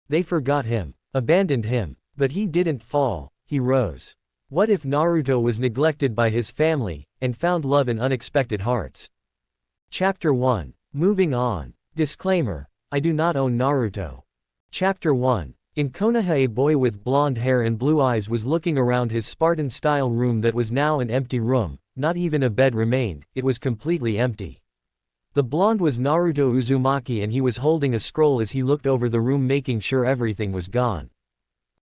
They forgot him, abandoned him, but he didn't fall, he rose. What if Naruto was neglected by his family, and found love in unexpected hearts? Chapter 1. Moving on. Disclaimer: I do not own Naruto. Chapter 1. In Konoha, a boy with blonde hair and blue eyes was looking around his Spartan-style room that was now an empty room. Not even a bed remained, it was completely empty. The blonde was Naruto Uzumaki, and he was holding a scroll as he looked over the room, making sure everything was gone.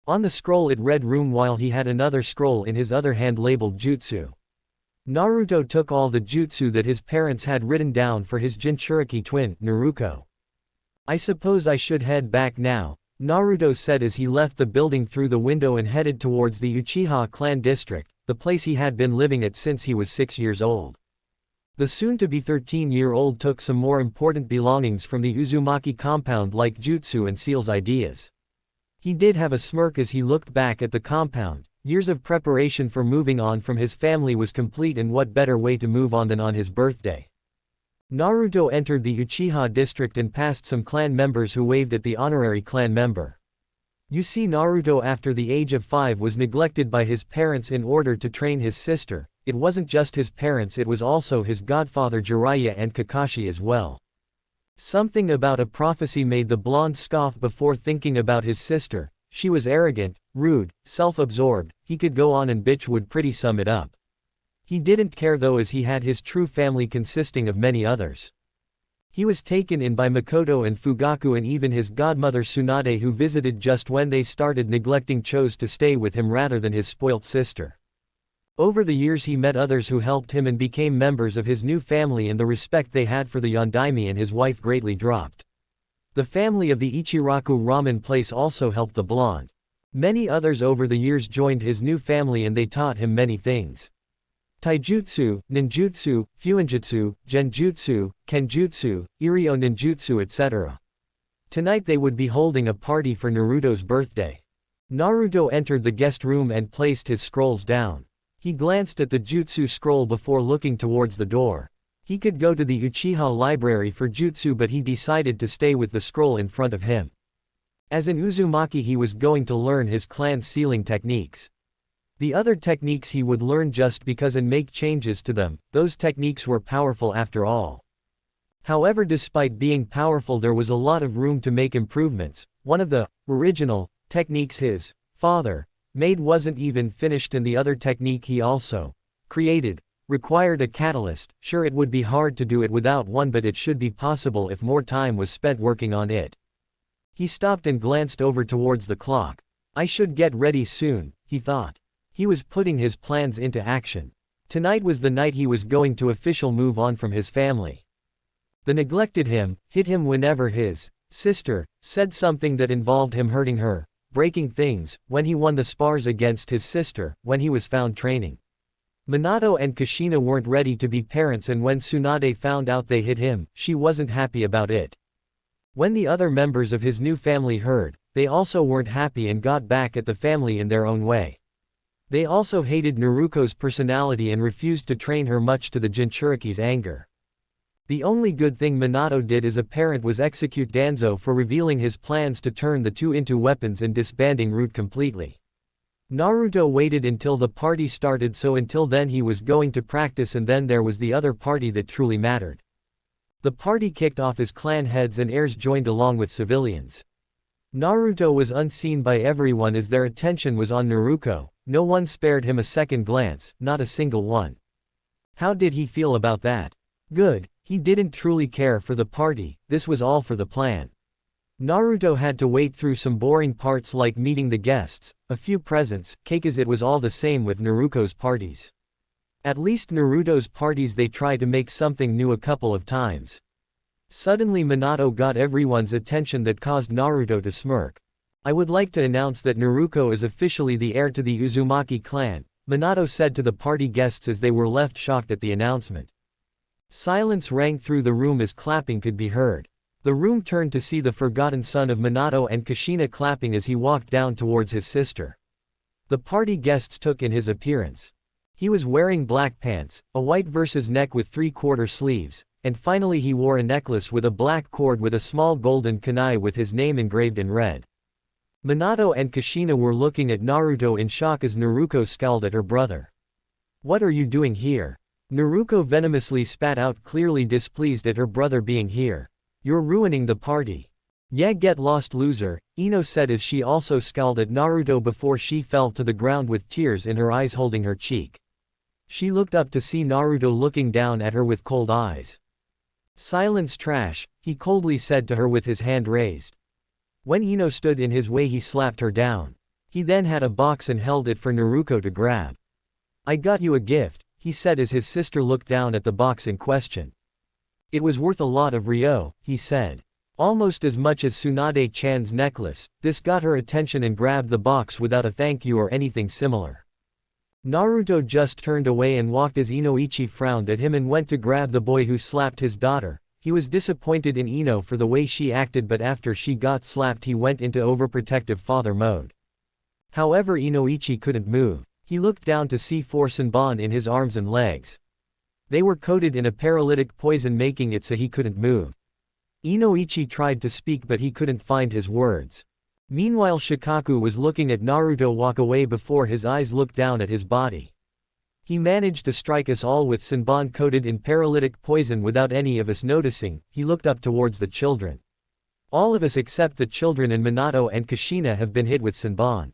On the scroll it read room, while he had another scroll in his other hand labeled jutsu. Naruto took all the jutsu that his parents had written down for his Jinchuriki twin, Naruto. I suppose I should head back now, Naruto said as he left the building through the window and headed towards the Uchiha clan district, the place he had been living at since he was 6 years old. The soon-to-be 13-year-old took some more important belongings from the Uzumaki compound like jutsu and seals ideas. He did have a smirk as he looked back at the compound. Years of preparation for moving on from his family was complete, and what better way to move on than on his birthday. Naruto entered the Uchiha district and passed some clan members who waved at the honorary clan member. You see, Naruto after the age of 5 was neglected by his parents in order to train his sister. It wasn't just his parents, it was also his godfather Jiraiya and Kakashi as well. Something about a prophecy made the blonde scoff before thinking about his sister. She was arrogant, rude, self-absorbed. He could go on, and bitch would pretty sum it up. He didn't care though, as he had his true family consisting of many others. He was taken in by Mikoto and Fugaku, and even his godmother Tsunade, who visited just when they started neglecting, chose to stay with him rather than his spoilt sister. Over the years he met others who helped him and became members of his new family, and the respect they had for the Yondaime and his wife greatly dropped. The family of the Ichiraku ramen place also helped the blonde. Many others over the years joined his new family, and they taught him many things. Taijutsu, ninjutsu, fuinjutsu, genjutsu, kenjutsu, iryo ninjutsu, etc. Tonight they would be holding a party for Naruto's birthday. Naruto entered the guest room and placed his scrolls down. He glanced at the jutsu scroll before looking towards the door. He could go to the Uchiha library for jutsu, but he decided to stay with the scroll in front of him. As an Uzumaki, he was going to learn his clan's sealing techniques. The other techniques he would learn just because and make changes to them. Those techniques were powerful after all. However, despite being powerful, there was a lot of room to make improvements. One of the original techniques his father made wasn't even finished, and the other technique he also created required a catalyst. Sure, it would be hard to do it without one, but it should be possible if more time was spent working on it. He stopped and glanced over towards the clock. I should get ready soon, he thought. He was putting his plans into action. Tonight was the night he was going to officially move on from his family. The neglected him, hit him whenever his sister said something that involved him hurting her, breaking things, when he won the spars against his sister, when he was found training. Minato and Kushina weren't ready to be parents, and when Tsunade found out they hit him, she wasn't happy about it. When the other members of his new family heard, they also weren't happy and got back at the family in their own way. They also hated Naruto's personality and refused to train her, much to the Jinchuriki's anger. The only good thing Minato did as a parent was execute Danzo for revealing his plans to turn the two into weapons and disbanding Root completely. Naruto waited until the party started, so until then he was going to practice, and then there was the other party that truly mattered. The party kicked off as clan heads and heirs joined along with civilians. Naruto was unseen by everyone as their attention was on Naruto. No one spared him a second glance, not a single one. How did he feel about that? Good, he didn't truly care for the party, this was all for the plan. Naruto had to wait through some boring parts like meeting the guests, a few presents, cake, as it was all the same with Naruto's parties. At least Naruto's parties they try to make something new a couple of times. Suddenly Minato got everyone's attention that caused Naruto to smirk. I would like to announce that Naruto is officially the heir to the Uzumaki clan, Minato said to the party guests as they were left shocked at the announcement. Silence rang through the room as clapping could be heard. The room turned to see the forgotten son of Minato and Kushina clapping as he walked down towards his sister. The party guests took in his appearance. He was wearing black pants, a white versus neck with 3/4 sleeves, and finally he wore a necklace with a black cord with a small golden kunai with his name engraved in red. Minato and Kushina were looking at Naruto in shock as Naruto scowled at her brother. "What are you doing here?" Naruto venomously spat out, clearly displeased at her brother being here. "You're ruining the party." "Yeah, get lost, loser," Ino said as she also scowled at Naruto before she fell to the ground with tears in her eyes, holding her cheek. She looked up to see Naruto looking down at her with cold eyes. "Silence, trash," he coldly said to her with his hand raised. When Ino stood in his way, he slapped her down. He then had a box and held it for Naruto to grab. "I got you a gift," he said as his sister looked down at the box in question. "It was worth a lot of Ryo," he said. "Almost as much as Tsunade-chan's necklace." This got her attention and grabbed the box without a thank you or anything similar. Naruto just turned away and walked as Inoichi frowned at him and went to grab the boy who slapped his daughter. He was disappointed in Ino for the way she acted, but after she got slapped he went into overprotective father mode. However, Inoichi couldn't move. He looked down to see 4 Senbon in his arms and legs. They were coated in a paralytic poison, making it so he couldn't move. Inoichi tried to speak but he couldn't find his words. Meanwhile, Shikaku was looking at Naruto walk away before his eyes looked down at his body. He managed to strike us all with Senbon coated in paralytic poison without any of us noticing. He looked up towards the children. All of us except the children and Minato and Kushina have been hit with Senbon.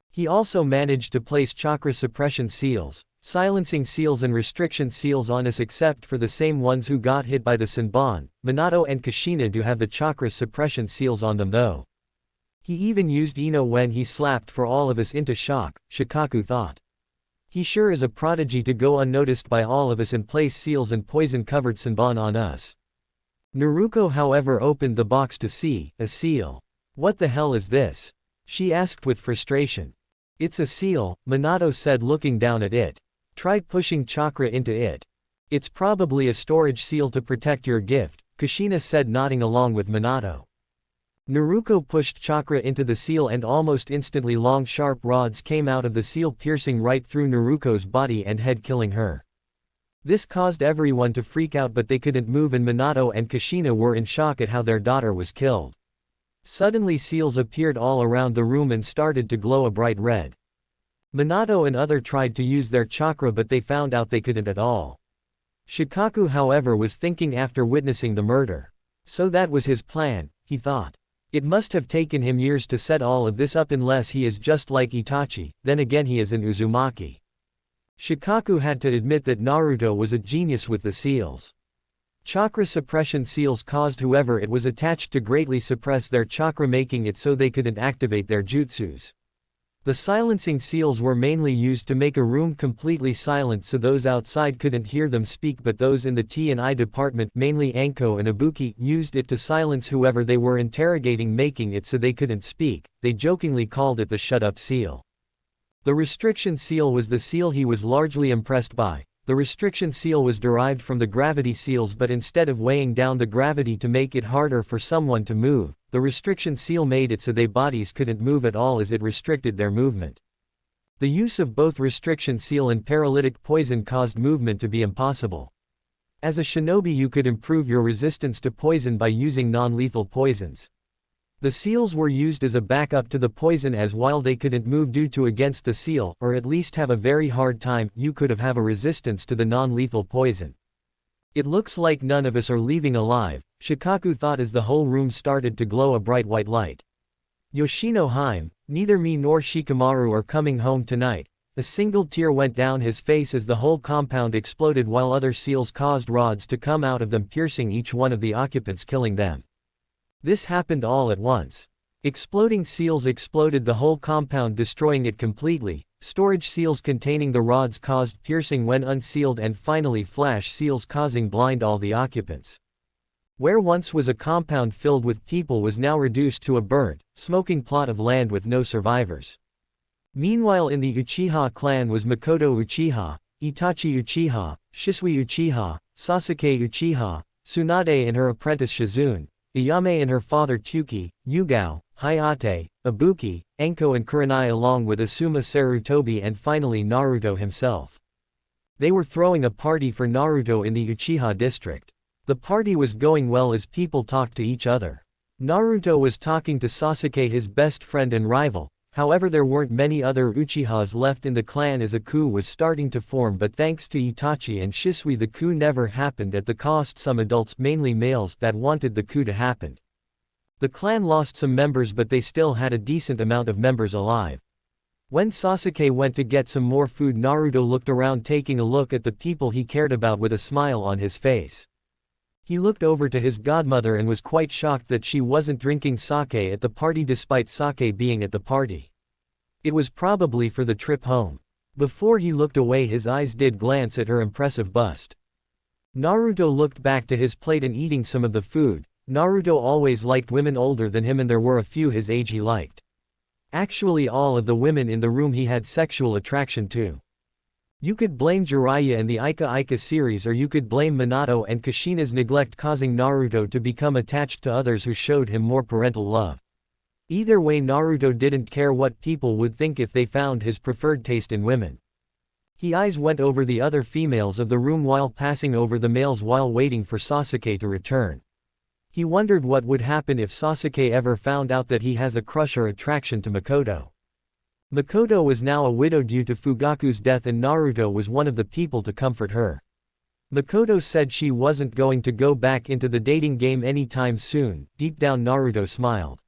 He also managed to place chakra suppression seals, silencing seals and restriction seals on us except for the same ones who got hit by the Senbon. Minato and Kushina do have the chakra suppression seals on them though. He even used Ino when he slapped for all of us into shock, Shikaku thought. He sure is a prodigy to go unnoticed by all of us and place seals and poison-covered Senbon on us. Naruto however opened the box to see a seal. "What the hell is this?" she asked with frustration. "It's a seal," Minato said looking down at it. "Try pushing chakra into it. It's probably a storage seal to protect your gift," Kushina said nodding along with Minato. Naruto pushed chakra into the seal and almost instantly long sharp rods came out of the seal, piercing right through Naruto's body and head, killing her. This caused everyone to freak out but they couldn't move and Minato and Kushina were in shock at how their daughter was killed. Suddenly seals appeared all around the room and started to glow a bright red. Minato and other tried to use their chakra but they found out they couldn't at all. Shikaku however was thinking after witnessing the murder. So that was his plan, he thought. It must have taken him years to set all of this up unless he is just like Itachi, then again he is an Uzumaki. Shikaku had to admit that Naruto was a genius with the seals. Chakra suppression seals caused whoever it was attached to greatly suppress their chakra, making it so they couldn't activate their jutsus. The silencing seals were mainly used to make a room completely silent so those outside couldn't hear them speak, but those in the T&I department, mainly Anko and Ibuki, used it to silence whoever they were interrogating, making it so they couldn't speak. They jokingly called it the shut-up seal. The restriction seal was the seal he was largely impressed by. The restriction seal was derived from the gravity seals, but instead of weighing down the gravity to make it harder for someone to move, the restriction seal made it so their bodies couldn't move at all as it restricted their movement. The use of both restriction seal and paralytic poison caused movement to be impossible. As a shinobi you could improve your resistance to poison by using non-lethal poisons. The seals were used as a backup to the poison, as while they couldn't move due to against the seal, or at least have a very hard time, you could have a resistance to the non-lethal poison. "It looks like none of us are leaving alive," Shikaku thought as the whole room started to glow a bright white light. "Yoshino Harem, neither me nor Shikamaru are coming home tonight." A single tear went down his face as the whole compound exploded while other seals caused rods to come out of them, piercing each one of the occupants, killing them. This happened all at once. Exploding seals exploded the whole compound, destroying it completely. Storage seals containing the rods caused piercing when unsealed, and finally flash seals causing blind all the occupants. Where once was a compound filled with people was now reduced to a burnt, smoking plot of land with no survivors. Meanwhile in the Uchiha clan was Mikoto Uchiha, Itachi Uchiha, Shisui Uchiha, Sasuke Uchiha, Tsunade and her apprentice Shizune, Iyame and her father Tsuki, Yugao, Hayate, Ibuki, Anko and Kurenai, along with Asuma Sarutobi and finally Naruto himself. They were throwing a party for Naruto in the Uchiha district. The party was going well as people talked to each other. Naruto was talking to Sasuke, his best friend and rival. However, there weren't many other Uchihas left in the clan as a coup was starting to form, but thanks to Itachi and Shisui the coup never happened at the cost some adults, mainly males, that wanted the coup to happen. The clan lost some members, but they still had a decent amount of members alive. When Sasuke went to get some more food, Naruto looked around, taking a look at the people he cared about with a smile on his face. He looked over to his godmother and was quite shocked that she wasn't drinking sake at the party despite sake being at the party. It was probably for the trip home. Before he looked away, his eyes did glance at her impressive bust. Naruto looked back to his plate and eating some of the food. Naruto always liked women older than him, and there were a few his age he liked. Actually, all of the women in the room he had sexual attraction to. You could blame Jiraiya and the Ika Ika series, or you could blame Minato and Kushina's neglect causing Naruto to become attached to others who showed him more parental love. Either way, Naruto didn't care what people would think if they found his preferred taste in women. His eyes went over the other females of the room while passing over the males while waiting for Sasuke to return. He wondered what would happen if Sasuke ever found out that he has a crush or attraction to Mikoto. Mikoto was now a widow due to Fugaku's death, and Naruto was one of the people to comfort her. Mikoto said she wasn't going to go back into the dating game anytime soon. Deep down, Naruto smiled.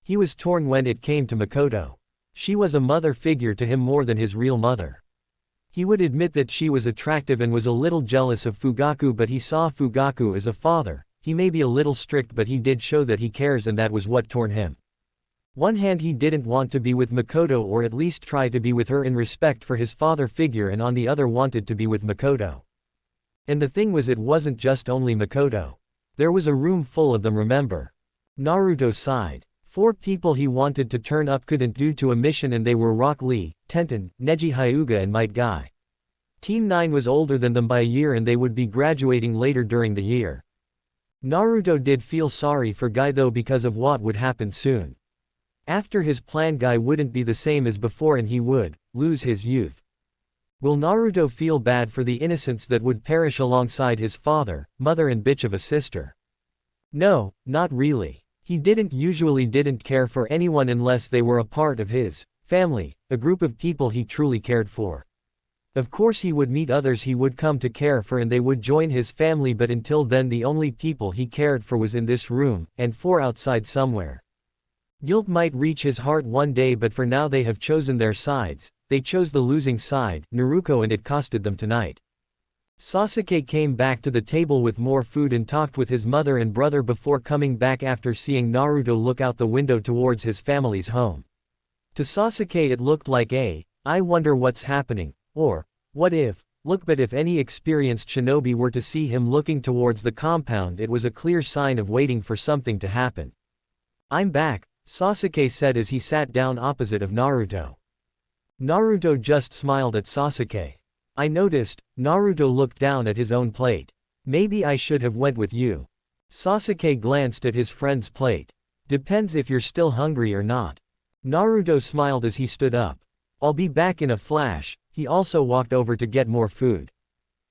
He was torn when it came to Mikoto. She was a mother figure to him more than his real mother. He would admit that she was attractive and was a little jealous of Fugaku, but he saw Fugaku as a father. He may be a little strict, but he did show that he cares, and that was what torn him. One hand, he didn't want to be with Mikoto, or at least try to be with her in respect for his father figure, and on the other wanted to be with Mikoto. And the thing was, it wasn't just only Mikoto. There was a room full of them, remember? Naruto sighed. 4 people he wanted to turn up couldn't due to a mission, and they were Rock Lee, Tenten, Neji Hyuga and Might Guy. Team 9 was older than them by a year, and they would be graduating later during the year. Naruto did feel sorry for Guy though, because of what would happen soon. After his plan, Guy wouldn't be the same as before, and he would lose his youth. Will Naruto feel bad for the innocents that would perish alongside his father, mother and bitch of a sister? No, not really. He didn't care for anyone unless they were a part of his family, a group of people he truly cared for. Of course he would meet others he would come to care for, and they would join his family, but until then the only people he cared for was in this room, and 4 outside somewhere. Guilt might reach his heart one day, but for now they have chosen their sides. They chose the losing side, Naruto, and it costed them tonight. Sasuke came back to the table with more food and talked with his mother and brother before coming back after seeing Naruto look out the window towards his family's home. To Sasuke it looked like I wonder what's happening, or, what if, look, but if any experienced shinobi were to see him looking towards the compound, it was a clear sign of waiting for something to happen. I'm back, Sasuke said as he sat down opposite of Naruto. Naruto just smiled at Sasuke. I noticed. Naruto looked down at his own plate. Maybe I should have went with you. Sasuke glanced at his friend's plate. Depends if you're still hungry or not. Naruto smiled as he stood up. I'll be back in a flash. He also walked over to get more food.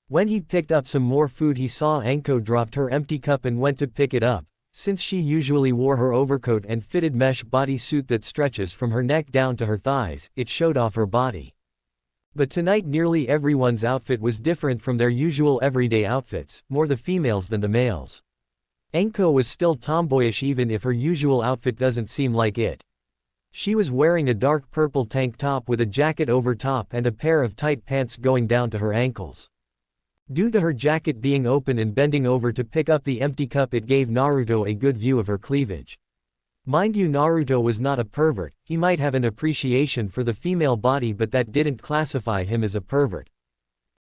When he picked up some more food, he saw Anko dropped her empty cup and went to pick it up. Since she usually wore her overcoat and fitted mesh bodysuit that stretches from her neck down to her thighs, it showed off her body. But tonight nearly everyone's outfit was different from their usual everyday outfits, more the females than the males. Anko was still tomboyish even if her usual outfit doesn't seem like it. She was wearing a dark purple tank top with a jacket over top and a pair of tight pants going down to her ankles. Due to her jacket being open and bending over to pick up the empty cup, it gave Naruto a good view of her cleavage. Mind you, Naruto was not a pervert. He might have an appreciation for the female body, but that didn't classify him as a pervert.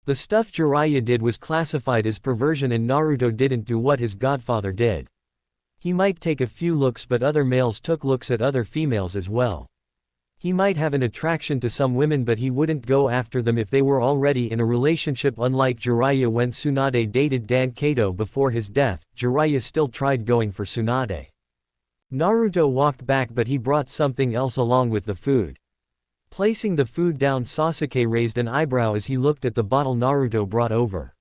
The stuff Jiraiya did was classified as perversion, and Naruto didn't do what his godfather did. He might take a few looks, but other males took looks at other females as well. He might have an attraction to some women, but he wouldn't go after them if they were already in a relationship. Unlike Jiraiya, when Tsunade dated Dan Kato before his death, Jiraiya still tried going for Tsunade. Naruto walked back, but he brought something else along with the food. Placing the food down, Sasuke raised an eyebrow as he looked at the bottle Naruto brought over.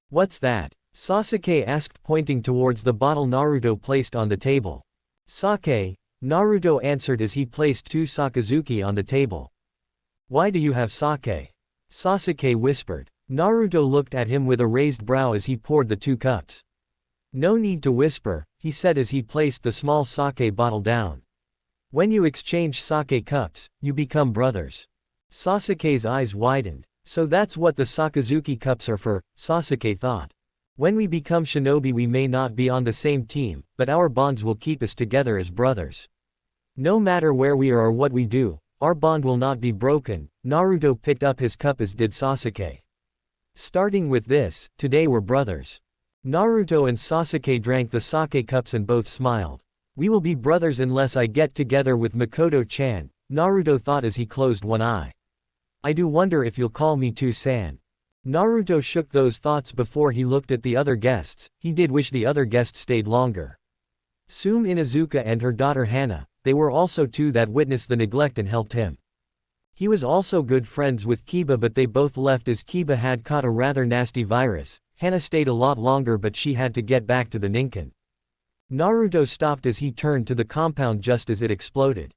What's that? Sasuke asked, pointing towards the bottle Naruto placed on the table. Sake, Naruto answered as he placed 2 sakazuki on the table. Why do you have sake? Sasuke whispered. Naruto looked at him with a raised brow as he poured the 2 cups. No need to whisper, he said as he placed the small sake bottle down. When you exchange sake cups, you become brothers. Sasuke's eyes widened. So that's what the Sakazuki cups are for, Sasuke thought. When we become shinobi we may not be on the same team, but our bonds will keep us together as brothers. No matter where we are or what we do, our bond will not be broken. Naruto picked up his cup as did Sasuke. Starting with this, today we're brothers. Naruto and Sasuke drank the sake cups and both smiled. We will be brothers unless I get together with Mikoto-chan, Naruto thought as he closed one eye. I do wonder if you'll call me too, San. Naruto shook those thoughts before he looked at the other guests. He did wish the other guests stayed longer. Sume Inuzuka and her daughter Hana, they were also 2 that witnessed the neglect and helped him. He was also good friends with Kiba, but they both left as Kiba had caught a rather nasty virus. Hana stayed a lot longer but she had to get back to the Ninken. Naruto stopped as he turned to the compound just as it exploded.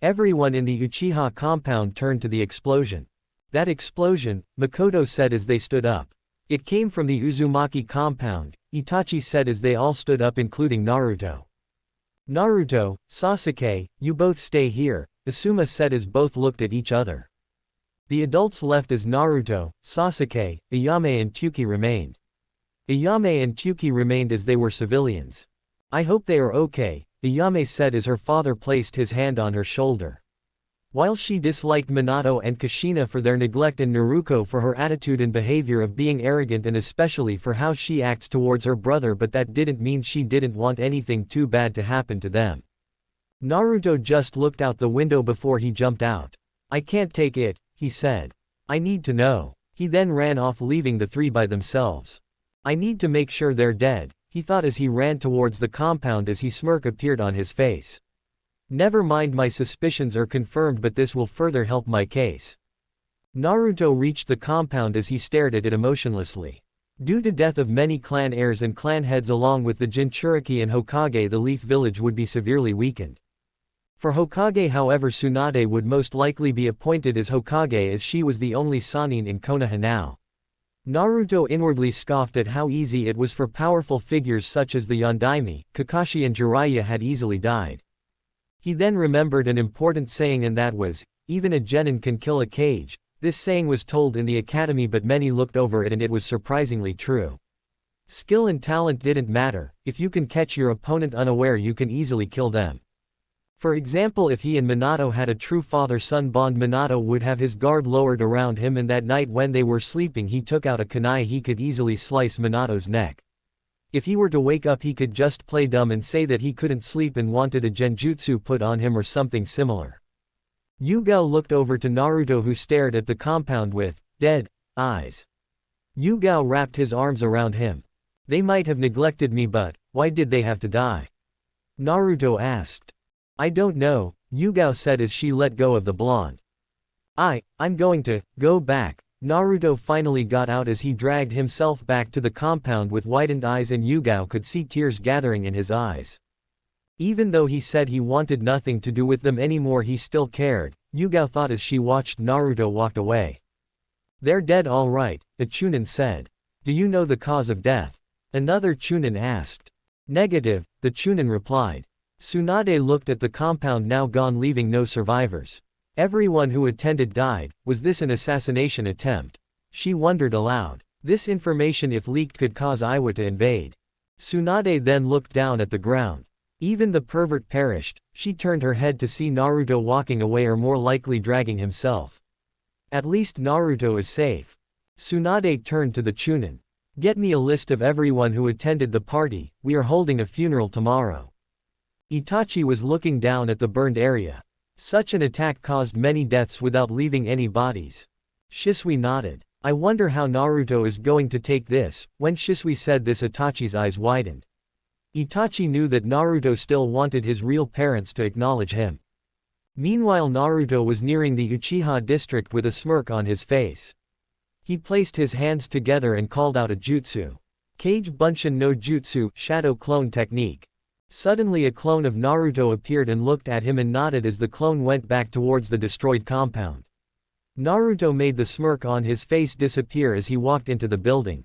Everyone in the Uchiha compound turned to the explosion. That explosion, Mikoto said as they stood up. It came from the Uzumaki compound, Itachi said as they all stood up including Naruto. Naruto, Sasuke, you both stay here, Asuma said as both looked at each other. The adults left as Naruto, Sasuke, Ayame and Tyuki remained. Ayame and Tyuki remained as they were civilians. I hope they are okay, Ayame said as her father placed his hand on her shoulder. While she disliked Minato and Kushina for their neglect and Naruto for her attitude and behavior of being arrogant and especially for how she acts towards her brother, but that didn't mean she didn't want anything too bad to happen to them. Naruto just looked out the window before he jumped out. I can't take it, he said. I need to know. He then ran off leaving the 3 by themselves. I need to make sure they're dead, he thought as he ran towards the compound as his smirk appeared on his face. Never mind, my suspicions are confirmed, but this will further help my case. Naruto reached the compound as he stared at it emotionlessly. Due to death of many clan heirs and clan heads along with the Jinchuriki and Hokage, the Leaf Village would be severely weakened. For Hokage, however, Tsunade would most likely be appointed as Hokage as she was the only Sannin in Konoha now. Naruto inwardly scoffed at how easy it was for powerful figures such as the Yondaime, Kakashi and Jiraiya had easily died. He then remembered an important saying, and that was, even a genin can kill a cage. This saying was told in the academy but many looked over it and it was surprisingly true. Skill and talent didn't matter, if you can catch your opponent unaware you can easily kill them. For example, if he and Minato had a true father-son bond, Minato would have his guard lowered around him and that night when they were sleeping he took out a kunai, he could easily slice Minato's neck. If he were to wake up he could just play dumb and say that he couldn't sleep and wanted a genjutsu put on him or something similar. Yugao looked over to Naruto who stared at the compound with dead eyes. Yugao wrapped his arms around him. They might have neglected me, but why did they have to die? Naruto asked. I don't know, Yugao said as she let go of the blonde. I'm going to go back. Naruto finally got out as he dragged himself back to the compound with widened eyes and Yugao could see tears gathering in his eyes. Even though he said he wanted nothing to do with them anymore, he still cared, Yugao thought as she watched Naruto walk away. They're dead all right, a Chunin said. Do you know the cause of death? Another Chunin asked. Negative, the Chunin replied. Tsunade looked at the compound now gone, leaving no survivors. Everyone who attended died. Was this an assassination attempt? She wondered aloud. This information if leaked could cause Iwa to invade. Tsunade then looked down at the ground. Even the pervert perished. She turned her head to see Naruto walking away or more likely dragging himself. At least Naruto is safe. Tsunade turned to the Chunin. Get me a list of everyone who attended the party, we are holding a funeral tomorrow. Itachi was looking down at the burned area. Such an attack caused many deaths without leaving any bodies. Shisui nodded. I wonder how Naruto is going to take this. When Shisui said this, Itachi's eyes widened. Itachi knew that Naruto still wanted his real parents to acknowledge him. Meanwhile, Naruto was nearing the Uchiha district with a smirk on his face. He placed his hands together and called out a jutsu. Kage Bunshin no Jutsu, Shadow Clone Technique. Suddenly a clone of Naruto appeared and looked at him and nodded as the clone went back towards the destroyed compound. Naruto made the smirk on his face disappear as he walked into the building.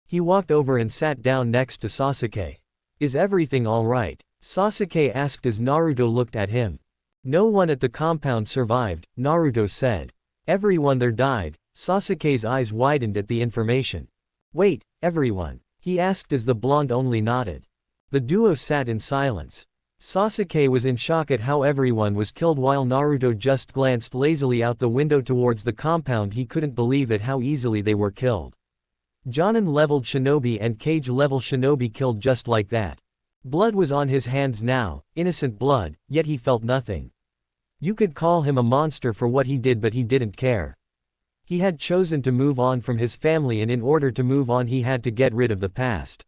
He walked over and sat down next to Sasuke. "Is everything alright?" Sasuke asked as Naruto looked at him. "No one at the compound survived," Naruto said. "Everyone there died." Sasuke's eyes widened at the information. "Wait, everyone?" he asked as the blonde only nodded. The duo sat in silence. Sasuke was in shock at how everyone was killed while Naruto just glanced lazily out the window towards the compound. He couldn't believe at how easily they were killed. Jonin-leveled shinobi and Kage-level shinobi killed just like that. Blood was on his hands now, innocent blood, yet he felt nothing. You could call him a monster for what he did, but he didn't care. He had chosen to move on from his family, and in order to move on he had to get rid of the past.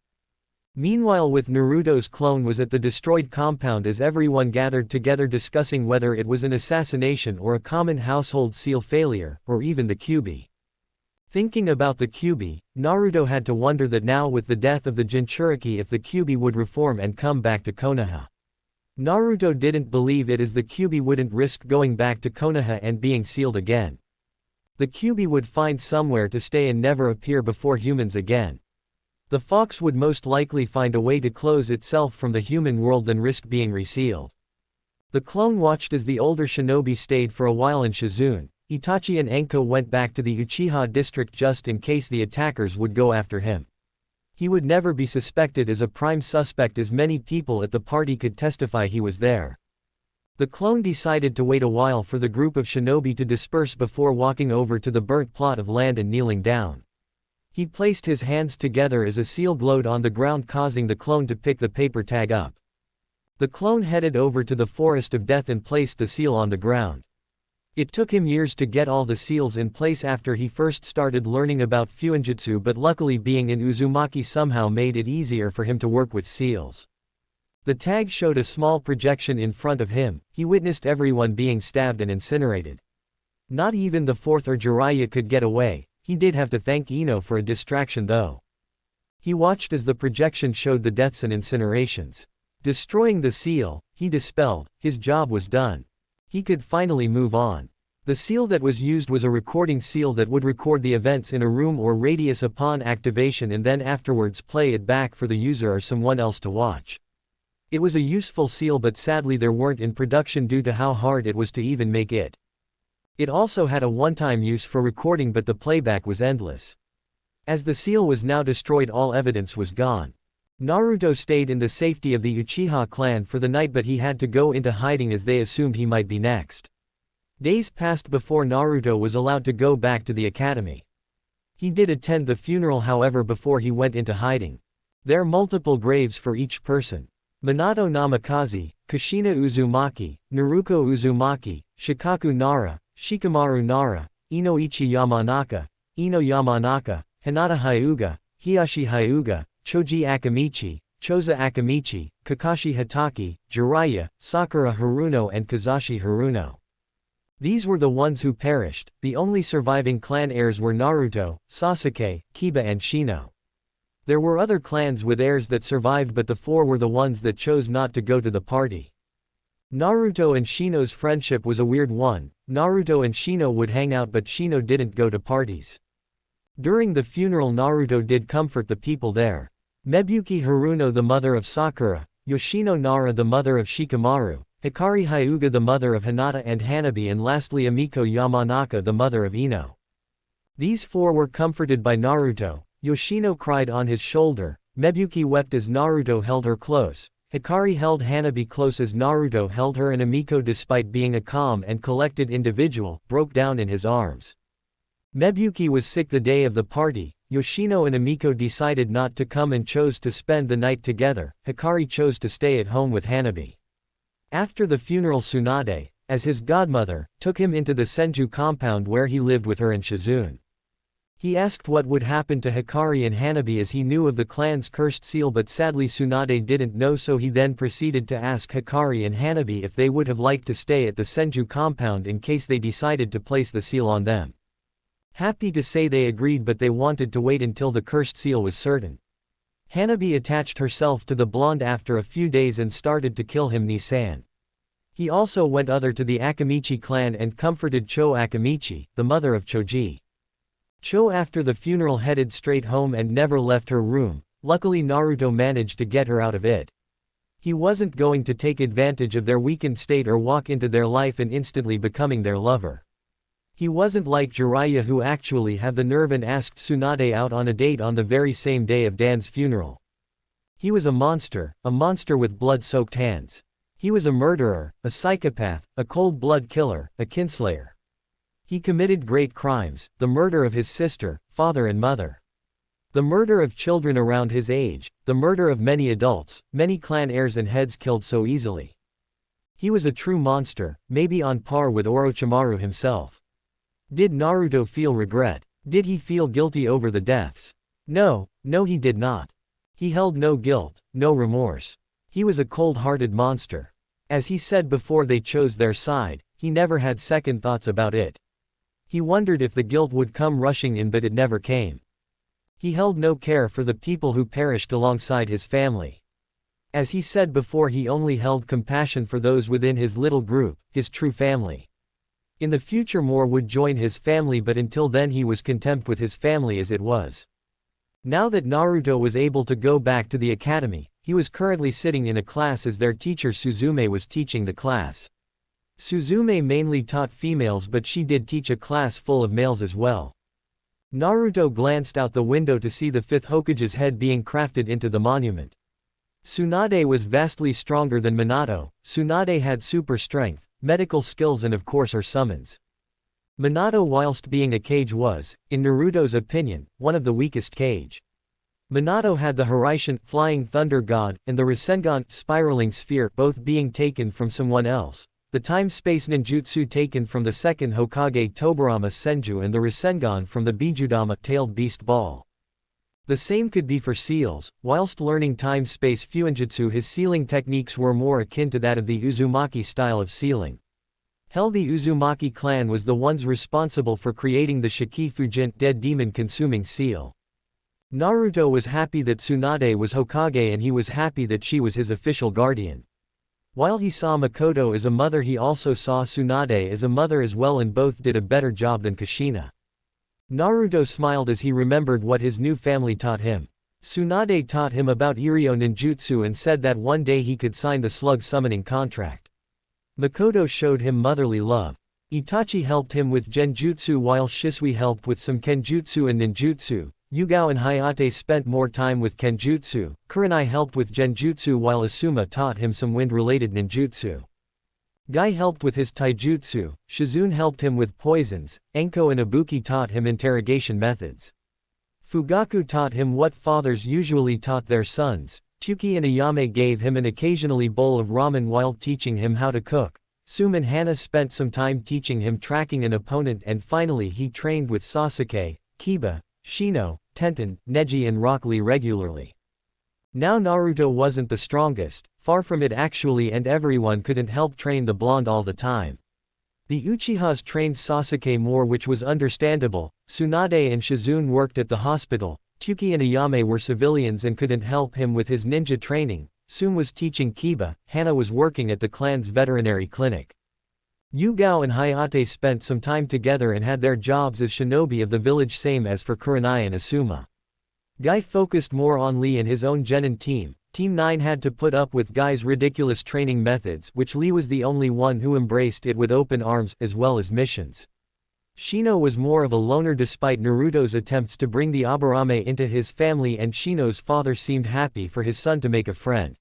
Meanwhile, with Naruto's clone was at the destroyed compound as everyone gathered together discussing whether it was an assassination or a common household seal failure, or even the Kyuubi. Thinking about the Kyuubi, Naruto had to wonder that now with the death of the Jinchuriki if the Kyuubi would reform and come back to Konoha. Naruto didn't believe it as the Kyuubi wouldn't risk going back to Konoha and being sealed again. The Kyuubi would find somewhere to stay and never appear before humans again. The fox would most likely find a way to close itself from the human world than risk being resealed. The clone watched as the older shinobi stayed for a while in Shizune. Itachi and Enko went back to the Uchiha district just in case the attackers would go after him. He would never be suspected as a prime suspect as many people at the party could testify he was there. The clone decided to wait a while for the group of shinobi to disperse before walking over to the burnt plot of land and kneeling down. He placed his hands together as a seal glowed on the ground, causing the clone to pick the paper tag up. The clone headed over to the forest of death and placed the seal on the ground. It took him years to get all the seals in place after he first started learning about fuinjutsu, but luckily being in Uzumaki somehow made it easier for him to work with seals. The tag showed a small projection in front of him. He witnessed everyone being stabbed and incinerated. Not even the fourth or Jiraiya could get away. He did have to thank Ino for a distraction though. He watched as the projection showed the deaths and incinerations. Destroying the seal, he dispelled. His job was done. He could finally move on. The seal that was used was a recording seal that would record the events in a room or radius upon activation and then afterwards play it back for the user or someone else to watch. It was a useful seal, but sadly there weren't in production due to how hard it was to even make it. It also had a one-time use for recording, but the playback was endless. As the seal was now destroyed, all evidence was gone. Naruto stayed in the safety of the Uchiha clan for the night, but he had to go into hiding as they assumed he might be next. Days passed before Naruto was allowed to go back to the academy. He did attend the funeral however before he went into hiding. There are multiple graves for each person. Minato Namikaze, Kushina Uzumaki, Naruko Uzumaki, Shikaku Nara, Shikamaru Nara, Inoichi Yamanaka, Ino Yamanaka, Hinata Hyuga, Hiyashi Hyuga, Choji Akamichi, Choza Akamichi, Kakashi Hitaki, Jiraiya, Sakura Haruno and Kazashi Haruno. These were the ones who perished. The only surviving clan heirs were Naruto, Sasuke, Kiba and Shino. There were other clans with heirs that survived, but the four were the ones that chose not to go to the party. Naruto and Shino's friendship was a weird one. Naruto and Shino would hang out, but Shino didn't go to parties. During the funeral, Naruto did comfort the people there. Mebuki Haruno, the mother of Sakura, Yoshino Nara, the mother of Shikamaru, Hikari Hyuga, the mother of Hinata and Hanabi, and lastly Amiko Yamanaka, the mother of Ino. These four were comforted by Naruto. Yoshino cried on his shoulder, Mebuki wept as Naruto held her close, Hikari held Hanabi close as Naruto held her, and Amiko, despite being a calm and collected individual, broke down in his arms. Mebuki was sick the day of the party. Yoshino and Amiko decided not to come and chose to spend the night together. Hikari chose to stay at home with Hanabi. After the funeral, Tsunade, as his godmother, took him into the Senju compound where he lived with her in Shizune. He asked what would happen to Hikari and Hanabi as he knew of the clan's cursed seal, but sadly Tsunade didn't know, so he then proceeded to ask Hikari and Hanabi if they would have liked to stay at the Senju compound in case they decided to place the seal on them. Happy to say they agreed, but they wanted to wait until the cursed seal was certain. Hanabi attached herself to the blonde after a few days and started to kill him Nisan. He also went other to the Akamichi clan and comforted Cho Akamichi, the mother of Choji. Cho after the funeral headed straight home and never left her room. Luckily Naruto managed to get her out of it. He wasn't going to take advantage of their weakened state or walk into their life and instantly becoming their lover. He wasn't like Jiraiya who actually had the nerve and asked Tsunade out on a date on the very same day of Dan's funeral. He was a monster with blood-soaked hands. He was a murderer, a psychopath, a cold-blood killer, a kinslayer. He committed great crimes, the murder of his sister, father and mother. The murder of children around his age, the murder of many adults, many clan heirs and heads killed so easily. He was a true monster, maybe on par with Orochimaru himself. Did Naruto feel regret? Did he feel guilty over the deaths? No, he did not. He held no guilt, no remorse. He was a cold-hearted monster. As he said before they chose their side, he never had second thoughts about it. He wondered if the guilt would come rushing in, but it never came. He held no care for the people who perished alongside his family. As he said before, he only held compassion for those within his little group, his true family. In the future more would join his family, but until then he was content with his family as it was. Now that Naruto was able to go back to the academy, he was currently sitting in a class as their teacher Suzume was teaching the class. Suzume mainly taught females, but she did teach a class full of males as well. Naruto glanced out the window to see the fifth Hokage's head being crafted into the monument. Tsunade was vastly stronger than Minato. Tsunade had super strength, medical skills and of course her summons. Minato, whilst being a Kage, was, in Naruto's opinion, one of the weakest Kage. Minato had the Hiraishin, flying thunder god, and the Rasengan, spiraling sphere, both being taken from someone else. The time-space ninjutsu taken from the second Hokage Tobirama Senju and the Rasengan from the Bijudama tailed beast ball. The same could be for seals. Whilst learning time-space fuinjutsu, his sealing techniques were more akin to that of the Uzumaki style of sealing. Hell, the Uzumaki clan was the ones responsible for creating the Shiki Fujin, dead demon-consuming seal. Naruto was happy that Tsunade was Hokage and he was happy that she was his official guardian. While he saw Mikoto as a mother, he also saw Tsunade as a mother as well, and both did a better job than Kushina. Naruto smiled as he remembered what his new family taught him. Tsunade taught him about Iryo ninjutsu and said that one day he could sign the slug summoning contract. Mikoto showed him motherly love. Itachi helped him with genjutsu while Shisui helped with some kenjutsu and ninjutsu. Yugao and Hayate spent more time with kenjutsu. Kurenai helped with genjutsu while Asuma taught him some wind-related ninjutsu. Guy helped with his taijutsu. Shizune helped him with poisons. Enko and Ibuki taught him interrogation methods. Fugaku taught him what fathers usually taught their sons. Chuki and Ayame gave him an occasionally bowl of ramen while teaching him how to cook. Sum and Hana spent some time teaching him tracking an opponent, and finally he trained with Sasuke, Kiba, Shino, Tenten, Neji and Rock Lee regularly. Now Naruto wasn't the strongest, far from it actually, and everyone couldn't help train the blonde all the time. The Uchihas trained Sasuke more, which was understandable. Tsunade and Shizune worked at the hospital. Chuki and Ayame were civilians and couldn't help him with his ninja training. Sum was teaching Kiba. Hana was working at the clan's veterinary clinic. Yugao and Hayate spent some time together and had their jobs as shinobi of the village, same as for Kurenai and Asuma. Guy focused more on Lee and his own genin team. Team 9 had to put up with Guy's ridiculous training methods, which Lee was the only one who embraced it with open arms, as well as missions. Shino was more of a loner despite Naruto's attempts to bring the Aburame into his family, and Shino's father seemed happy for his son to make a friend.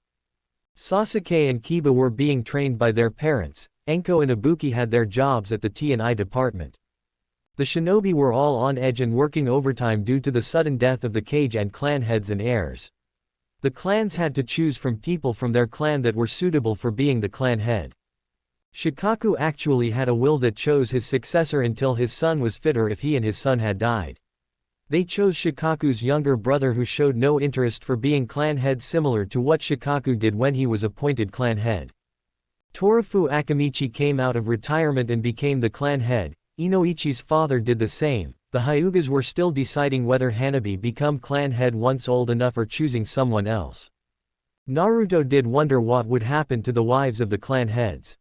Sasuke and Kiba were being trained by their parents. Enko and Ibuki had their jobs at the T&I department. The shinobi were all on edge and working overtime due to the sudden death of the Kage and clan heads and heirs. The clans had to choose from people from their clan that were suitable for being the clan head. Shikaku actually had a will that chose his successor until his son was fitter if he and his son had died. They chose Shikaku's younger brother, who showed no interest for being clan head, similar to what Shikaku did when he was appointed clan head. Torafu Akamichi came out of retirement and became the clan head. Inoichi's father did the same. The Hyugas were still deciding whether Hanabi become clan head once old enough or choosing someone else. Naruto did wonder what would happen to the wives of the clan heads.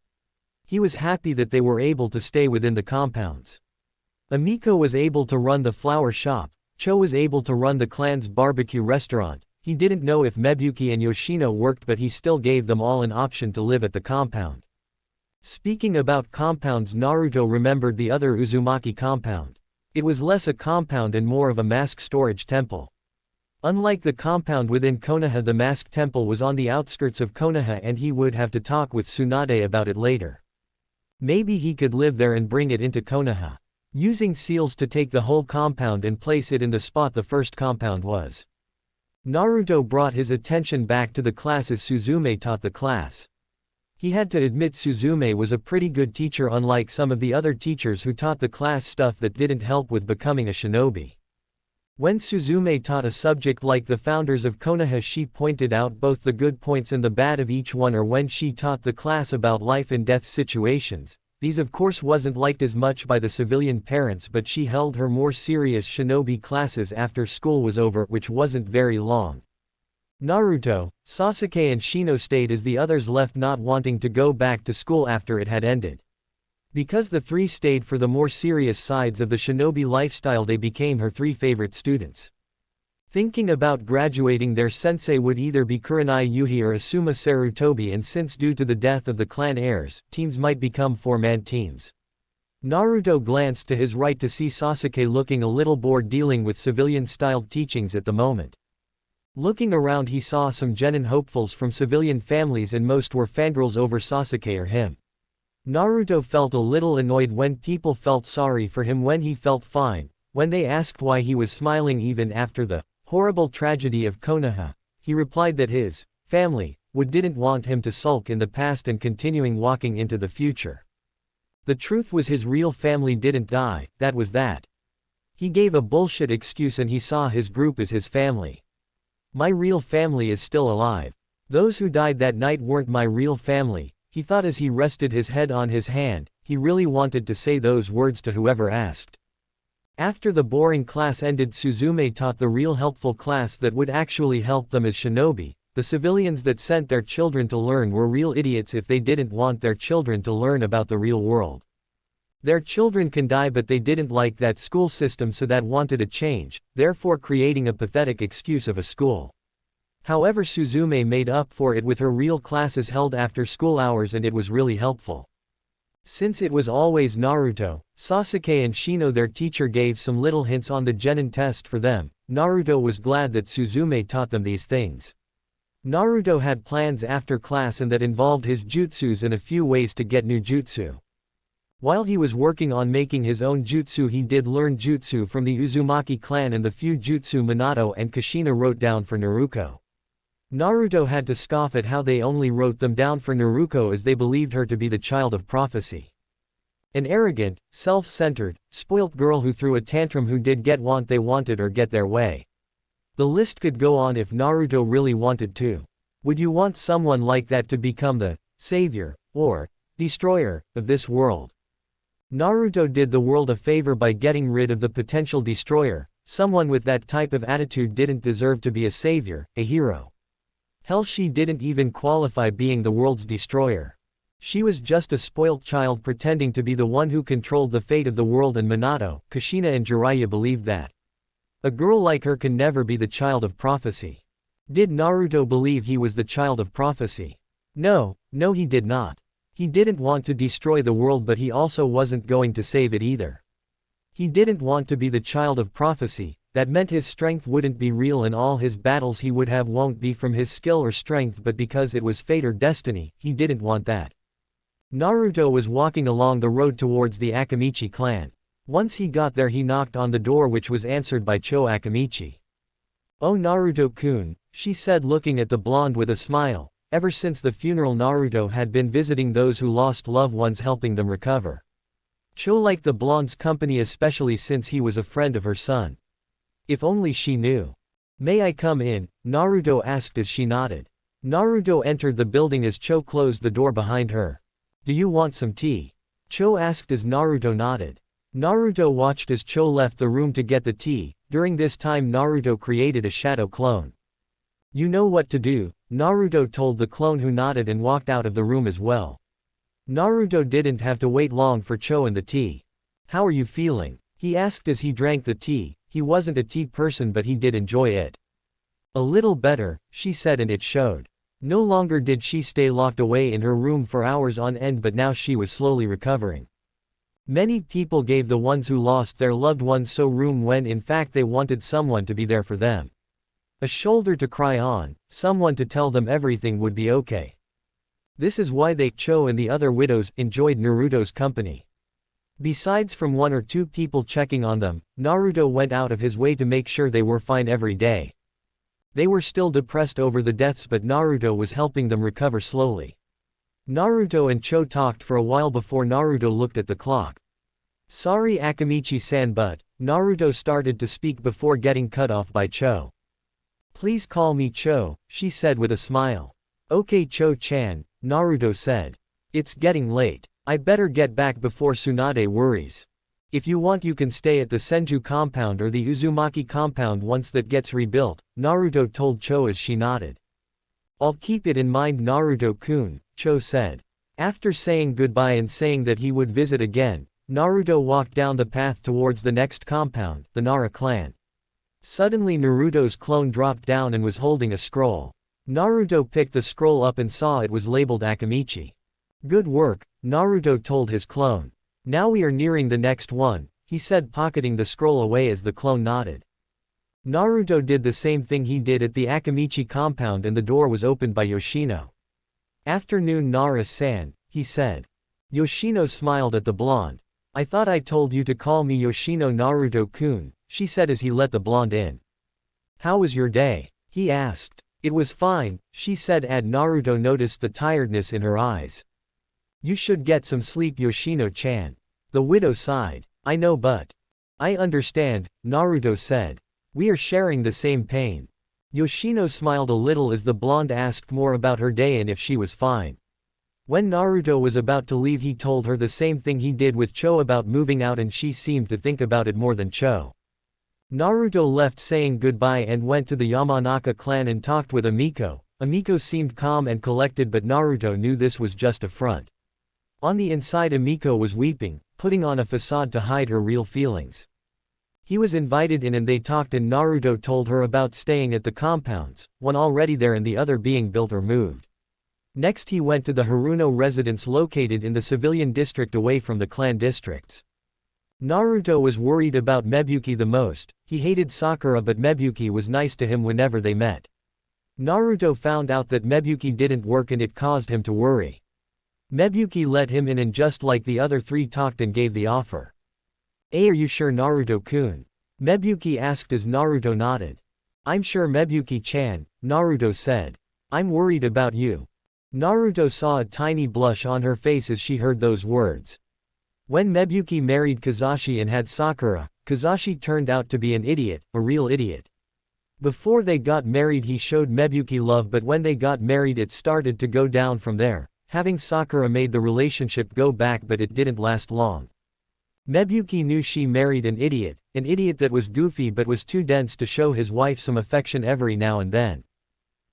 He was happy that they were able to stay within the compounds. Amiko was able to run the flower shop, Cho was able to run the clan's barbecue restaurant. He didn't know if Mebuki and Yoshino worked, but he still gave them all an option to live at the compound. Speaking about compounds, Naruto remembered the other Uzumaki compound. It was less a compound and more of a mask storage temple. Unlike the compound within Konoha, the mask temple was on the outskirts of Konoha and he would have to talk with Tsunade about it later. Maybe he could live there and bring it into Konoha. Using seals to take the whole compound and place it in the spot the first compound was. Naruto brought his attention back to the class as Suzume taught the class. He had to admit Suzume was a pretty good teacher, unlike some of the other teachers who taught the class stuff that didn't help with becoming a shinobi. When Suzume taught a subject like the founders of Konoha, she pointed out both the good points and the bad of each one, or when she taught the class about life and death situations. These of course wasn't liked as much by the civilian parents, but she held her more serious shinobi classes after school was over, which wasn't very long. Naruto, Sasuke and Shino stayed as the others left, not wanting to go back to school after it had ended. Because the three stayed for the more serious sides of the shinobi lifestyle, they became her three favorite students. Thinking about graduating, their sensei would either be Kurenai Yuhi or Asuma Sarutobi, and since due to the death of the clan heirs, teams might become four-man teams. Naruto glanced to his right to see Sasuke looking a little bored dealing with civilian-styled teachings at the moment. Looking around, he saw some genin hopefuls from civilian families, and most were fangirls over Sasuke or him. Naruto felt a little annoyed when people felt sorry for him when he felt fine. When they asked why he was smiling even after the horrible tragedy of Konoha, he replied that his family didn't want him to sulk in the past and continuing walking into the future. The truth was his real family didn't die, that was that. He gave a bullshit excuse and he saw his group as his family. My real family is still alive. Those who died that night weren't my real family, he thought as he rested his head on his hand. He really wanted to say those words to whoever asked. After the boring class ended, Suzume taught the real helpful class that would actually help them as shinobi. The civilians that sent their children to learn were real idiots if they didn't want their children to learn about the real world. Their children can die, but they didn't like that school system, so that wanted a change, therefore creating a pathetic excuse of a school. However, Suzume made up for it with her real classes held after school hours, and it was really helpful. Since it was always Naruto, Sasuke and Shino, their teacher gave some little hints on the genin test for them. Naruto was glad that Suzume taught them these things. Naruto had plans after class, and that involved his jutsus and a few ways to get new jutsu. While he was working on making his own jutsu, he did learn jutsu from the Uzumaki clan and the few jutsu Minato and Kushina wrote down for Naruto. Naruto had to scoff at how they only wrote them down for Naruto as they believed her to be the child of prophecy. An arrogant, self-centered, spoilt girl who threw a tantrum, who did get what they wanted or get their way. The list could go on if Naruto really wanted to. Would you want someone like that to become the savior or destroyer of this world? Naruto did the world a favor by getting rid of the potential destroyer. Someone with that type of attitude didn't deserve to be a savior, a hero. Hell, she didn't even qualify being the world's destroyer. She was just a spoilt child pretending to be the one who controlled the fate of the world, and Minato, Kushina and Jiraiya believed that. A girl like her can never be the child of prophecy. Did Naruto believe he was the child of prophecy? No, he did not. He didn't want to destroy the world, but he also wasn't going to save it either. He didn't want to be the child of prophecy. That meant his strength wouldn't be real, and all his battles he would have won't be from his skill or strength, but because it was fate or destiny. He didn't want that. Naruto was walking along the road towards the Akamichi clan. Once he got there, he knocked on the door, which was answered by Cho Akamichi. "Oh, Naruto-kun," she said, looking at the blonde with a smile. Ever since the funeral, Naruto had been visiting those who lost loved ones, helping them recover. Cho liked the blonde's company, especially since he was a friend of her son. If only she knew. "May I come in?" Naruto asked as she nodded. Naruto entered the building as Cho closed the door behind her. "Do you want some tea?" Cho asked as Naruto nodded. Naruto watched as Cho left the room to get the tea. During this time Naruto created a shadow clone. You know what to do, Naruto told the clone, who nodded and walked out of the room as well. Naruto didn't have to wait long for Cho and the tea. How are you feeling? He asked as he drank the tea. He wasn't a tea person but he did enjoy it. A little better, she said, and it showed. No longer did she stay locked away in her room for hours on end, but now she was slowly recovering. Many people gave the ones who lost their loved ones so room when in fact they wanted someone to be there for them. A shoulder to cry on, someone to tell them everything would be okay. This is why Cho and the other widows enjoyed Naruto's company. Besides from one or two people checking on them, Naruto went out of his way to make sure they were fine every day. They were still depressed over the deaths but Naruto was helping them recover slowly. Naruto and Cho talked for a while before Naruto looked at the clock. Sorry Akamichi-san, but Naruto started to speak before getting cut off by Cho. Please call me Cho, she said with a smile. Okay Cho-chan, Naruto said. It's getting late. I better get back before Tsunade worries. If you want you can stay at the Senju compound or the Uzumaki compound once that gets rebuilt, Naruto told Cho as she nodded. I'll keep it in mind Naruto-kun, Cho said. After saying goodbye and saying that he would visit again, Naruto walked down the path towards the next compound, the Nara clan. Suddenly Naruto's clone dropped down and was holding a scroll. Naruto picked the scroll up and saw it was labeled Akamichi. Good work, Naruto told his clone. Now we are nearing the next one, he said, pocketing the scroll away as the clone nodded. Naruto did the same thing he did at the Akamichi compound and the door was opened by Yoshino. Afternoon Nara-san, he said. Yoshino smiled at the blonde. I thought I told you to call me Yoshino Naruto-kun, she said as he let the blonde in. How was your day? He asked. It was fine, she said as Naruto noticed the tiredness in her eyes. You should get some sleep Yoshino-chan. The widow sighed. I know but. I understand, Naruto said. We are sharing the same pain. Yoshino smiled a little as the blonde asked more about her day and if she was fine. When Naruto was about to leave he told her the same thing he did with Cho about moving out and she seemed to think about it more than Cho. Naruto left saying goodbye and went to the Yamanaka clan and talked with Amiko. Amiko seemed calm and collected but Naruto knew this was just a front. On the inside Amiko was weeping, putting on a facade to hide her real feelings. He was invited in and they talked and Naruto told her about staying at the compounds, one already there and the other being built or moved. Next he went to the Haruno residence located in the civilian district away from the clan districts. Naruto was worried about Mebuki the most. He hated Sakura but Mebuki was nice to him whenever they met. Naruto found out that Mebuki didn't work and it caused him to worry. Mebuki let him in and just like the other three talked and gave the offer. Hey, are you sure Naruto-kun? Mebuki asked as Naruto nodded. I'm sure Mebuki-chan, Naruto said. I'm worried about you. Naruto saw a tiny blush on her face as she heard those words. When Mebuki married Kazashi and had Sakura, Kazashi turned out to be an idiot, a real idiot. Before they got married he showed Mebuki love but when they got married it started to go down from there. Having Sakura made the relationship go back but it didn't last long. Mebuki knew she married an idiot that was goofy but was too dense to show his wife some affection every now and then.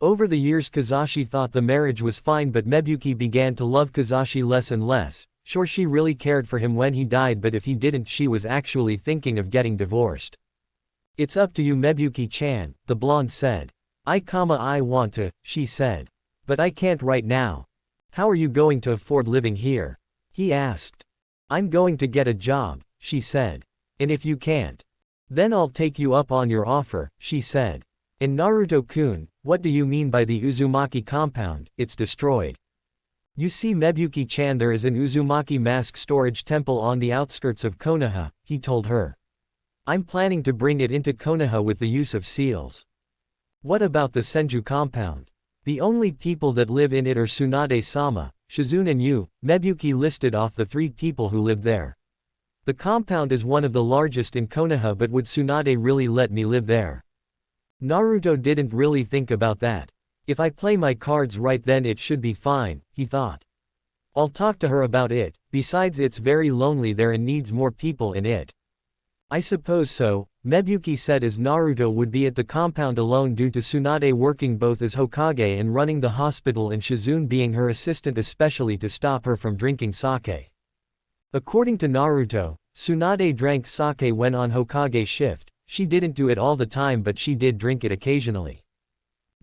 Over the years Kazashi thought the marriage was fine but Mebuki began to love Kazashi less and less. Sure she really cared for him when he died but if he didn't she was actually thinking of getting divorced. It's up to you Mebuki-chan, the blonde said. I want to, she said. But I can't right now. How are you going to afford living here? He asked. I'm going to get a job, she said. And if you can't, then I'll take you up on your offer, she said. And Naruto-kun, what do you mean by the Uzumaki compound? It's destroyed. You see Mebuki-chan, there is an Uzumaki mask storage temple on the outskirts of Konoha, he told her. I'm planning to bring it into Konoha with the use of seals. What about the Senju compound? The only people that live in it are Tsunade-sama, Shizune and you. Mebuki listed off the 3 people who live there. The compound is one of the largest in Konoha but would Tsunade really let me live there? Naruto didn't really think about that. If I play my cards right then it should be fine, he thought. I'll talk to her about it, besides it's very lonely there and needs more people in it. I suppose so, Mebuki said as Naruto would be at the compound alone due to Tsunade working both as Hokage and running the hospital and Shizune being her assistant especially to stop her from drinking sake. According to Naruto, Tsunade drank sake when on Hokage shift. She didn't do it all the time but she did drink it occasionally.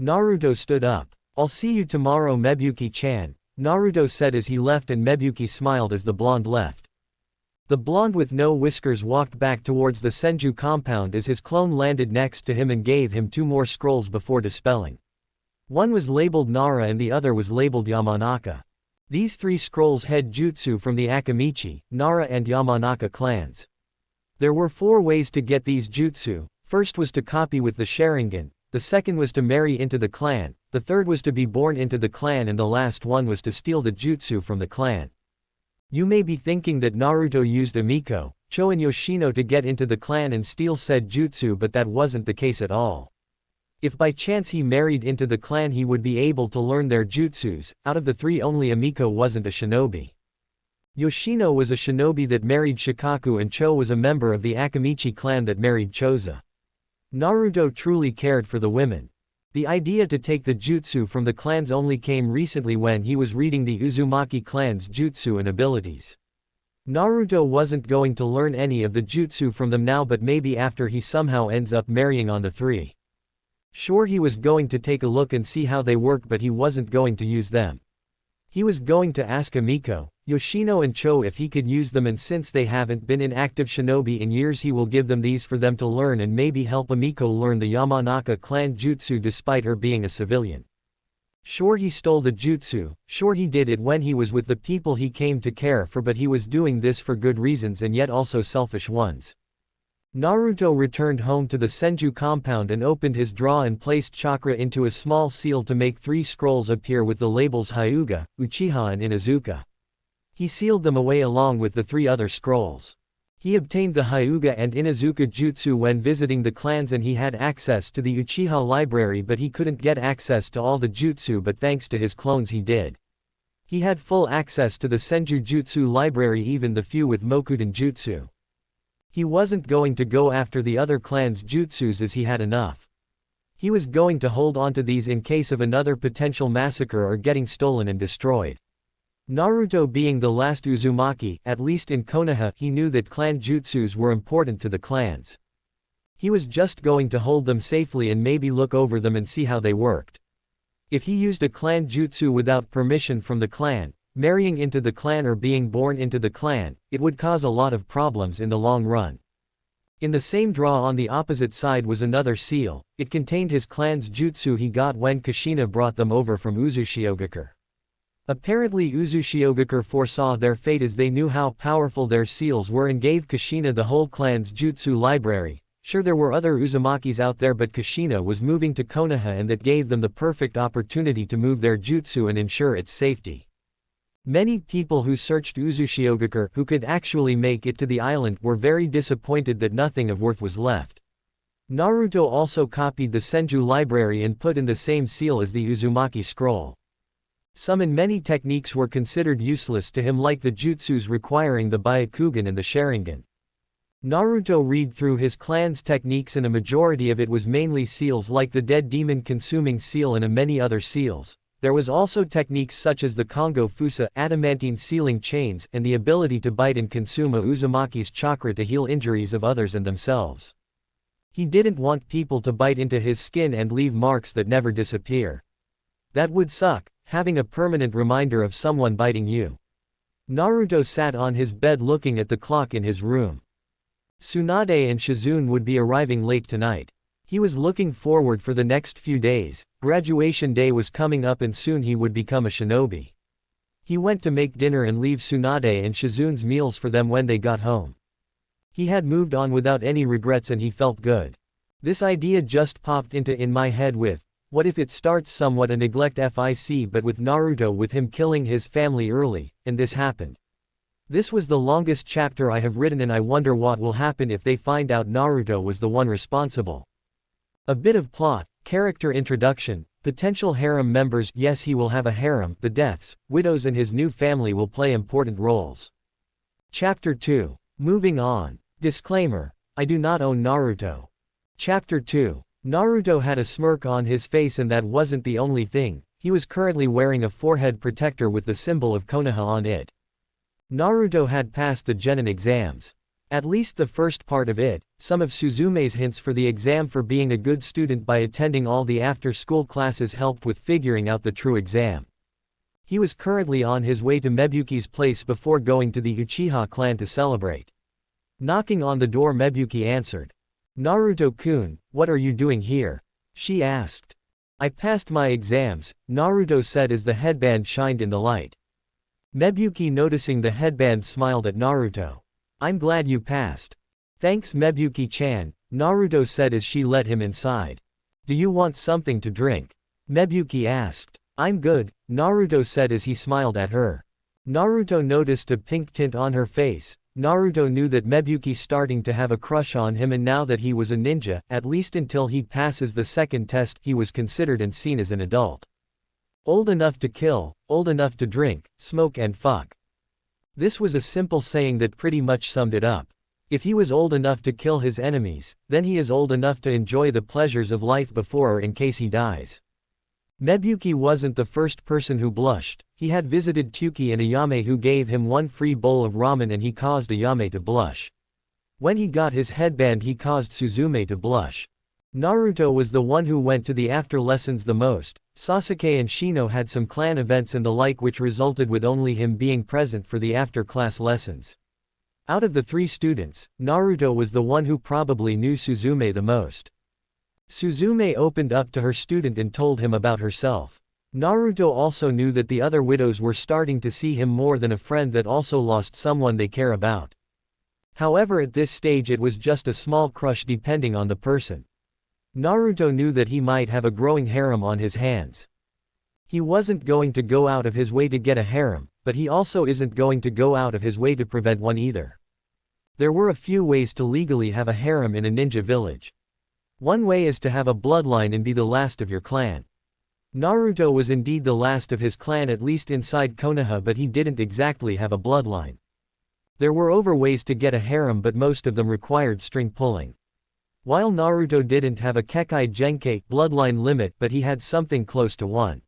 Naruto stood up. I'll see you tomorrow Mebuki-chan, Naruto said as he left and Mebuki smiled as the blonde left. The blonde with no whiskers walked back towards the Senju compound as his clone landed next to him and gave him 2 more scrolls before dispelling. One was labeled Nara and the other was labeled Yamanaka. These 3 scrolls had jutsu from the Akamichi, Nara and Yamanaka clans. There were 4 ways to get these jutsu. First was to copy with the Sharingan, the second was to marry into the clan, the third was to be born into the clan and the last one was to steal the jutsu from the clan. You may be thinking that Naruto used Miko, Cho and Yoshino to get into the clan and steal said jutsu but that wasn't the case at all. If by chance he married into the clan he would be able to learn their jutsus. Out of the 3 only Miko wasn't a shinobi. Yoshino was a shinobi that married Shikaku and Cho was a member of the Akamichi clan that married Choza. Naruto truly cared for the women. The idea to take the jutsu from the clans only came recently when he was reading the Uzumaki clan's jutsu and abilities. Naruto wasn't going to learn any of the jutsu from them now but maybe after he somehow ends up marrying on the 3. Sure he was going to take a look and see how they work but he wasn't going to use them. He was going to ask Miko, Yoshino and Cho if he could use them and since they haven't been in active shinobi in years he will give them these for them to learn and maybe help Miko learn the Yamanaka clan jutsu despite her being a civilian. Sure he stole the jutsu, sure he did it when he was with the people he came to care for but he was doing this for good reasons and yet also selfish ones. Naruto returned home to the Senju compound and opened his drawer and placed chakra into a small seal to make 3 scrolls appear with the labels Hyuga, Uchiha and Inuzuka. He sealed them away along with the 3 other scrolls. He obtained the Hyuga and Inuzuka jutsu when visiting the clans and he had access to the Uchiha library but he couldn't get access to all the jutsu but thanks to his clones he did. He had full access to the Senju jutsu library even the few with Mokuden jutsu. He wasn't going to go after the other clans' jutsus as he had enough. He was going to hold on to these in case of another potential massacre or getting stolen and destroyed. Naruto being the last Uzumaki, at least in Konoha, he knew that clan jutsus were important to the clans. He was just going to hold them safely and maybe look over them and see how they worked. If he used a clan jutsu without permission from the clan, marrying into the clan or being born into the clan, it would cause a lot of problems in the long run. In the same drawer on the opposite side was another seal. It contained his clan's jutsu he got when Kushina brought them over from Uzushiogakure. Apparently Uzushiogakure foresaw their fate as they knew how powerful their seals were and gave Kushina the whole clan's jutsu library. Sure there were other Uzumakis out there but Kushina was moving to Konoha and that gave them the perfect opportunity to move their jutsu and ensure its safety. Many people who searched Uzushiogakure who could actually make it to the island were very disappointed that nothing of worth was left. Naruto also copied the Senju library and put in the same seal as the Uzumaki scroll. Some and many techniques were considered useless to him like the jutsus requiring the Byakugan and the Sharingan. Naruto read through his clan's techniques and a majority of it was mainly seals like the dead demon consuming seal and many other seals. There was also techniques such as the Kongo Fusa, adamantine sealing chains, and the ability to bite and consume a Uzumaki's chakra to heal injuries of others and themselves. He didn't want people to bite into his skin and leave marks that never disappear. That would suck, having a permanent reminder of someone biting you. Naruto sat on his bed looking at the clock in his room. Tsunade and Shizune would be arriving late tonight. He was looking forward for the next few days. Graduation day was coming up and soon he would become a shinobi. He went to make dinner and leave Tsunade and Shizune's meals for them when they got home. He had moved on without any regrets and he felt good. This idea just popped in my head with, what if it starts somewhat a neglect fic but with Naruto with him killing his family early, and this happened. This was the longest chapter I have written and I wonder what will happen if they find out Naruto was the one responsible. A bit of plot, Character introduction. Potential harem members. Yes, he will have a harem. The deaths, widows and his new family will play important roles. Chapter 2. Moving on. Disclaimer. I do not own Naruto. Chapter 2. Naruto had a smirk on his face, and that wasn't the only thing. He was currently wearing a forehead protector with the symbol of Konoha on it. Naruto had passed the genin exams. At least the first part of it. Some of Suzume's hints for the exam for being a good student by attending all the after-school classes helped with figuring out the true exam. He was currently on his way to Mebuki's place before going to the Uchiha clan to celebrate. Knocking on the door, Mebuki answered. "Naruto-kun, what are you doing here?" she asked. "I passed my exams," Naruto said as the headband shined in the light. Mebuki, noticing the headband, smiled at Naruto. "I'm glad you passed." "Thanks, Mebuki-chan," Naruto said as she let him inside. "Do you want something to drink?" Mebuki asked. "I'm good," Naruto said as he smiled at her. Naruto noticed a pink tint on her face. Naruto knew that Mebuki's starting to have a crush on him, and now that he was a ninja, at least until he passes the second test, he was considered and seen as an adult. Old enough to kill, old enough to drink, smoke and fuck. This was a simple saying that pretty much summed it up. If he was old enough to kill his enemies, then he is old enough to enjoy the pleasures of life before or in case he dies. Mebuki wasn't the first person who blushed. He had visited Tuki and Ayame, who gave him one free bowl of ramen, and he caused Ayame to blush. When he got his headband, he caused Suzume to blush. Naruto was the one who went to the after lessons the most. Sasuke and Shino had some clan events and the like, which resulted with only him being present for the after class lessons. Out of the three students, Naruto was the one who probably knew Suzume the most. Suzume opened up to her student and told him about herself. Naruto also knew that the other widows were starting to see him more than a friend that also lost someone they care about. However, at this stage it was just a small crush depending on the person. Naruto knew that he might have a growing harem on his hands. He wasn't going to go out of his way to get a harem, but he also isn't going to go out of his way to prevent one either. There were a few ways to legally have a harem in a ninja village. One way is to have a bloodline and be the last of your clan. Naruto was indeed the last of his clan, at least inside Konoha, but he didn't exactly have a bloodline. There were other ways to get a harem, but most of them required string pulling. While Naruto didn't have a Kekkei Genkei bloodline limit, but he had something close to one.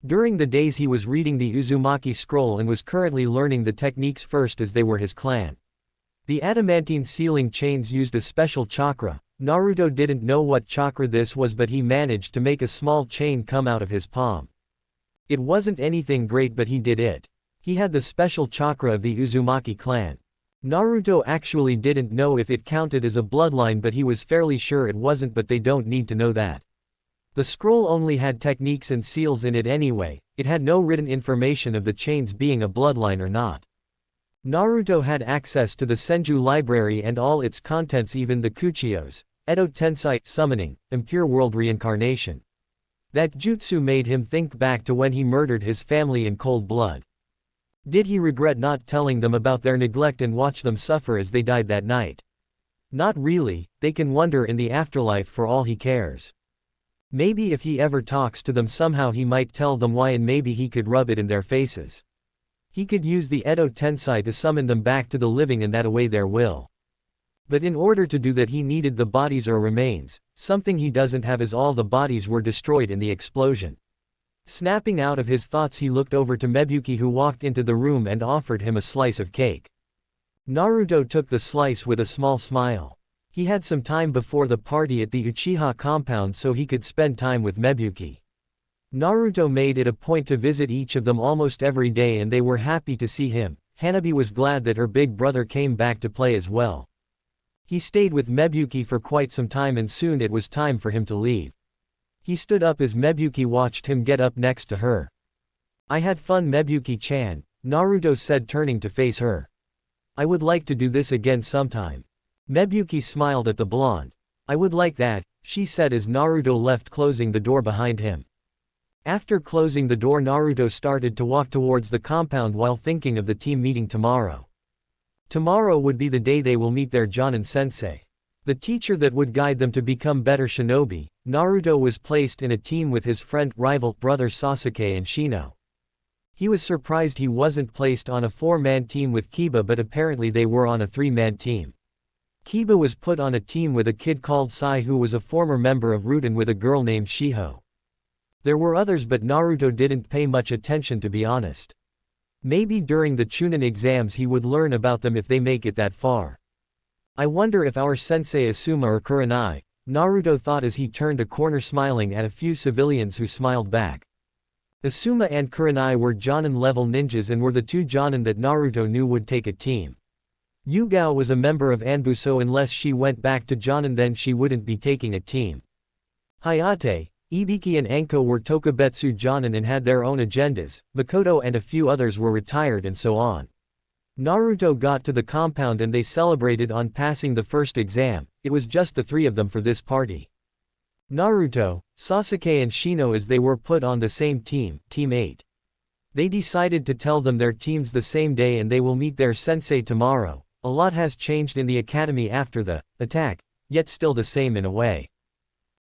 During the days he was reading the Uzumaki scroll and was currently learning the techniques first as they were his clan. The adamantine sealing chains used a special chakra. Naruto didn't know what chakra this was, but he managed to make a small chain come out of his palm. It wasn't anything great, but he did it. He had the special chakra of the Uzumaki clan. Naruto actually didn't know if it counted as a bloodline, but he was fairly sure it wasn't, but they don't need to know that. The scroll only had techniques and seals in it anyway. It had no written information of the chains being a bloodline or not. Naruto had access to the Senju library and all its contents, even the Kuchiyos, Edo Tensai, summoning, impure world reincarnation. That jutsu made him think back to when he murdered his family in cold blood. Did he regret not telling them about their neglect and watch them suffer as they died that night? Not really. They can wonder in the afterlife for all he cares. Maybe if he ever talks to them somehow he might tell them why, and maybe he could rub it in their faces. He could use the Edo Tensai to summon them back to the living and that away their will. But in order to do that he needed the bodies or remains. Something he doesn't have, as all the bodies were destroyed in the explosion. Snapping out of his thoughts, he looked over to Mebuki, who walked into the room and offered him a slice of cake. Naruto took the slice with a small smile. He had some time before the party at the Uchiha compound, so he could spend time with Mebuki. Naruto made it a point to visit each of them almost every day, and they were happy to see him. Hanabi was glad that her big brother came back to play as well. He stayed with Mebuki for quite some time, and soon it was time for him to leave. He stood up as Mebuki watched him get up next to her. "I had fun, Mebuki-chan," Naruto said, turning to face her. "I would like to do this again sometime." Mebuki smiled at the blonde. "I would like that," she said as Naruto left, closing the door behind him. After closing the door, Naruto started to walk towards the compound while thinking of the team meeting tomorrow. Tomorrow would be the day they will meet their Jonin sensei. The teacher that would guide them to become better shinobi. Naruto was placed in a team with his rival brother Sasuke and Shino. He was surprised he wasn't placed on a 4-man team with Kiba, but apparently they were on a 3-man team. Kiba was put on a team with a kid called Sai who was a former member of Ruten with a girl named Shiho. There were others, but Naruto didn't pay much attention, to be honest. Maybe during the Chunin exams he would learn about them if they make it that far. I wonder if our sensei is Suma or Kurenai, Naruto thought as he turned a corner smiling at a few civilians who smiled back. Asuma and Kurenai were Jonin-level ninjas and were the 2 Jonin that Naruto knew would take a team. Yugao was a member of ANBU, so unless she went back to Jonin then she wouldn't be taking a team. Hayate, Ibiki and Anko were Tokubetsu Jonin and had their own agendas, Mikoto and a few others were retired and so on. Naruto got to the compound and they celebrated on passing the first exam. It was just the 3 of them for this party. Naruto, Sasuke and Shino, as they were put on the same team, Team 8. They decided to tell them their teams the same day and they will meet their sensei tomorrow. A lot has changed in the academy after the attack, yet still the same in a way.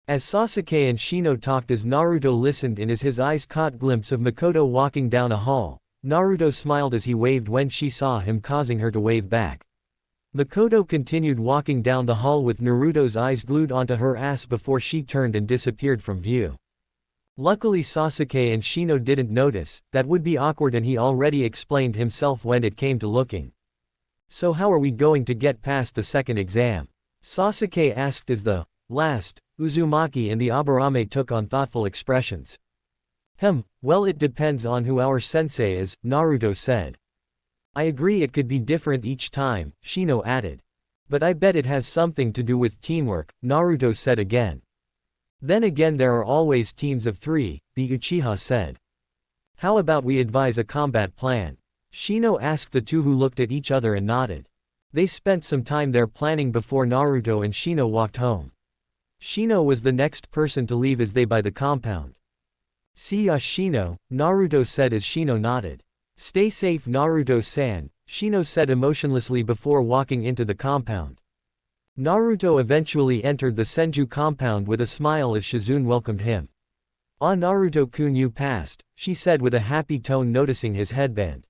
As Sasuke and Shino talked, as Naruto listened and as his eyes caught glimpse of Mikoto walking down a hall, Naruto smiled as he waved when she saw him, causing her to wave back. Mikoto continued walking down the hall with Naruto's eyes glued onto her ass before she turned and disappeared from view. Luckily Sasuke and Shino didn't notice. That would be awkward, and he already explained himself when it came to looking. So how are we going to get past the second exam? Sasuke asked as the last Uzumaki and the Aburame took on thoughtful expressions. Well, it depends on who our sensei is, Naruto said. I agree it could be different each time, Shino added. But I bet it has something to do with teamwork, Naruto said again. Then again, there are always teams of 3, the Uchiha said. How about we advise a combat plan? Shino asked the 2 who looked at each other and nodded. They spent some time there planning before Naruto and Shino walked home. Shino was the next person to leave as they by the compound. See ya Shino, Naruto said as Shino nodded. Stay safe Naruto-san, Shino said emotionlessly before walking into the compound. Naruto eventually entered the Senju compound with a smile as Shizune welcomed him. Ah Naruto-kun, you passed, she said with a happy tone, noticing his headband.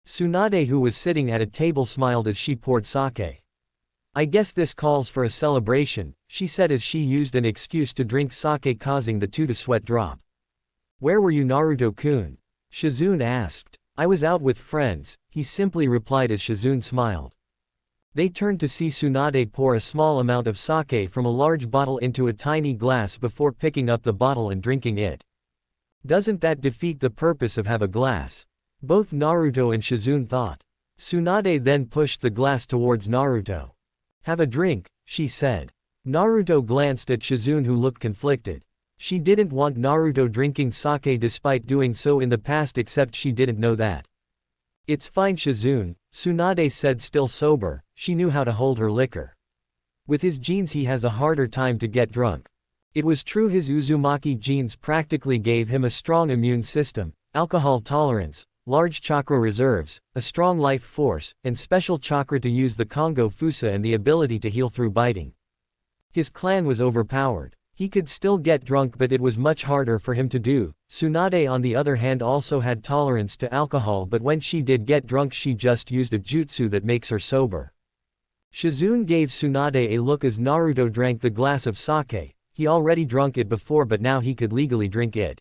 Tsunade, who was sitting at a table, smiled as she poured sake. I guess this calls for a celebration, she said as she used an excuse to drink sake, causing the 2 to sweat drop. Where were you Naruto-kun? Shizune asked. I was out with friends, he simply replied as Shizune smiled. They turned to see Tsunade pour a small amount of sake from a large bottle into a tiny glass before picking up the bottle and drinking it. Doesn't that defeat the purpose of have a glass? Both Naruto and Shizune thought. Tsunade then pushed the glass towards Naruto. Have a drink, she said. Naruto glanced at Shizune, who looked conflicted. She didn't want Naruto drinking sake despite doing so in the past, except she didn't know that. It's fine Shizune, Tsunade said, still sober. She knew how to hold her liquor. With his genes he has a harder time to get drunk. It was true, his Uzumaki genes practically gave him a strong immune system, alcohol tolerance, large chakra reserves, a strong life force, and special chakra to use the Kongo Fusa and the ability to heal through biting. His clan was overpowered. He could still get drunk, but it was much harder for him to do. Tsunade on the other hand also had tolerance to alcohol, but when she did get drunk she just used a jutsu that makes her sober. Shizune gave Tsunade a look as Naruto drank the glass of sake. He already drunk it before, but now he could legally drink it.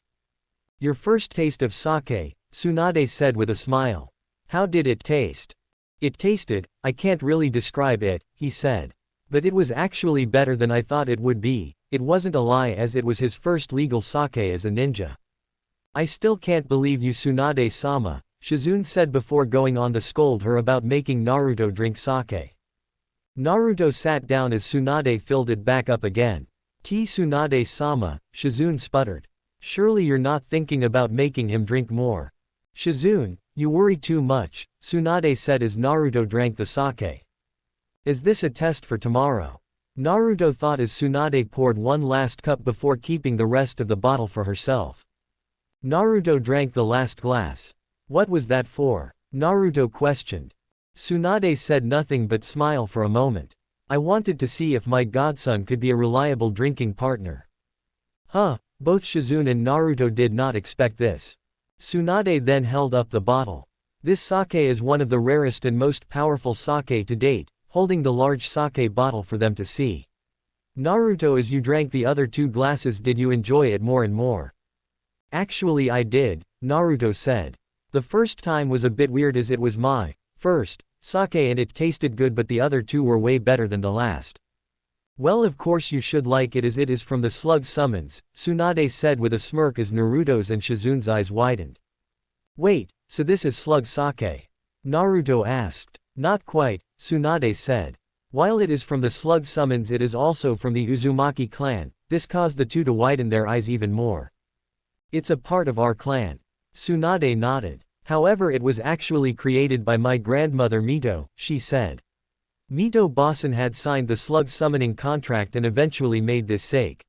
Your first taste of sake, Tsunade said with a smile. How did it taste? It tasted, I can't really describe it, he said. But it was actually better than I thought it would be. It wasn't a lie, as it was his first legal sake as a ninja. I still can't believe you Tsunade-sama, Shizune said before going on to scold her about making Naruto drink sake. Naruto sat down as Tsunade filled it back up again. Tsunade-sama, Shizune sputtered. Surely you're not thinking about making him drink more. Shizune, you worry too much, Tsunade said as Naruto drank the sake. Is this a test for tomorrow? Naruto thought as Tsunade poured one last cup before keeping the rest of the bottle for herself. Naruto drank the last glass. What was that for? Naruto questioned. Tsunade said nothing but smile for a moment. I wanted to see if my godson could be a reliable drinking partner. Both Shizune and Naruto did not expect this. Tsunade then held up the bottle. This sake is one of the rarest and most powerful sake to date, holding the large sake bottle for them to see. Naruto, as you drank the other 2 glasses, did you enjoy it more and more? Actually I did, Naruto said. The first time was a bit weird as it was my first sake and it tasted good, but the other 2 were way better than the last. Well, of course you should like it as it is from the slug summons, Tsunade said with a smirk as Naruto's and Shizune's eyes widened. Wait, so this is slug sake? Naruto asked. Not quite, Tsunade said. While it is from the slug summons, it is also from the Uzumaki clan. This caused the 2 to widen their eyes even more. It's a part of our clan. Tsunade nodded. However, it was actually created by my grandmother Mito, she said. Mito Bossen had signed the slug summoning contract and eventually made this sake.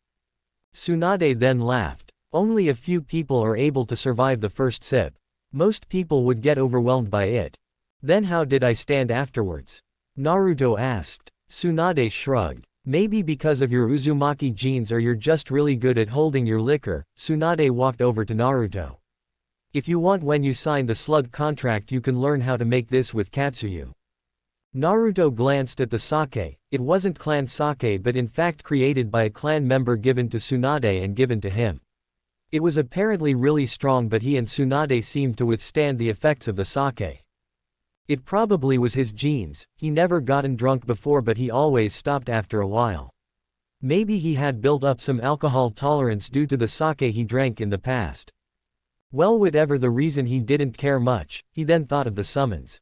Tsunade then laughed. Only a few people are able to survive the first sip. Most people would get overwhelmed by it. Then how did I stand afterwards? Naruto asked. Tsunade shrugged. Maybe because of your Uzumaki genes, or you're just really good at holding your liquor. Tsunade walked over to Naruto. If you want, when you sign the slug contract you can learn how to make this with Katsuyu. Naruto glanced at the sake. It wasn't clan sake but in fact created by a clan member, given to Tsunade and given to him. It was apparently really strong, but he and Tsunade seemed to withstand the effects of the sake. It probably was his genes. He never gotten drunk before, but he always stopped after a while. Maybe he had built up some alcohol tolerance due to the sake he drank in the past. Well, whatever the reason, he didn't care much. He then thought of the summons.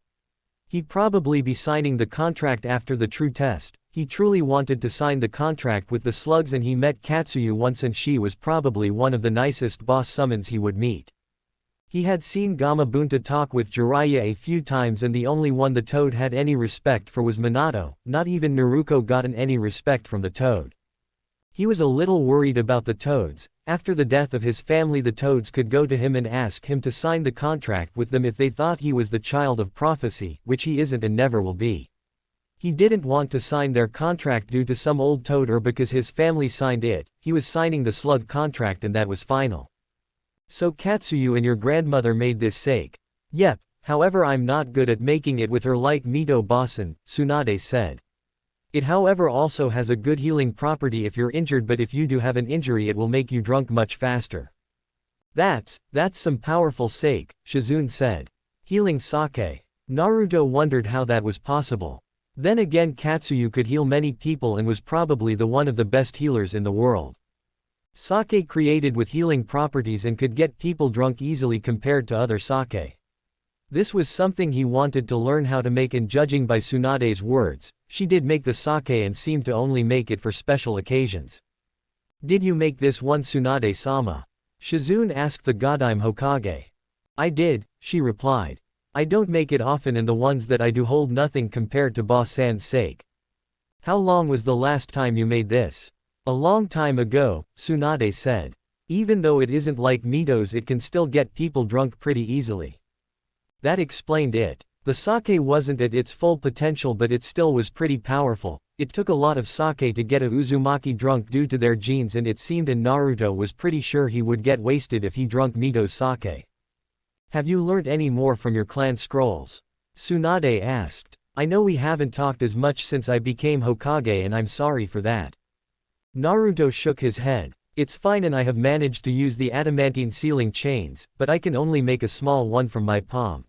He'd probably be signing the contract after the true test. He truly wanted to sign the contract with the slugs, and he met Katsuyu once and she was probably one of the nicest boss summons he would meet. He had seen Gamabunta talk with Jiraiya a few times, and the only one the toad had any respect for was Minato. Not even Naruto gotten any respect from the toad. He was a little worried about the toads. After the death of his family, the toads could go to him and ask him to sign the contract with them if they thought he was the child of prophecy, which he isn't and never will be. He didn't want to sign their contract due to some old toad or because his family signed it. He was signing the slug contract and that was final. So Katsuyu and your grandmother made this sake? Yep, however I'm not good at making it with her like Mito Bossen, Tsunade said. It however also has a good healing property if you're injured, but if you do have an injury it will make you drunk much faster. That's some powerful sake, Shizune said. Healing sake. Naruto wondered how that was possible. Then again, Katsuyu could heal many people and was probably the one of the best healers in the world. Sake created with healing properties and could get people drunk easily compared to other sake. This was something he wanted to learn how to make, and judging by Tsunade's words, she did make the sake and seemed to only make it for special occasions. Did you make this one, Tsunade-sama? Shizune asked the Godime Hokage. I did, she replied. I don't make it often and the ones that I do hold nothing compared to Boss-san's sake. How long was the last time you made this? A long time ago, Tsunade said. Even though it isn't like Mito's, it can still get people drunk pretty easily. That explained it. The sake wasn't at its full potential, but it still was pretty powerful. It took a lot of sake to get a Uzumaki drunk due to their genes, and it seemed and Naruto was pretty sure he would get wasted if he drunk Mito's sake. Have you learned any more from your clan scrolls? Tsunade asked. I know we haven't talked as much since I became Hokage and I'm sorry for that. Naruto shook his head. It's fine, and I have managed to use the adamantine sealing chains, but I can only make a small one from my palm.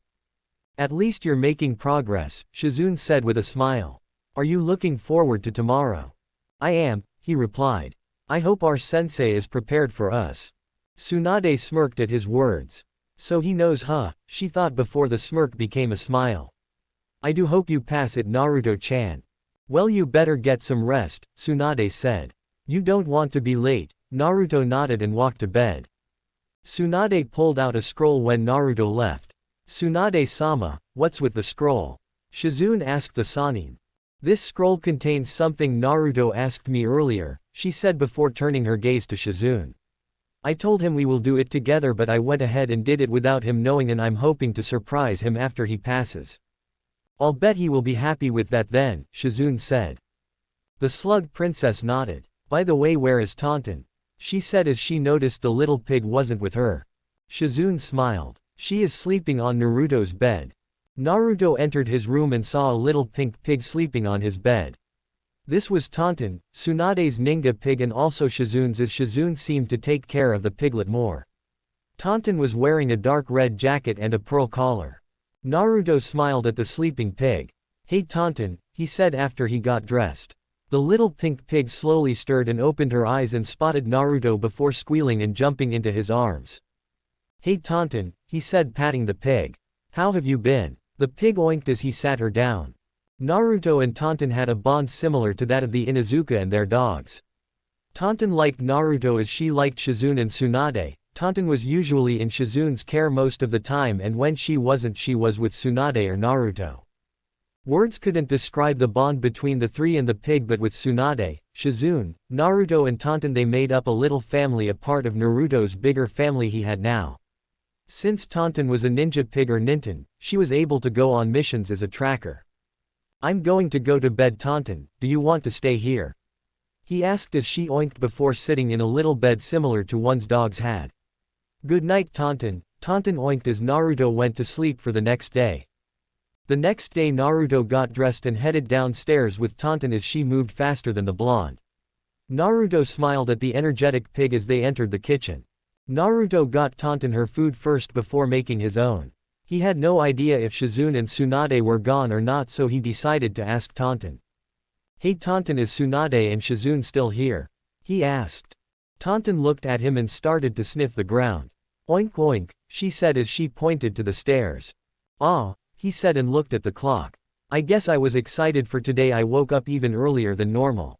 At least you're making progress, Shizune said with a smile. Are you looking forward to tomorrow? I am, he replied. I hope our sensei is prepared for us. Tsunade smirked at his words. So he knows, huh? She thought before the smirk became a smile. I do hope you pass it, Naruto-chan. Well, you better get some rest, Tsunade said. You don't want to be late. Naruto nodded and walked to bed. Tsunade pulled out a scroll when Naruto left. Tsunade-sama, what's with the scroll? Shizune asked the Sannin. This scroll contains something Naruto asked me earlier, she said before turning her gaze to Shizune. I told him we will do it together, but I went ahead and did it without him knowing, and I'm hoping to surprise him after he passes. I'll bet he will be happy with that then, Shizune said. The slug princess nodded. By the way, where is Tauntaun? She said as she noticed the little pig wasn't with her. Shizune smiled. She is sleeping on Naruto's bed. Naruto entered his room and saw a little pink pig sleeping on his bed. This was Tauntaun, Tsunade's ninja pig, and also Shizune's, as Shizune seemed to take care of the piglet more. Tauntaun was wearing a dark red jacket and a pearl collar. Naruto smiled at the sleeping pig. Hey Tauntaun, he said after he got dressed. The little pink pig slowly stirred and opened her eyes and spotted Naruto before squealing and jumping into his arms. Hey Tauntaun, he said, patting the pig. How have you been? The pig oinked as he sat her down. Naruto and Tauntaun had a bond similar to that of the Inuzuka and their dogs. Tauntaun liked Naruto as she liked Shizune and Tsunade. Tauntaun was usually in Shizune's care most of the time, and when she wasn't, she was with Tsunade or Naruto. Words couldn't describe the bond between the three and the pig, but with Tsunade, Shizune, Naruto and Tauntaun, they made up a little family, a part of Naruto's bigger family he had now. Since Tauntaun was a ninja pig or ninten, she was able to go on missions as a tracker. I'm going to go to bed Tauntaun, do you want to stay here? He asked as she oinked before sitting in a little bed similar to one's dogs had. Good night Tauntaun, Tauntaun oinked as Naruto went to sleep for the next day. The next day Naruto got dressed and headed downstairs with Tauntaun as she moved faster than the blonde. Naruto smiled at the energetic pig as they entered the kitchen. Naruto got Tauntaun her food first before making his own. He had no idea if Shizune and Tsunade were gone or not, so he decided to ask Tauntaun. Hey Tauntaun, is Tsunade and Shizune still here? He asked. Tauntaun looked at him and started to sniff the ground. Oink oink, she said as she pointed to the stairs. Ah, he said and looked at the clock. I guess I was excited for today, I woke up even earlier than normal.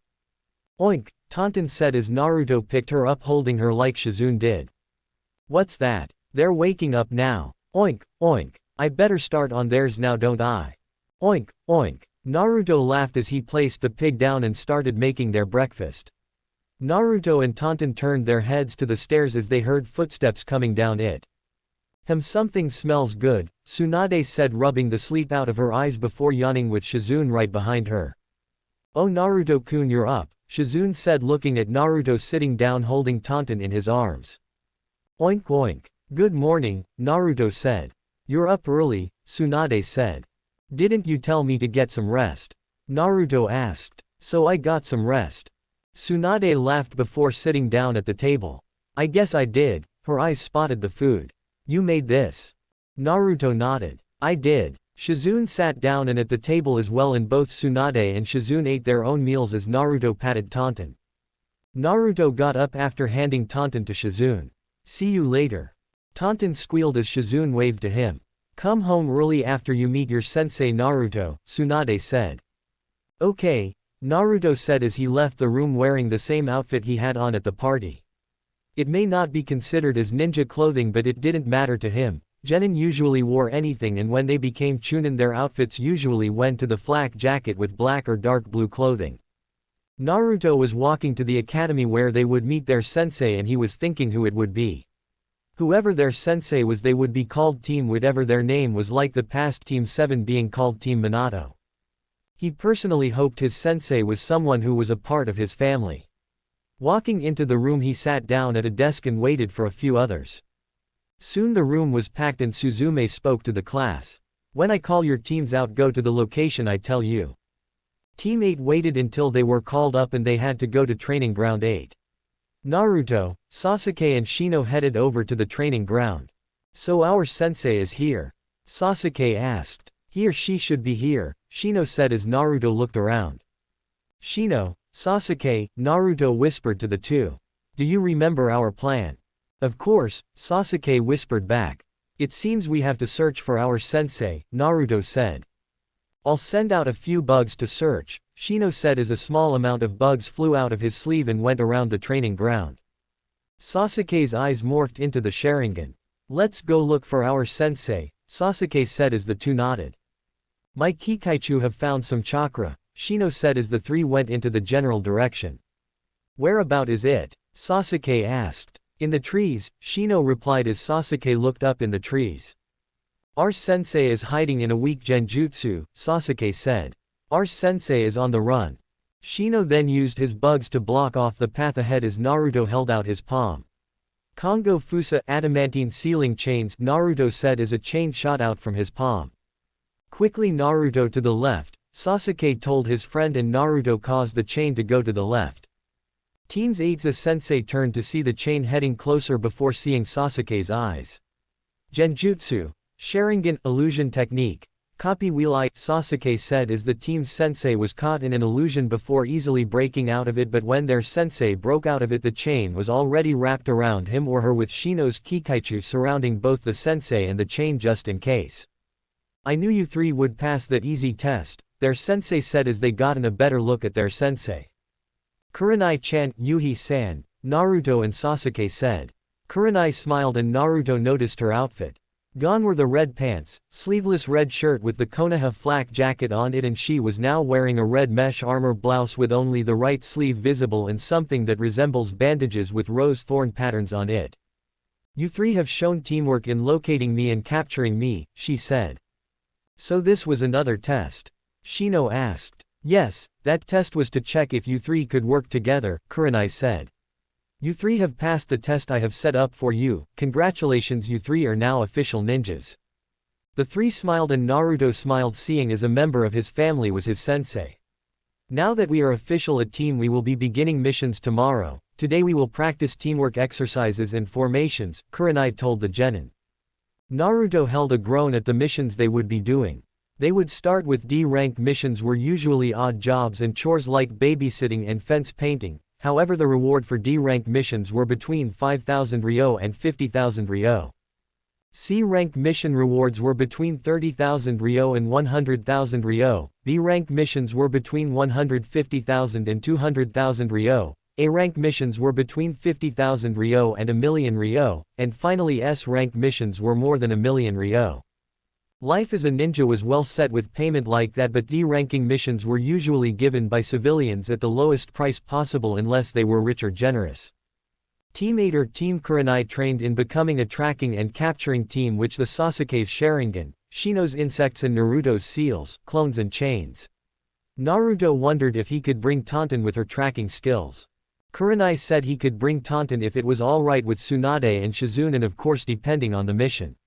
Oink, Tauntaun said as Naruto picked her up holding her like Shizune did. What's that? They're waking up now. Oink, oink, I better start on theirs now, don't I? Oink, oink. Naruto laughed as he placed the pig down and started making their breakfast. Naruto and Tauntaun turned their heads to the stairs as they heard footsteps coming down it. Something smells good, Tsunade said, rubbing the sleep out of her eyes before yawning with Shizune right behind her. Oh Naruto-kun, you're up, Shizune said, looking at Naruto sitting down holding Tauntaun in his arms. Oink oink. Good morning, Naruto said. You're up early, Tsunade said. Didn't you tell me to get some rest? Naruto asked. So I got some rest. Tsunade laughed before sitting down at the table. I guess I did. Her eyes spotted the food. You made this? Naruto nodded. I did. Shizune sat down and at the table as well, and both Tsunade and Shizune ate their own meals as Naruto patted Tauntaun. Naruto got up after handing Tauntaun to Shizune. See you later. Tauntaun squealed as Shizune waved to him. Come home early after you meet your sensei Naruto, Tsunade said. Okay, Naruto said as he left the room wearing the same outfit he had on at the party. It may not be considered as ninja clothing, but it didn't matter to him. Genin usually wore anything, and when they became Chunin their outfits usually went to the flak jacket with black or dark blue clothing. Naruto was walking to the academy where they would meet their sensei, and he was thinking who it would be. Whoever their sensei was, they would be called Team whatever their name was, like the past Team 7 being called Team Minato. He personally hoped his sensei was someone who was a part of his family. Walking into the room, he sat down at a desk and waited for a few others. Soon the room was packed and Suzume spoke to the class. When I call your teams out, go to the location I tell you. Team 8 waited until they were called up and they had to go to training ground 8. Naruto, Sasuke and Shino headed over to the training ground. So our sensei is here? Sasuke asked. He or she should be here, Shino said as Naruto looked around. Shino, Sasuke, Naruto whispered to the two. Do you remember our plan? Of course, Sasuke whispered back. It seems we have to search for our sensei, Naruto said. I'll send out a few bugs to search, Shino said as a small amount of bugs flew out of his sleeve and went around the training ground. Sasuke's eyes morphed into the Sharingan. Let's go look for our sensei, Sasuke said as the two nodded. My Kikaichu have found some chakra, Shino said as the three went into the general direction. Whereabout is it? Sasuke asked. In the trees, Shino replied as Sasuke looked up in the trees. Our sensei is hiding in a weak genjutsu, Sasuke said. Our sensei is on the run. Shino then used his bugs to block off the path ahead as Naruto held out his palm. Kongo Fusa adamantine sealing chains, Naruto said as a chain shot out from his palm. Quickly Naruto to the left, Sasuke told his friend and Naruto caused the chain to go to the left. Teens Eiza sensei turned to see the chain heading closer before seeing Sasuke's eyes. Genjutsu, Sharingan illusion technique, copy wheel eye, Sasuke said as the team's sensei was caught in an illusion before easily breaking out of it, but when their sensei broke out of it the chain was already wrapped around him or her with Shino's kikaichu surrounding both the sensei and the chain just in case. I knew you three would pass that easy test, their sensei said as they gotten a better look at their sensei. Kurenai-chan, Yuhi-san, Naruto and Sasuke said. Kurenai smiled and Naruto noticed her outfit. Gone were the red pants, sleeveless red shirt with the Konoha flak jacket on it, and she was now wearing a red mesh armor blouse with only the right sleeve visible and something that resembles bandages with rose thorn patterns on it. You three have shown teamwork in locating me and capturing me, she said. So this was another test? Shino asked. Yes, that test was to check if you three could work together, Kurenai said. You three have passed the test I have set up for you, congratulations, you three are now official ninjas. The three smiled and Naruto smiled seeing as a member of his family was his sensei. Now that we are official a team we will be beginning missions tomorrow, today we will practice teamwork exercises and formations, Kurenai told the genin. Naruto held a groan at the missions they would be doing. They would start with D-rank missions were usually odd jobs and chores like babysitting and fence painting. However, the reward for D-rank missions were between 5,000 Ryo and 50,000 Ryo. C-rank mission rewards were between 30,000 Ryo and 100,000 Ryo, B-rank missions were between 150,000 and 200,000 Ryo, A-rank missions were between 50,000 Ryo and a million Ryo, and finally S-rank missions were more than a million Ryo. Life as a ninja was well set with payment like that, but D-ranking missions were usually given by civilians at the lowest price possible unless they were rich or generous. Team 8 or Team Kurenai trained in becoming a tracking and capturing team, which the Sasuke's Sharingan, Shino's insects and Naruto's seals, clones and chains. Naruto wondered if he could bring Taunton with her tracking skills. Kurenai said he could bring Taunton if it was alright with Tsunade and Shizune, and of course depending on the mission.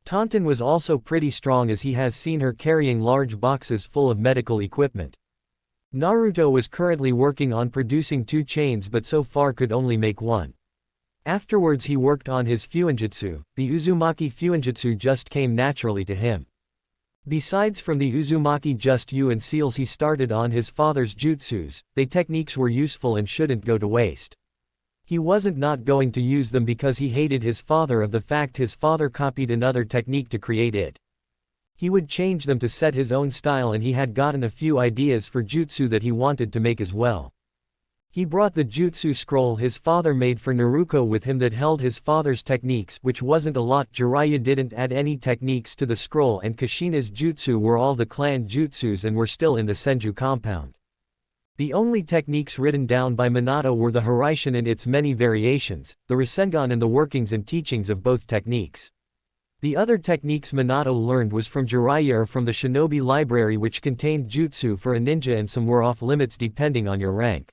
Taunton was also pretty strong as he has seen her carrying large boxes full of medical equipment. Naruto was currently working on producing 2 chains but so far could only make 1. Afterwards he worked on his Fuinjutsu, the Uzumaki Fuinjutsu just came naturally to him. Besides from the Uzumaki just you and seals he started on his father's jutsus, they techniques were useful and shouldn't go to waste. He wasn't not going to use them because he hated his father of the fact his father copied another technique to create it. He would change them to set his own style, and he had gotten a few ideas for jutsu that he wanted to make as well. He brought the jutsu scroll his father made for Naruto with him that held his father's techniques, which wasn't a lot. Jiraiya didn't add any techniques to the scroll, and Kushina's jutsu were all the clan jutsus and were still in the Senju compound. The only techniques written down by Minato were the Hiraishin and its many variations, the Rasengan and the workings and teachings of both techniques. The other techniques Minato learned was from Jiraiya or from the Shinobi library, which contained jutsu for a ninja, and some were off limits depending on your rank.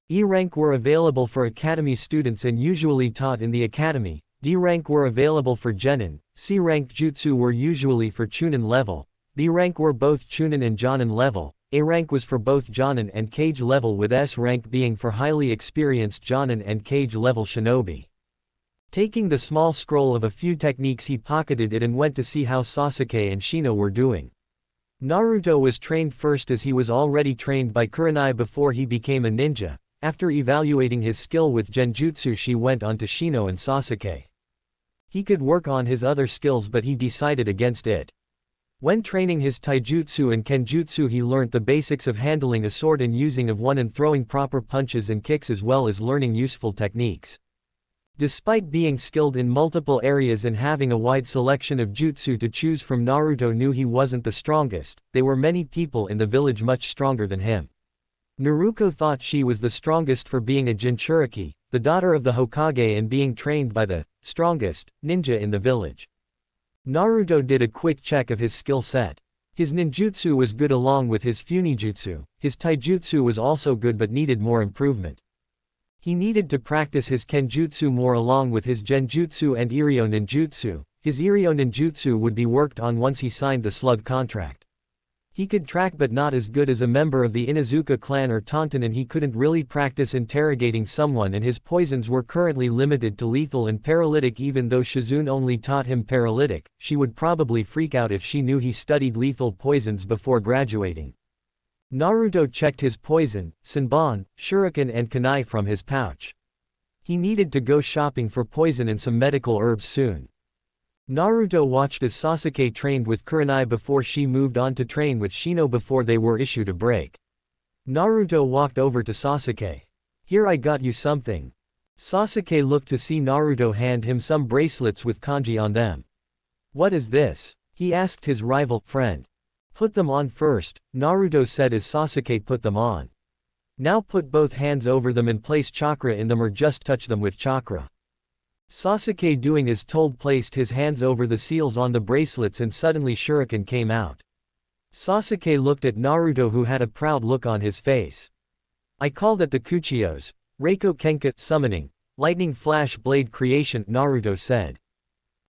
E-rank were available for academy students and usually taught in the academy, D-rank were available for genin, C-rank jutsu were usually for chunin level, B-rank were both chunin and jonin level, A-rank was for both jonin and kage level, with S-rank being for highly experienced jonin and kage level shinobi. Taking the small scroll of a few techniques he pocketed it and went to see how Sasuke and Shino were doing. Naruto was trained first as he was already trained by Kurenai before he became a ninja. After evaluating his skill with genjutsu she went on to Shino and Sasuke. He could work on his other skills but he decided against it. When training his taijutsu and kenjutsu he learnt the basics of handling a sword and using of one and throwing proper punches and kicks, as well as learning useful techniques. Despite being skilled in multiple areas and having a wide selection of jutsu to choose from, Naruto knew he wasn't the strongest. There were many people in the village much stronger than him. Naruto thought she was the strongest for being a Jinchuriki, the daughter of the Hokage, and being trained by the strongest ninja in the village. Naruto did a quick check of his skill set. His ninjutsu was good along with his funijutsu. His taijutsu was also good but needed more improvement. He needed to practice his kenjutsu more along with his genjutsu and iryo ninjutsu. His iryo ninjutsu would be worked on once he signed the slug contract. He could track but not as good as a member of the Inuzuka clan or Tonton, and he couldn't really practice interrogating someone, and his poisons were currently limited to lethal and paralytic. Even though Shizune only taught him paralytic, she would probably freak out if she knew he studied lethal poisons before graduating. Naruto checked his poison, senbon, shuriken and kunai from his pouch. He needed to go shopping for poison and some medical herbs soon. Naruto watched as Sasuke trained with Kurenai before she moved on to train with Shino before they were issued a break. Naruto walked over to Sasuke. "Here, I got you something." Sasuke looked to see Naruto hand him some bracelets with kanji on them. "What is this?" he asked his rival friend. "Put them on first," Naruto said as Sasuke put them on. "Now put both hands over them and place chakra in them, or just touch them with chakra." Sasuke, doing as told, placed his hands over the seals on the bracelets, and suddenly shuriken came out. Sasuke looked at Naruto, who had a proud look on his face. "I call that the Kuchiyos, Reiko Kenka, summoning, lightning flash blade creation," Naruto said.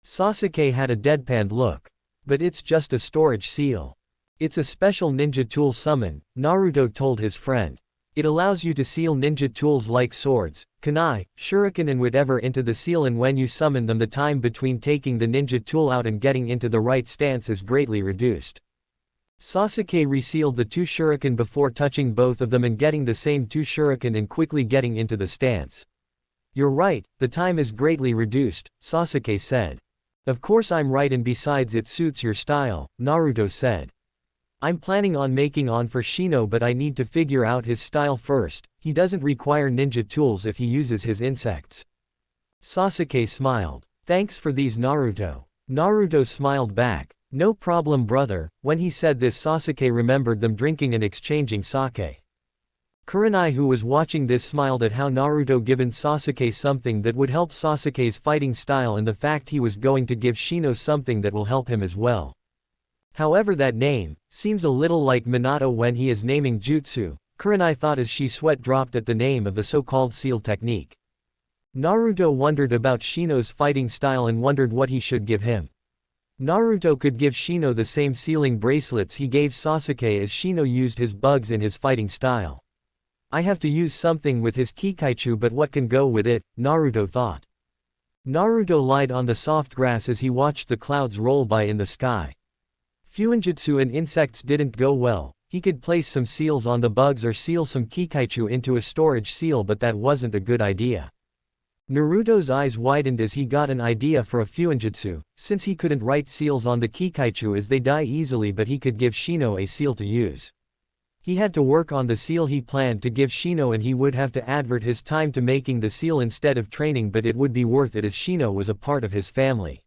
Sasuke had a deadpan look. "But it's just a storage seal. It's a special ninja tool summon," Naruto told his friend. "It allows you to seal ninja tools like swords, kunai, shuriken and whatever into the seal, and when you summon them, the time between taking the ninja tool out and getting into the right stance is greatly reduced." Sasuke resealed the 2 shuriken before touching both of them and getting the same 2 shuriken and quickly getting into the stance. "You're right, the time is greatly reduced," Sasuke said. "Of course I'm right, and besides it suits your style," Naruto said. "I'm planning on making on for Shino, but I need to figure out his style first. He doesn't require ninja tools if he uses his insects." Sasuke smiled. "Thanks for these, Naruto." Naruto smiled back. "No problem, brother." When he said this, Sasuke remembered them drinking and exchanging sake. Kurenai, who was watching this, smiled at how Naruto given Sasuke something that would help Sasuke's fighting style, and the fact he was going to give Shino something that will help him as well. However, that name seems a little like Minato when he is naming jutsu, Kurenai thought as she sweat dropped at the name of the so-called seal technique. Naruto wondered about Shino's fighting style and wondered what he should give him. Naruto could give Shino the same sealing bracelets he gave Sasuke, as Shino used his bugs in his fighting style. "I have to use something with his Kikaichu, but what can go with it?" Naruto thought. Naruto lied on the soft grass as he watched the clouds roll by in the sky. Fuinjutsu and insects didn't go well. He could place some seals on the bugs or seal some Kikaichu into a storage seal, but that wasn't a good idea. Naruto's eyes widened as he got an idea for a fuinjutsu, since he couldn't write seals on the Kikaichu as they die easily, but he could give Shino a seal to use. He had to work on the seal he planned to give Shino, and he would have to advert his time to making the seal instead of training, but it would be worth it as Shino was a part of his family.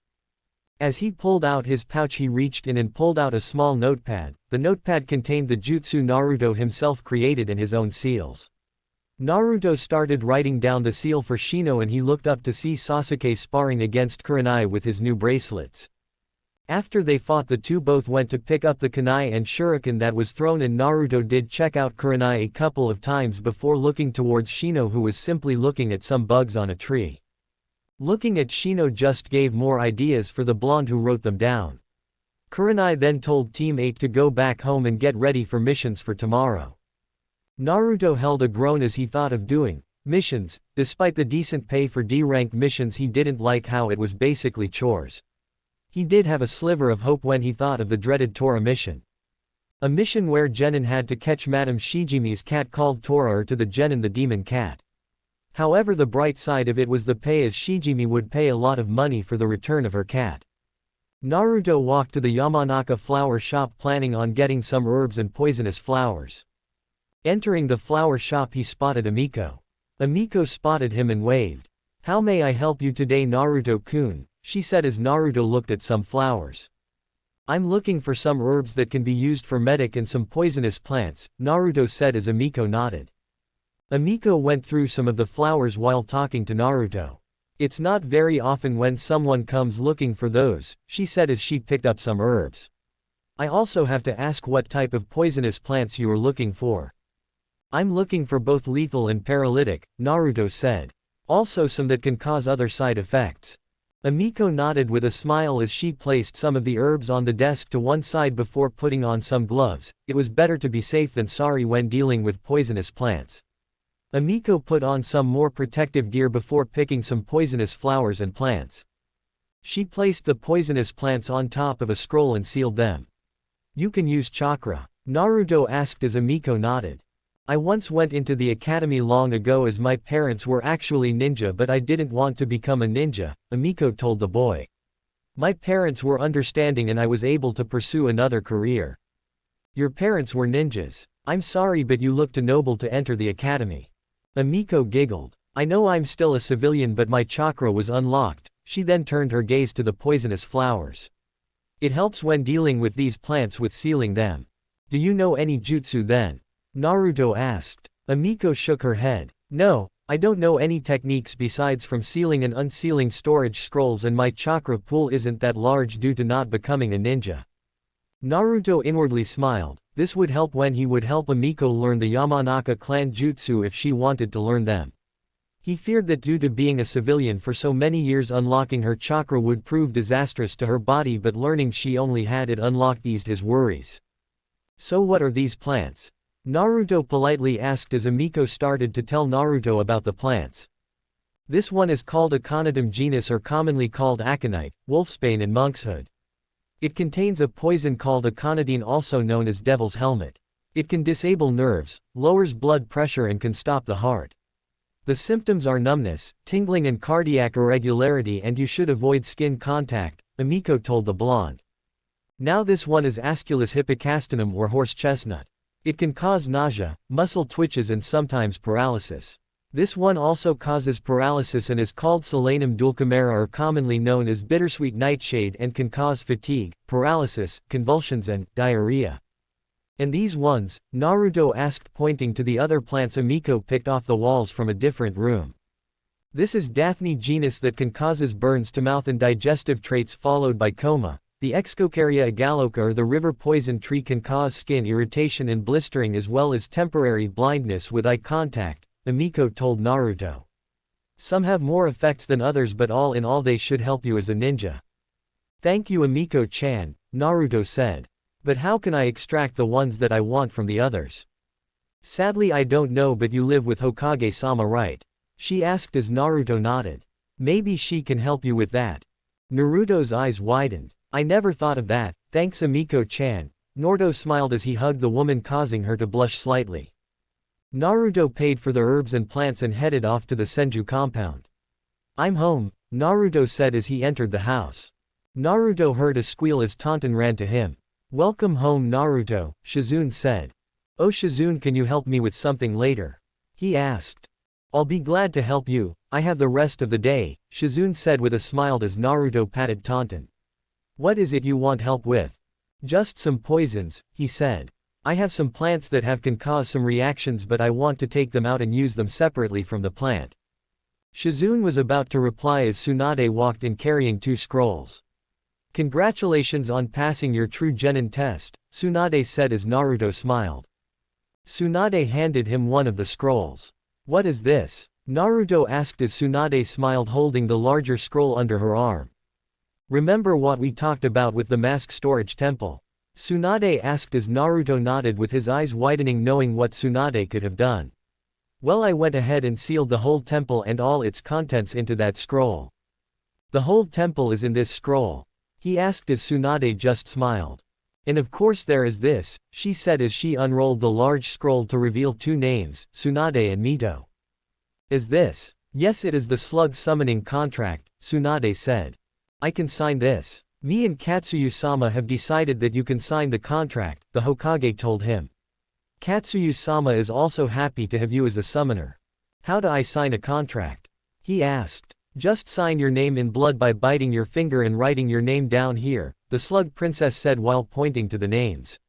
As he pulled out his pouch, he reached in and pulled out a small notepad. The notepad contained the jutsu Naruto himself created and his own seals. Naruto started writing down the seal for Shino, and he looked up to see Sasuke sparring against Kurenai with his new bracelets. After they fought, the two both went to pick up the kunai and shuriken that was thrown, and Naruto did check out Kurenai a couple of times before looking towards Shino, who was simply looking at some bugs on a tree. Looking at Shino just gave more ideas for the blonde, who wrote them down. Kurenai then told Team 8 to go back home and get ready for missions for tomorrow. Naruto held a groan as he thought of doing missions. Despite the decent pay for D-rank missions, he didn't like how it was basically chores. He did have a sliver of hope when he thought of the dreaded Tora mission. A mission where genin had to catch Madame Shijimi's cat called Tora, or to the genin the demon cat. However, the bright side of it was the pay, as Shijimi would pay a lot of money for the return of her cat. Naruto walked to the Yamanaka flower shop planning on getting some herbs and poisonous flowers. Entering the flower shop, he spotted Amiko. Amiko spotted him and waved. "How may I help you today, Naruto-kun?" she said as Naruto looked at some flowers. "I'm looking for some herbs that can be used for medic and some poisonous plants," Naruto said as Amiko nodded. Amiko went through some of the flowers while talking to Naruto. "It's not very often when someone comes looking for those," she said as she picked up some herbs. I also have to ask what type of poisonous plants you are looking for. I'm looking for both lethal and paralytic, Naruto said. Also some that can cause other side effects. Amiko nodded with a smile as she placed some of the herbs on the desk to one side before putting on some gloves. It was better to be safe than sorry when dealing with poisonous plants. Amiko put on some more protective gear before picking some poisonous flowers and plants. She placed the poisonous plants on top of a scroll and sealed them. You can use chakra, Naruto asked as Amiko nodded. I once went into the academy long ago as my parents were actually ninja, but I didn't want to become a ninja, Amiko told the boy. My parents were understanding and I was able to pursue another career. Your parents were ninjas. I'm sorry, but you look too noble to enter the academy. Amiko giggled. I know I'm still a civilian, but my chakra was unlocked. She then turned her gaze to the poisonous flowers. It helps when dealing with these plants with sealing them. Do you know any jutsu then? Naruto asked. Amiko shook her head. No, I don't know any techniques besides from sealing and unsealing storage scrolls, and my chakra pool isn't that large due to not becoming a ninja. Naruto inwardly smiled. This would help when he would help Amiko learn the Yamanaka clan jutsu if she wanted to learn them. He feared that due to being a civilian for so many years, unlocking her chakra would prove disastrous to her body, but learning she only had it unlocked eased his worries. So what are these plants? Naruto politely asked as Amiko started to tell Naruto about the plants. This one is called Aconitum genus, or commonly called aconite, wolfsbane and monkshood. It contains a poison called aconitine, also known as devil's helmet. It can disable nerves, lowers blood pressure and can stop the heart. The symptoms are numbness, tingling and cardiac irregularity, and you should avoid skin contact, Amiko told the blonde. Now this one is Asculus hippocastanum, or horse chestnut. It can cause nausea, muscle twitches and sometimes paralysis. This one also causes paralysis and is called Solanum dulcamera, or commonly known as bittersweet nightshade, and can cause fatigue, paralysis, convulsions and diarrhea. And these ones? Naruto asked, pointing to the other plants Amiko picked off the walls from a different room. This is Daphne genus that can causes burns to mouth and digestive traits followed by coma. The Excocaria agaloca, or the river poison tree, can cause skin irritation and blistering as well as temporary blindness with eye contact, Amiko told Naruto. Some have more effects than others, but all in all they should help you as a ninja. Thank you, Amiko-chan, Naruto said. But how can I extract the ones that I want from the others? Sadly I don't know, but you live with Hokage-sama, right? She asked as Naruto nodded. Maybe she can help you with that. Naruto's eyes widened. I never thought of that, thanks Amiko-chan. Naruto smiled as he hugged the woman, causing her to blush slightly. Naruto paid for the herbs and plants and headed off to the Senju compound. I'm home, Naruto said as he entered the house. Naruto heard a squeal as Taunton ran to him. Welcome home, Naruto, Shizune said. Oh Shizune, can you help me with something later? He asked. I'll be glad to help you, I have the rest of the day, Shizune said with a smile as Naruto patted Taunton. What is it you want help with? Just some poisons, he said. I have some plants that can cause some reactions, but I want to take them out and use them separately from the plant. Shizune was about to reply as Tsunade walked in carrying 2 scrolls. Congratulations on passing your true genin test, Tsunade said as Naruto smiled. Tsunade handed him one of the scrolls. What is this? Naruto asked as Tsunade smiled, holding the larger scroll under her arm. Remember what we talked about with the mask storage temple? Tsunade asked as Naruto nodded with his eyes widening, knowing what Tsunade could have done. Well, I went ahead and sealed the whole temple and all its contents into that scroll. The whole temple is in this scroll? He asked as Tsunade just smiled. And of course there is this, she said as she unrolled the large scroll to reveal 2 names, Tsunade and Mito. Is this? Yes, it is the slug summoning contract, Tsunade said. I can sign this. Me and Katsuyu-sama have decided that you can sign the contract, the Hokage told him. Katsuyu-sama is also happy to have you as a summoner. How do I sign a contract? He asked. Just sign your name in blood by biting your finger and writing your name down here, the slug princess said while pointing to the names.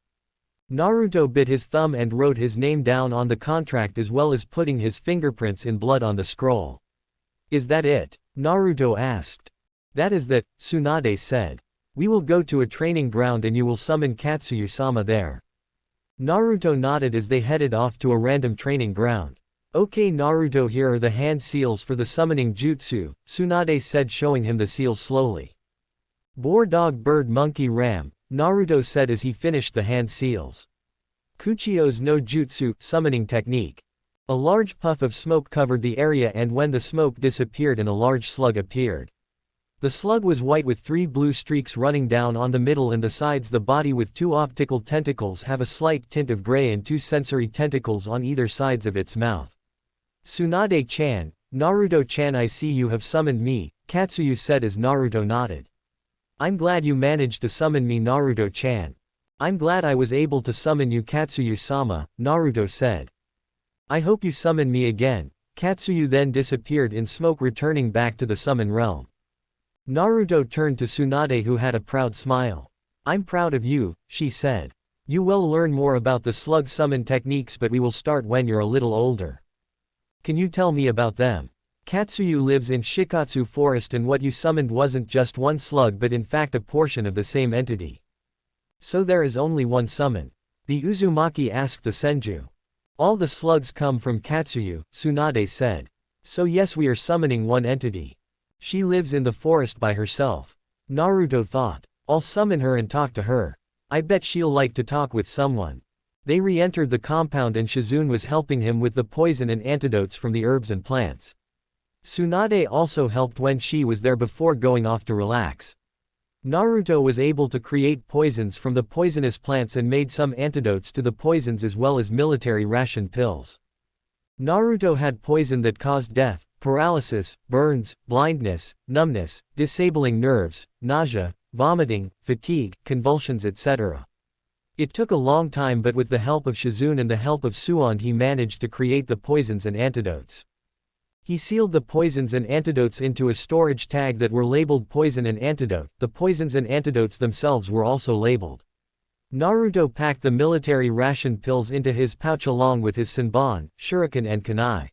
Naruto bit his thumb and wrote his name down on the contract as well as putting his fingerprints in blood on the scroll. Is that it? Naruto asked. That is that, Tsunade said. We will go to a training ground and you will summon Katsuyu-sama there. Naruto nodded as they headed off to a random training ground. Okay Naruto, here are the hand seals for the summoning jutsu, Tsunade said, showing him the seals slowly. Boar, dog, bird, monkey, ram, Naruto said as he finished the hand seals. Kuchio's no jutsu, summoning technique. A large puff of smoke covered the area, and when the smoke disappeared and a large slug appeared. The slug was white with 3 blue streaks running down on the middle and the sides. The body with 2 optical tentacles have a slight tint of gray and 2 sensory tentacles on either sides of its mouth. Tsunade-chan, Naruto-chan, I see you have summoned me, Katsuyu said as Naruto nodded. I'm glad you managed to summon me, Naruto-chan. I'm glad I was able to summon you, Katsuyu-sama, Naruto said. I hope you summon me again. Katsuyu then disappeared in smoke, returning back to the summon realm. Naruto turned to Tsunade, who had a proud smile. I'm proud of you, she said. You will learn more about the slug summon techniques, but we will start when you're a little older. Can you tell me about them? Katsuyu lives in Shikatsu Forest, and what you summoned wasn't just one slug but in fact a portion of the same entity. So there is only one summon? The Uzumaki asked the Senju. All the slugs come from Katsuyu, Tsunade said. So yes, we are summoning one entity. She lives in the forest by herself. Naruto thought. I'll summon her and talk to her. I bet she'll like to talk with someone. They re-entered the compound and Shizune was helping him with the poison and antidotes from the herbs and plants. Tsunade also helped when she was there before going off to relax. Naruto was able to create poisons from the poisonous plants and made some antidotes to the poisons as well as military ration pills. Naruto had poison that caused death, paralysis, burns, blindness, numbness, disabling nerves, nausea, vomiting, fatigue, convulsions, etc. It took a long time, but with the help of Shizune and the help of Suon he managed to create the poisons and antidotes. He sealed the poisons and antidotes into a storage tag that were labeled poison and antidote. The poisons and antidotes themselves were also labeled. Naruto packed the military ration pills into his pouch along with his senbon, shuriken and kunai.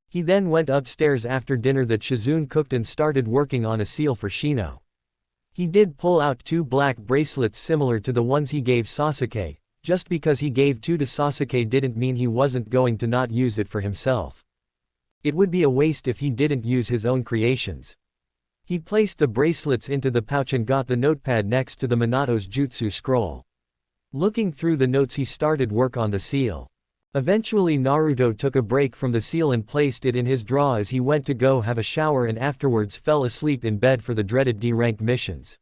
He then went upstairs after dinner that Shizune cooked and started working on a seal for Shino. He did pull out 2 black bracelets similar to the ones he gave Sasuke. Just because he gave 2 to Sasuke didn't mean he wasn't going to not use it for himself. It would be a waste if he didn't use his own creations. He placed the bracelets into the pouch and got the notepad next to the Minato's jutsu scroll. Looking through the notes he started work on the seal. Eventually Naruto took a break from the seal and placed it in his drawer as he went to go have a shower and afterwards fell asleep in bed for the dreaded D-rank missions.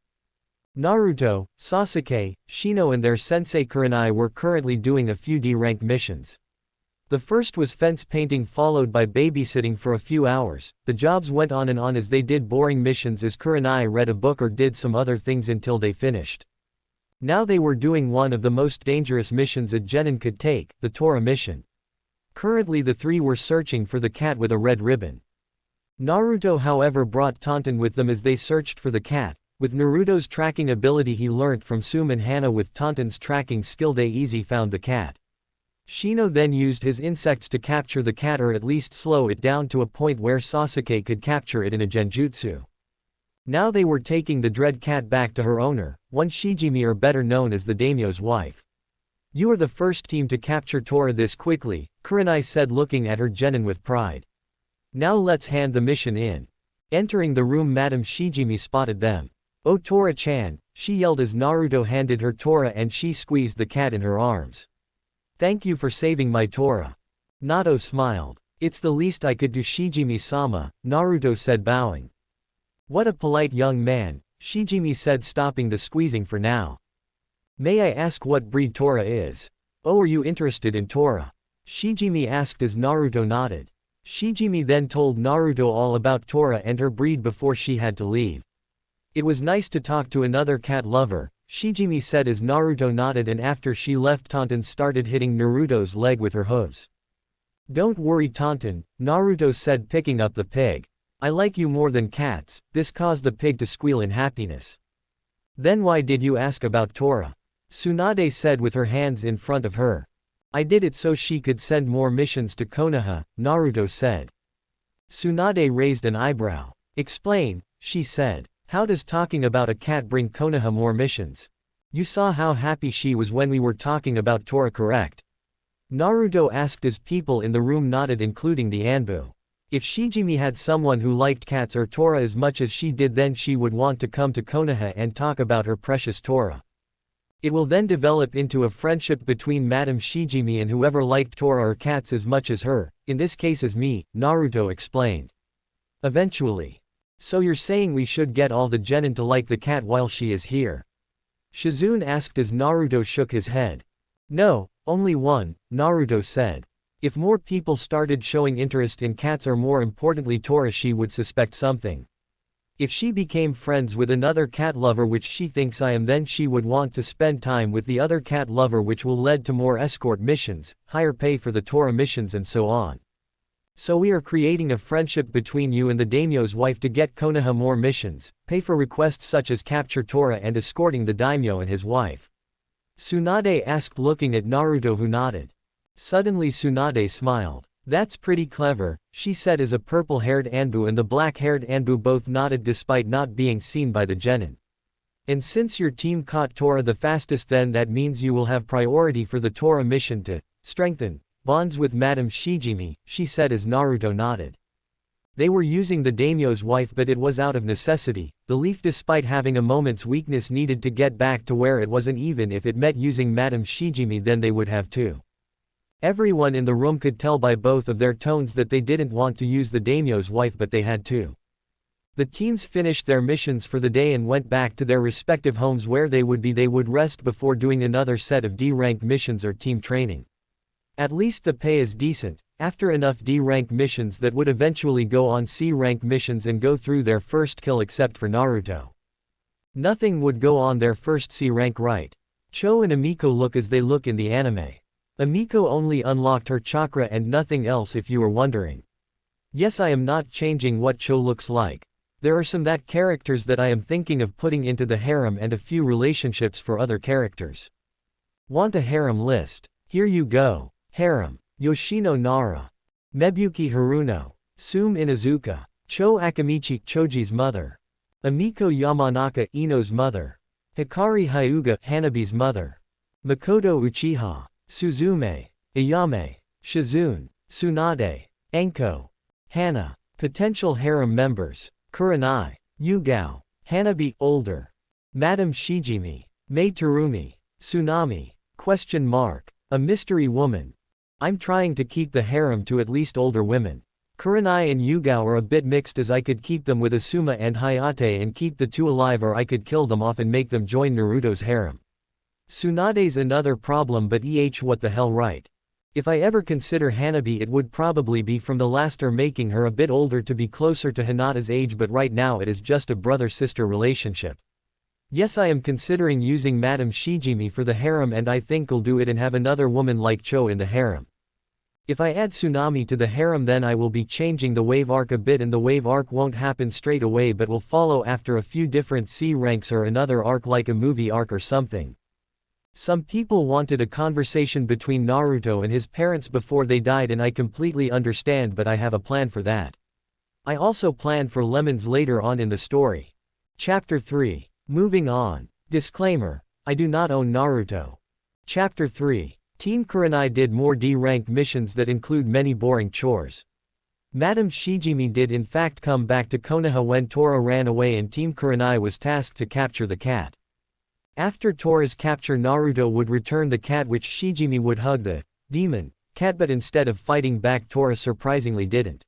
Naruto, Sasuke, Shino and their sensei Kurenai were currently doing a few D-rank missions. The first was fence painting, followed by babysitting for a few hours. The jobs went on and on as they did boring missions as Kurenai read a book or did some other things until they finished. Now they were doing one of the most dangerous missions a genin could take, the Tora mission. Currently the 3 were searching for the cat with a red ribbon. Naruto however brought Taunton with them as they searched for the cat. With Naruto's tracking ability he learnt from Sum and Hana, with Taunton's tracking skill they easy found the cat. Shino then used his insects to capture the cat, or at least slow it down to a point where Sasuke could capture it in a genjutsu. Now they were taking the dread cat back to her owner, one Shijimi, or better known as the daimyo's wife. You are the first team to capture Tora this quickly, Kurenai said, looking at her genin with pride. Now let's hand the mission in. Entering the room, Madame Shijimi spotted them. Oh Tora-chan, she yelled as Naruto handed her Tora and she squeezed the cat in her arms. Thank you for saving my Tora. Nato smiled. It's the least I could do, Shijimi-sama, Naruto said, bowing. What a polite young man, Shijimi said, stopping the squeezing for now. May I ask what breed Tora is? Oh, are you interested in Tora? Shijimi asked as Naruto nodded. Shijimi then told Naruto all about Tora and her breed before she had to leave. It was nice to talk to another cat lover, Shijimi said as Naruto nodded, and after she left Taunton started hitting Naruto's leg with her hooves. Don't worry Taunton, Naruto said, picking up the pig. I like you more than cats. This caused the pig to squeal in happiness. Then why did you ask about Tora? Tsunade said with her hands in front of her. I did it so she could send more missions to Konoha, Naruto said. Tsunade raised an eyebrow. Explain, she said. How does talking about a cat bring Konoha more missions? You saw how happy she was when we were talking about Tora, correct? Naruto asked as people in the room nodded, including the ANBU. If Shijimi had someone who liked cats or Tora as much as she did, then she would want to come to Konoha and talk about her precious Tora. It will then develop into a friendship between Madame Shijimi and whoever liked Tora or cats as much as her, in this case as me, Naruto explained. Eventually. So you're saying we should get all the genin to like the cat while she is here? Shizune asked as Naruto shook his head. No, only one, Naruto said. If more people started showing interest in cats or more importantly Tora, she would suspect something. If she became friends with another cat lover which she thinks I am, then she would want to spend time with the other cat lover, which will lead to more escort missions, higher pay for the Tora missions and so on. So we are creating a friendship between you and the daimyo's wife to get Konoha more missions, pay for requests such as capture Tora and escorting the daimyo and his wife. Tsunade asked, looking at Naruto, who nodded. Suddenly Tsunade smiled. That's pretty clever, she said as a purple-haired ANBU and the black-haired ANBU both nodded despite not being seen by the genin. And since your team caught Tora the fastest, then that means you will have priority for the Tora mission to strengthen bonds with Madame Shijimi, she said as Naruto nodded. They were using the daimyo's wife, but it was out of necessity. The leaf, despite having a moment's weakness, needed to get back to where it was, and even if it meant using Madame Shijimi, then they would have to. Everyone in the room could tell by both of their tones that they didn't want to use the daimyo's wife, but they had to. The teams finished their missions for the day and went back to their respective homes where they would rest before doing another set of D-rank missions or team training. At least the pay is decent, after enough D-rank missions that would eventually go on C-rank missions and go through their first kill, except for Naruto. Nothing would go on their first C-rank, right? Cho and Amiko look as they look in the anime. Amiko only unlocked her chakra and nothing else, if you were wondering. Yes, I am not changing what Cho looks like. There are some that characters that I am thinking of putting into the harem and a few relationships for other characters. Want a harem list? Here you go. Harem. Yoshino Nara. Mebuki Haruno. Sume Inazuka. Cho Akamichi, Choji's mother. Amiko Yamanaka, Ino's mother. Hikari Hyuga, Hanabi's mother. Mikoto Uchiha. Suzume. Ayame. Shizune. Tsunade. Enko. Hana. Potential harem members. Kurenai. Yugao. Hanabi, older. Madame Shijimi. Mei Terumi. Tsunami. Question mark. A mystery woman. I'm trying to keep the harem to at least older women. Kurenai and Yugao are a bit mixed, as I could keep them with Asuma and Hayate and keep the two alive, or I could kill them off and make them join Naruto's harem. Tsunade's another problem, but what the hell, right? If I ever consider Hanabi, it would probably be from the last, or making her a bit older to be closer to Hinata's age, but right now it is just a brother-sister relationship. Yes, I am considering using Madame Shijimi for the harem, and I think I'll do it and have another woman like Cho in the harem. If I add Tsunami to the harem, then I will be changing the wave arc a bit, and the wave arc won't happen straight away but will follow after a few different C ranks or another arc like a movie arc or something. Some people wanted a conversation between Naruto and his parents before they died, and I completely understand, but I have a plan for that. I also plan for lemons later on in the story. Chapter 3. Moving on. Disclaimer. I do not own Naruto. Chapter 3. Team Kurenai did more D-rank missions that include many boring chores. Madame Shijimi did in fact come back to Konoha when Tora ran away, and Team Kurenai was tasked to capture the cat. After Tora's capture, Naruto would return the cat, which Shijimi would hug the demon cat, but instead of fighting back, Tora surprisingly didn't.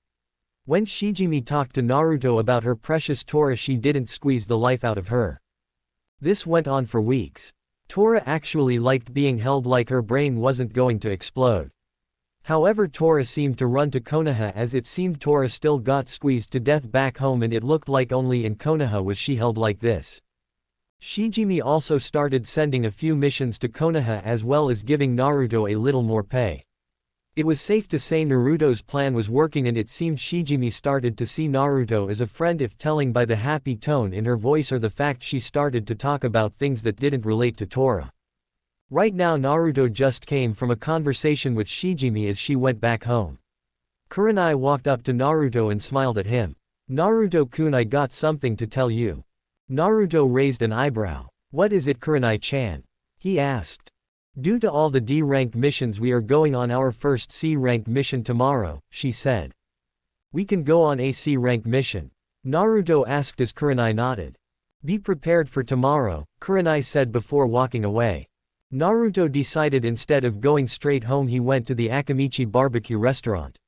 When Shijimi talked to Naruto about her precious Tora, she didn't squeeze the life out of her. This went on for weeks. Tora actually liked being held, like her brain wasn't going to explode. However, Tora seemed to run to Konoha, as it seemed Tora still got squeezed to death back home, and it looked like only in Konoha was she held like this. Shijimi also started sending a few missions to Konoha, as well as giving Naruto a little more pay. It was safe to say Naruto's plan was working, and it seemed Shijimi started to see Naruto as a friend, if telling by the happy tone in her voice or the fact she started to talk about things that didn't relate to Tora. Right now Naruto just came from a conversation with Shijimi as she went back home. Kurenai walked up to Naruto and smiled at him. Naruto-kun, I got something to tell you. Naruto raised an eyebrow. What is it, Kurenai-chan? He asked. Due to all the D-rank missions, we are going on our first C-rank mission tomorrow, she said. We can go on a C-rank mission? Naruto asked as Kurenai nodded. Be prepared for tomorrow, Kurenai said before walking away. Naruto decided instead of going straight home he went to the Akamichi barbecue restaurant.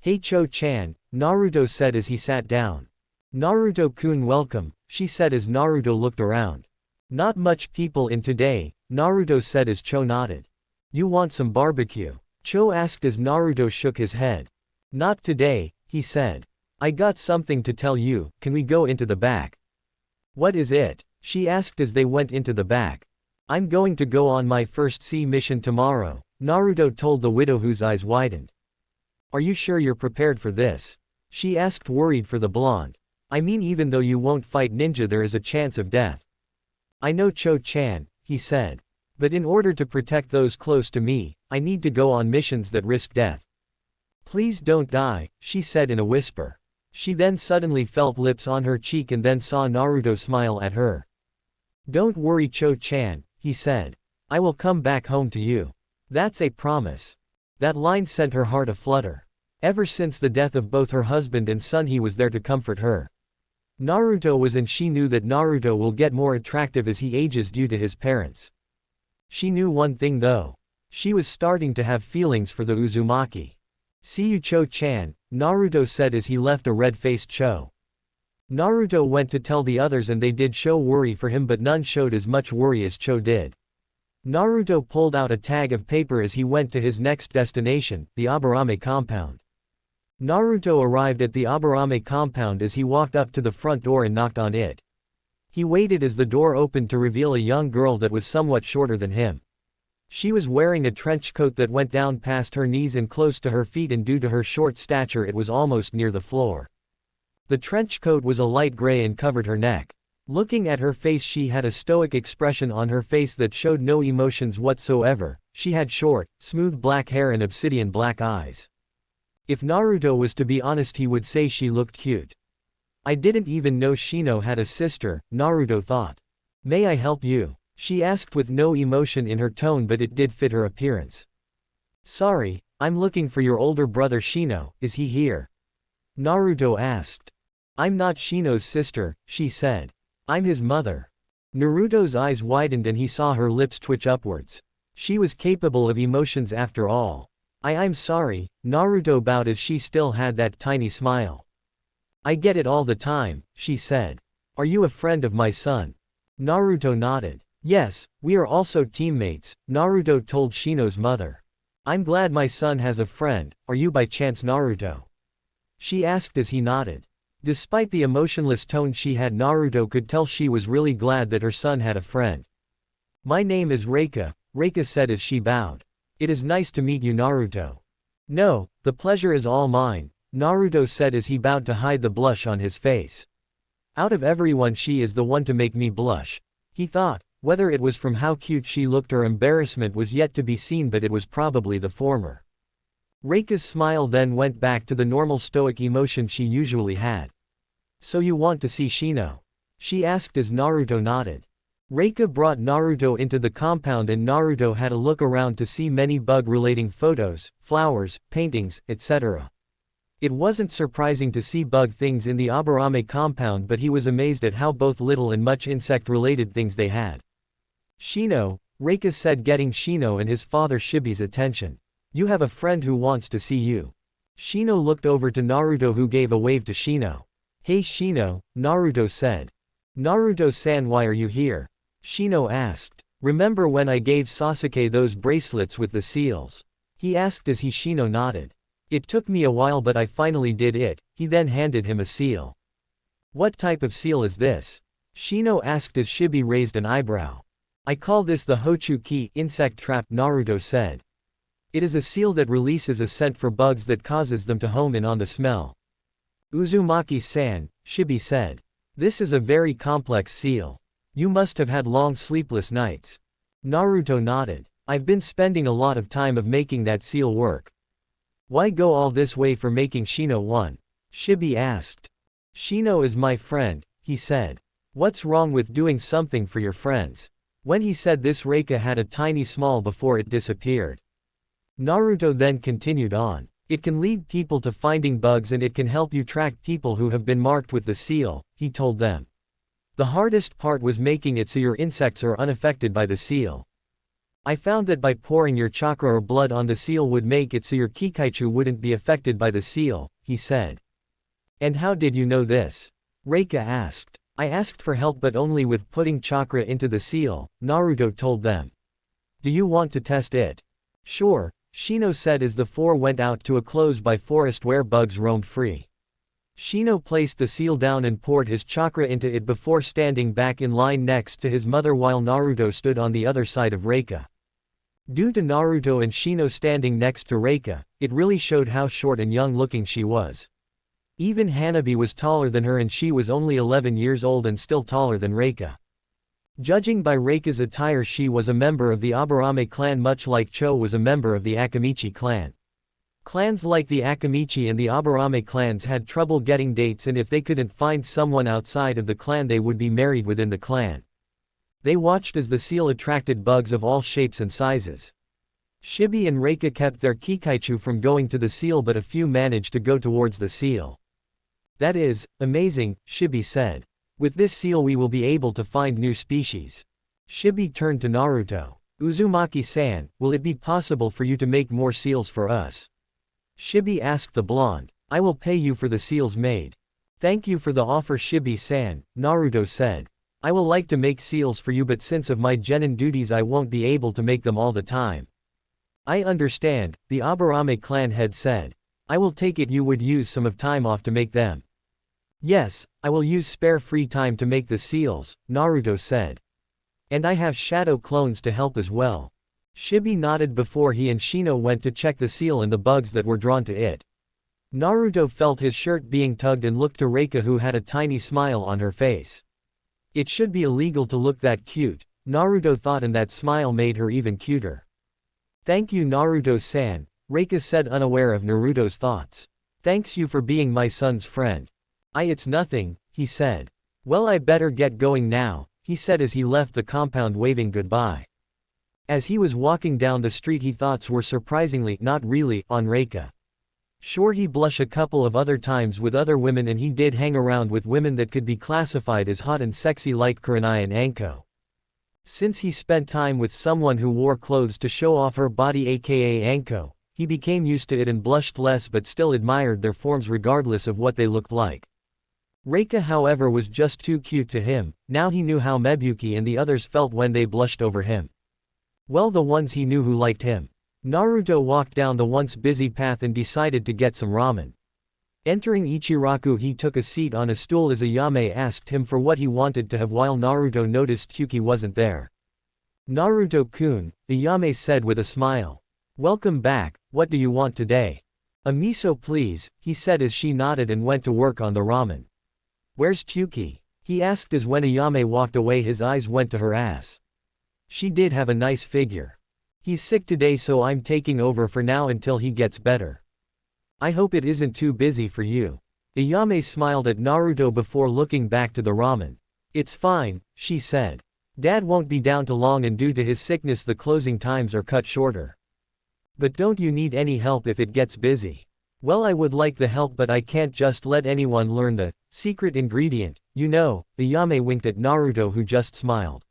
Hey Cho-chan, Naruto said as he sat down. Naruto-kun, welcome, she said as Naruto looked around. Not much people in today, Naruto said as Cho nodded. You want some barbecue? Cho asked as Naruto shook his head. Not today, he said. I got something to tell you, can we go into the back? What is it? She asked as they went into the back. I'm going to go on my first sea mission tomorrow, Naruto told the widow whose eyes widened. Are you sure you're prepared for this? She asked worried for the blonde. I mean, even though you won't fight ninja, there is a chance of death. I know, Cho-chan, he said. But in order to protect those close to me, I need to go on missions that risk death. Please don't die, she said in a whisper. She then suddenly felt lips on her cheek and then saw Naruto smile at her. Don't worry, Cho-chan, he said. I will come back home to you. That's a promise. That line sent her heart aflutter. Ever since the death of both her husband and son, he was there to comfort her. Naruto was, and she knew that Naruto will get more attractive as he ages due to his parents. She knew one thing though. She was starting to have feelings for the Uzumaki. See you, Cho-chan, Naruto said as he left a red-faced Cho. Naruto went to tell the others and they did show worry for him, but none showed as much worry as Cho did. Naruto pulled out a tag of paper as he went to his next destination, the Aburame compound. Naruto arrived at the Aburame compound as he walked up to the front door and knocked on it. He waited as the door opened to reveal a young girl that was somewhat shorter than him. She was wearing a trench coat that went down past her knees and close to her feet, and due to her short stature it was almost near the floor. The trench coat was a light gray and covered her neck. Looking at her face, she had a stoic expression on her face that showed no emotions whatsoever. She had short, smooth black hair and obsidian black eyes. If Naruto was to be honest, he would say she looked cute. I didn't even know Shino had a sister, Naruto thought. May I help you? She asked with no emotion in her tone, but it did fit her appearance. Sorry, I'm looking for your older brother Shino, is he here? Naruto asked. I'm not Shino's sister, she said. I'm his mother. Naruto's eyes widened and he saw her lips twitch upwards. She was capable of emotions after all. I'm sorry, Naruto bowed as she still had that tiny smile. I get it all the time, she said. Are you a friend of my son? Naruto nodded. Yes, we are also teammates, Naruto told Shino's mother. I'm glad my son has a friend. Are you by chance Naruto? She asked as he nodded. Despite the emotionless tone she had, Naruto could tell she was really glad that her son had a friend. My name is Reika, Reika said as she bowed. It is nice to meet you, Naruto. No, the pleasure is all mine, Naruto said as he bowed to hide the blush on his face. Out of everyone, she is the one to make me blush, he thought. Whether it was from how cute she looked or embarrassment was yet to be seen, but it was probably the former. Reika's smile then went back to the normal stoic emotion she usually had. So you want to see Shino? She asked as Naruto nodded. Reika brought Naruto into the compound and Naruto had a look around to see many bug-relating photos, flowers, paintings, etc. It wasn't surprising to see bug things in the Aburame compound, but he was amazed at how both little and much insect-related things they had. Shino, Reika said, getting Shino and his father Shibi's attention. You have a friend who wants to see you. Shino looked over to Naruto, who gave a wave to Shino. Hey Shino, Naruto said. Naruto-san, why are you here? Shino asked. Remember when I gave Sasuke those bracelets with the seals? He asked as Shino nodded. It took me a while, but I finally did it. He then handed him a seal. What type of seal is this? Shino asked as Shibi raised an eyebrow. I call this the Hochuki insect trap, Naruto said. It is a seal that releases a scent for bugs that causes them to home in on the smell. Uzumaki-san, Shibi said. This is a very complex seal. You must have had long sleepless nights. Naruto nodded. I've been spending a lot of time of making that seal work. Why go all this way for making Shino one? Shibi asked. Shino is my friend, he said. What's wrong with doing something for your friends? When he said this, Reika had a tiny smile before it disappeared. Naruto then continued on. It can lead people to finding bugs and it can help you track people who have been marked with the seal, he told them. The hardest part was making it so your insects are unaffected by the seal. I found that by pouring your chakra or blood on the seal would make it so your kikaichu wouldn't be affected by the seal, he said. And how did you know this? Reika asked. I asked for help but only with putting chakra into the seal, Naruto told them. Do you want to test it? Sure, Shino said as the four went out to a close-by forest where bugs roamed free. Shino placed the seal down and poured his chakra into it before standing back in line next to his mother while Naruto stood on the other side of Reika. Due to Naruto and Shino standing next to Reika, it really showed how short and young-looking she was. Even Hanabi was taller than her and she was only 11 years old and still taller than Reika. Judging by Reika's attire, she was a member of the Aburame clan much like Cho was a member of the Akamichi clan. Clans like the Akamichi and the Aburame clans had trouble getting dates, and if they couldn't find someone outside of the clan they would be married within the clan. They watched as the seal attracted bugs of all shapes and sizes. Shibi and Reika kept their kikaichu from going to the seal but a few managed to go towards the seal. That is amazing, Shibi said. With this seal we will be able to find new species. Shibi turned to Naruto. Uzumaki-san, will it be possible for you to make more seals for us? Shibi asked the blonde. I will pay you for the seals made. Thank you for the offer, Shibi-san, Naruto said. I will like to make seals for you but since of my genin duties I won't be able to make them all the time. I understand, the Aburame clan head said. I will take it you would use some of time off to make them. Yes, I will use spare free time to make the seals, Naruto said. And I have shadow clones to help as well. Shibi nodded before he and Shino went to check the seal and the bugs that were drawn to it. Naruto felt his shirt being tugged and looked to Reika who had a tiny smile on her face. It should be illegal to look that cute, Naruto thought, and that smile made her even cuter. Thank you Naruto-san, Reika said unaware of Naruto's thoughts. Thanks you for being my son's friend. It's nothing, he said. Well, I better get going now, he said as he left the compound waving goodbye. As he was walking down the street his thoughts were surprisingly, not really, on Reika. Sure, he blushed a couple of other times with other women and he did hang around with women that could be classified as hot and sexy like Kurenai and Anko. Since he spent time with someone who wore clothes to show off her body aka Anko, he became used to it and blushed less but still admired their forms regardless of what they looked like. Reika however was just too cute to him. Now he knew how Mebuki and the others felt when they blushed over him. Well, the ones he knew who liked him. Naruto walked down the once busy path and decided to get some ramen. Entering Ichiraku he took a seat on a stool as Ayame asked him for what he wanted to have while Naruto noticed Kyuki wasn't there. Naruto-kun, Ayame said with a smile. Welcome back, what do you want today? A miso please, he said as she nodded and went to work on the ramen. Where's Kyuki? He asked as when Ayame walked away his eyes went to her ass. She did have a nice figure. He's sick today so I'm taking over for now until he gets better. I hope it isn't too busy for you. Ayame smiled at Naruto before looking back to the ramen. It's fine, she said. Dad won't be down too long and due to his sickness the closing times are cut shorter. But don't you need any help if it gets busy? Well, I would like the help but I can't just let anyone learn the secret ingredient, you know. Ayame winked at Naruto who just smiled.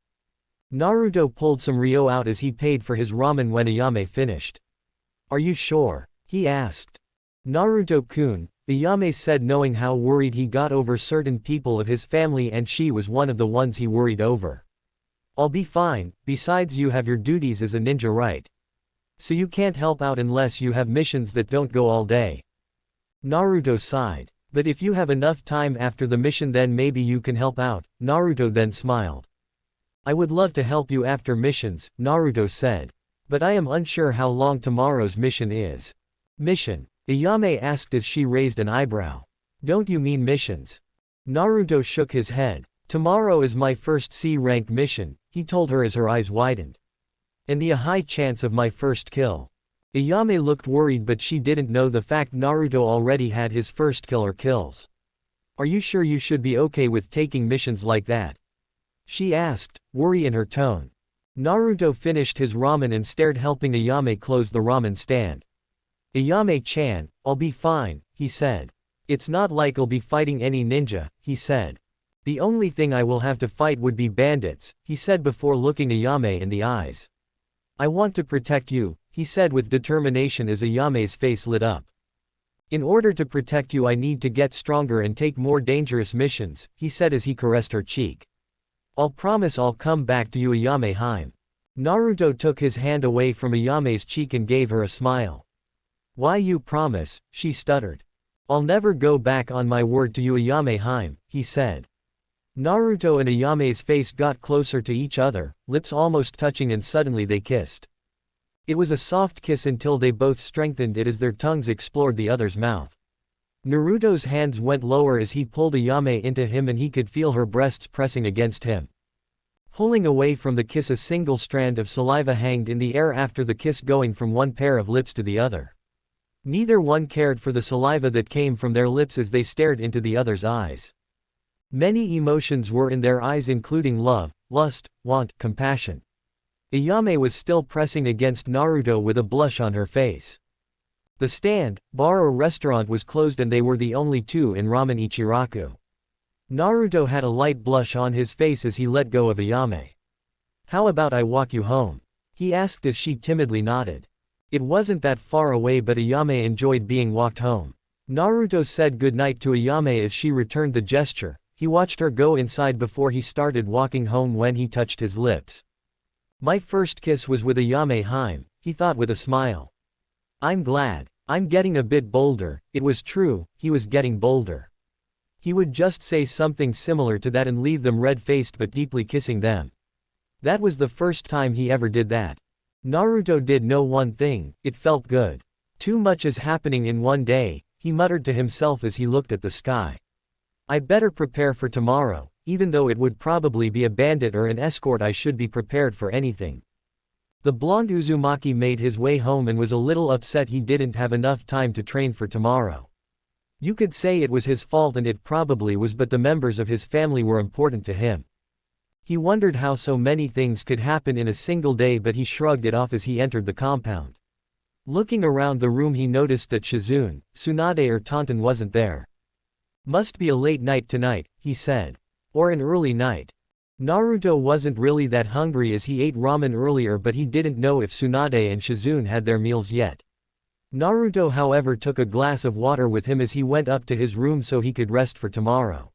Naruto pulled some ryo out as he paid for his ramen when Ayame finished. Are you sure? He asked. Naruto-kun, Ayame said knowing how worried he got over certain people of his family and she was one of the ones he worried over. I'll be fine, besides you have your duties as a ninja, right? So you can't help out unless you have missions that don't go all day. Naruto sighed. But if you have enough time after the mission then maybe you can help out, Naruto then smiled. I would love to help you after missions, Naruto said. But I am unsure how long tomorrow's mission is. Mission? Ayame asked as she raised an eyebrow. Don't you mean missions? Naruto shook his head. Tomorrow is my first C-rank mission, he told her as her eyes widened. And a high chance of my first kill. Ayame looked worried but she didn't know the fact Naruto already had his first kill or kills. Are you sure you should be okay with taking missions like that? She asked, worry in her tone. Naruto finished his ramen and stared, helping Ayame close the ramen stand. Ayame-chan, I'll be fine, he said. It's not like I'll be fighting any ninja, he said. The only thing I will have to fight would be bandits, he said before looking Ayame in the eyes. I want to protect you, he said with determination as Ayame's face lit up. In order to protect you I need to get stronger and take more dangerous missions, he said as he caressed her cheek. I'll promise I'll come back to you, Ayame-hime. Naruto took his hand away from Ayame's cheek and gave her a smile. Why you promise, she stuttered. I'll never go back on my word to you, Ayame-hime, he said. Naruto and Ayame's face got closer to each other, lips almost touching, and suddenly they kissed. It was a soft kiss until they both strengthened it as their tongues explored the other's mouth. Naruto's hands went lower as he pulled Ayame into him and he could feel her breasts pressing against him. Pulling away from the kiss, a single strand of saliva hanged in the air after the kiss, going from one pair of lips to the other. Neither one cared for the saliva that came from their lips as they stared into the other's eyes. Many emotions were in their eyes, including love, lust, want, compassion. Ayame was still pressing against Naruto with a blush on her face. The stand, bar or restaurant was closed and they were the only two in Ramen Ichiraku. Naruto had a light blush on his face as he let go of Ayame. How about I walk you home? He asked as she timidly nodded. It wasn't that far away, but Ayame enjoyed being walked home. Naruto said goodnight to Ayame as she returned the gesture. He watched her go inside before he started walking home when he touched his lips. My first kiss was with Ayame-hime, he thought with a smile. I'm glad. I'm getting a bit bolder. It was true, he was getting bolder. He would just say something similar to that and leave them red-faced but deeply kissing them. That was the first time he ever did that. Naruto did know one thing, it felt good. Too much is happening in one day, he muttered to himself as he looked at the sky. I better prepare for tomorrow, even though it would probably be a bandit or an escort. I should be prepared for anything. The blonde Uzumaki made his way home and was a little upset he didn't have enough time to train for tomorrow. You could say it was his fault, and it probably was, but the members of his family were important to him. He wondered how so many things could happen in a single day, but he shrugged it off as he entered the compound. Looking around the room, he noticed that Shizune, Tsunade or Taunton wasn't there. Must be a late night tonight, he said. Or an early night. Naruto wasn't really that hungry as he ate ramen earlier, but he didn't know if Tsunade and Shizune had their meals yet. Naruto, however, took a glass of water with him as he went up to his room so he could rest for tomorrow.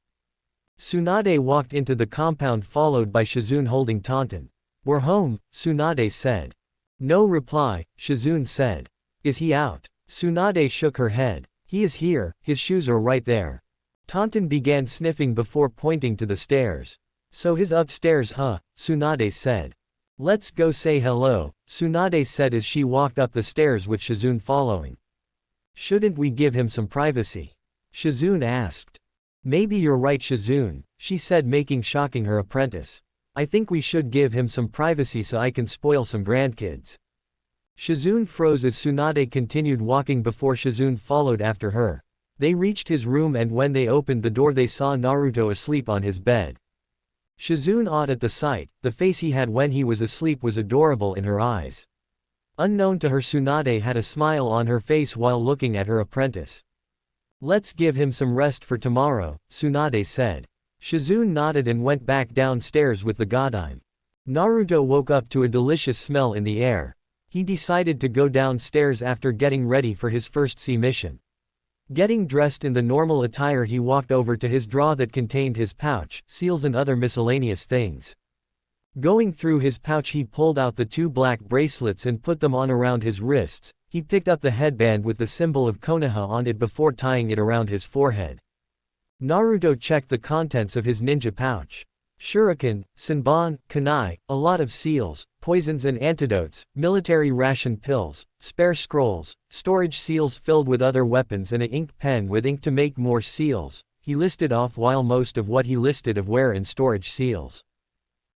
Tsunade walked into the compound followed by Shizune holding Taunton. We're home, Tsunade said. No reply, Shizune said. Is he out? Tsunade shook her head. He is here, his shoes are right there. Taunton began sniffing before pointing to the stairs. So he's upstairs, huh? Tsunade said. Let's go say hello, Tsunade said as she walked up the stairs with Shizune following. Shouldn't we give him some privacy? Shizune asked. Maybe you're right, Shizune, she said, shocking her apprentice. I think we should give him some privacy so I can spoil some grandkids. Shizune froze as Tsunade continued walking before Shizune followed after her. They reached his room, and when they opened the door they saw Naruto asleep on his bed. Shizune awed at the sight. The face he had when he was asleep was adorable in her eyes. Unknown to her, Tsunade had a smile on her face while looking at her apprentice. Let's give him some rest for tomorrow, Tsunade said. Shizune nodded and went back downstairs with the Godime. Naruto woke up to a delicious smell in the air. He decided to go downstairs after getting ready for his first sea mission. Getting dressed in the normal attire, he walked over to his drawer that contained his pouch, seals and other miscellaneous things. Going through his pouch, he pulled out the 2 black bracelets and put them on around his wrists. He picked up the headband with the symbol of Konoha on it before tying it around his forehead. Naruto checked the contents of his ninja pouch. Shuriken, Senbon, kunai, a lot of seals, poisons and antidotes, military ration pills, spare scrolls, storage seals filled with other weapons, and an ink pen with ink to make more seals, he listed off, while most of what he listed of were in storage seals.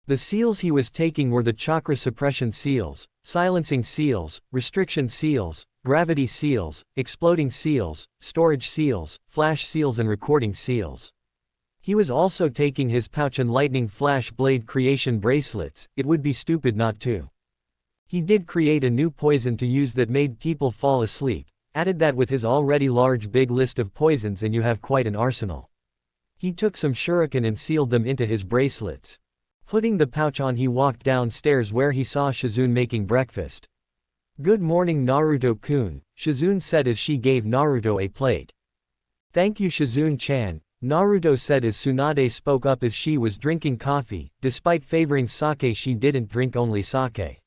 The seals he was taking were the chakra suppression seals, silencing seals, restriction seals, gravity seals, exploding seals, storage seals, flash seals and recording seals. He was also taking his pouch and lightning flash blade creation bracelets, it would be stupid not to. He did create a new poison to use that made people fall asleep, added that with his already large big list of poisons and you have quite an arsenal. He took some shuriken and sealed them into his bracelets. Putting the pouch on, he walked downstairs where he saw Shizune making breakfast. "Good morning Naruto-kun," Shizune said as she gave Naruto a plate. "Thank you Shizune-chan," Naruto said as Tsunade spoke up as she was drinking coffee. Despite favoring sake, she didn't drink only sake.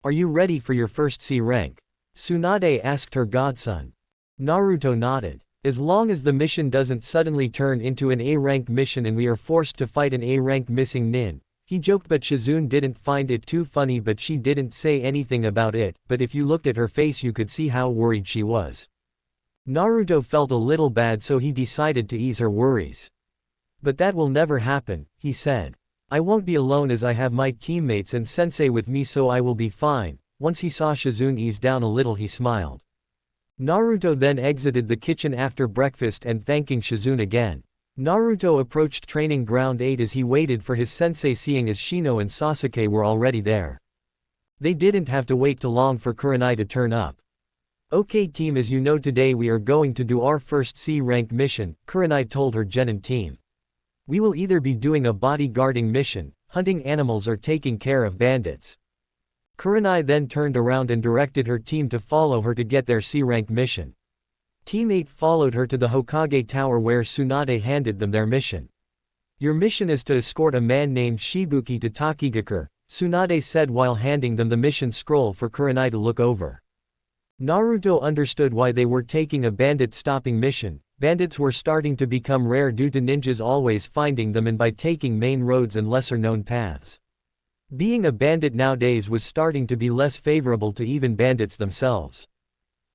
"Are you ready for your first C rank?" Tsunade asked her godson. Naruto nodded. "As long as the mission doesn't suddenly turn into an A-rank mission and we are forced to fight an A-rank missing nin," he joked, but Shizune didn't find it too funny, but she didn't say anything about it, but if you looked at her face you could see how worried she was. Naruto felt a little bad, so he decided to ease her worries. "But that will never happen," he said. "I won't be alone as I have my teammates and sensei with me, so I will be fine." Once he saw Shizune ease down a little, he smiled. Naruto then exited the kitchen after breakfast and thanking Shizune again. Naruto approached Training Ground 8 as he waited for his sensei, seeing as Shino and Sasuke were already there. They didn't have to wait too long for Kurenai to turn up. "Okay team, as you know, today we are going to do our first C-rank mission," Kurenai told her genin team. "We will either be doing a bodyguarding mission, hunting animals, or taking care of bandits." Kurenai then turned around and directed her team to follow her to get their C-rank mission. Team 8 followed her to the Hokage Tower where Tsunade handed them their mission. "Your mission is to escort a man named Shibuki to Takigakure," Tsunade said while handing them the mission scroll for Kurenai to look over. Naruto understood why they were taking a bandit-stopping mission. Bandits were starting to become rare due to ninjas always finding them and by taking main roads and lesser-known paths. Being a bandit nowadays was starting to be less favorable to even bandits themselves.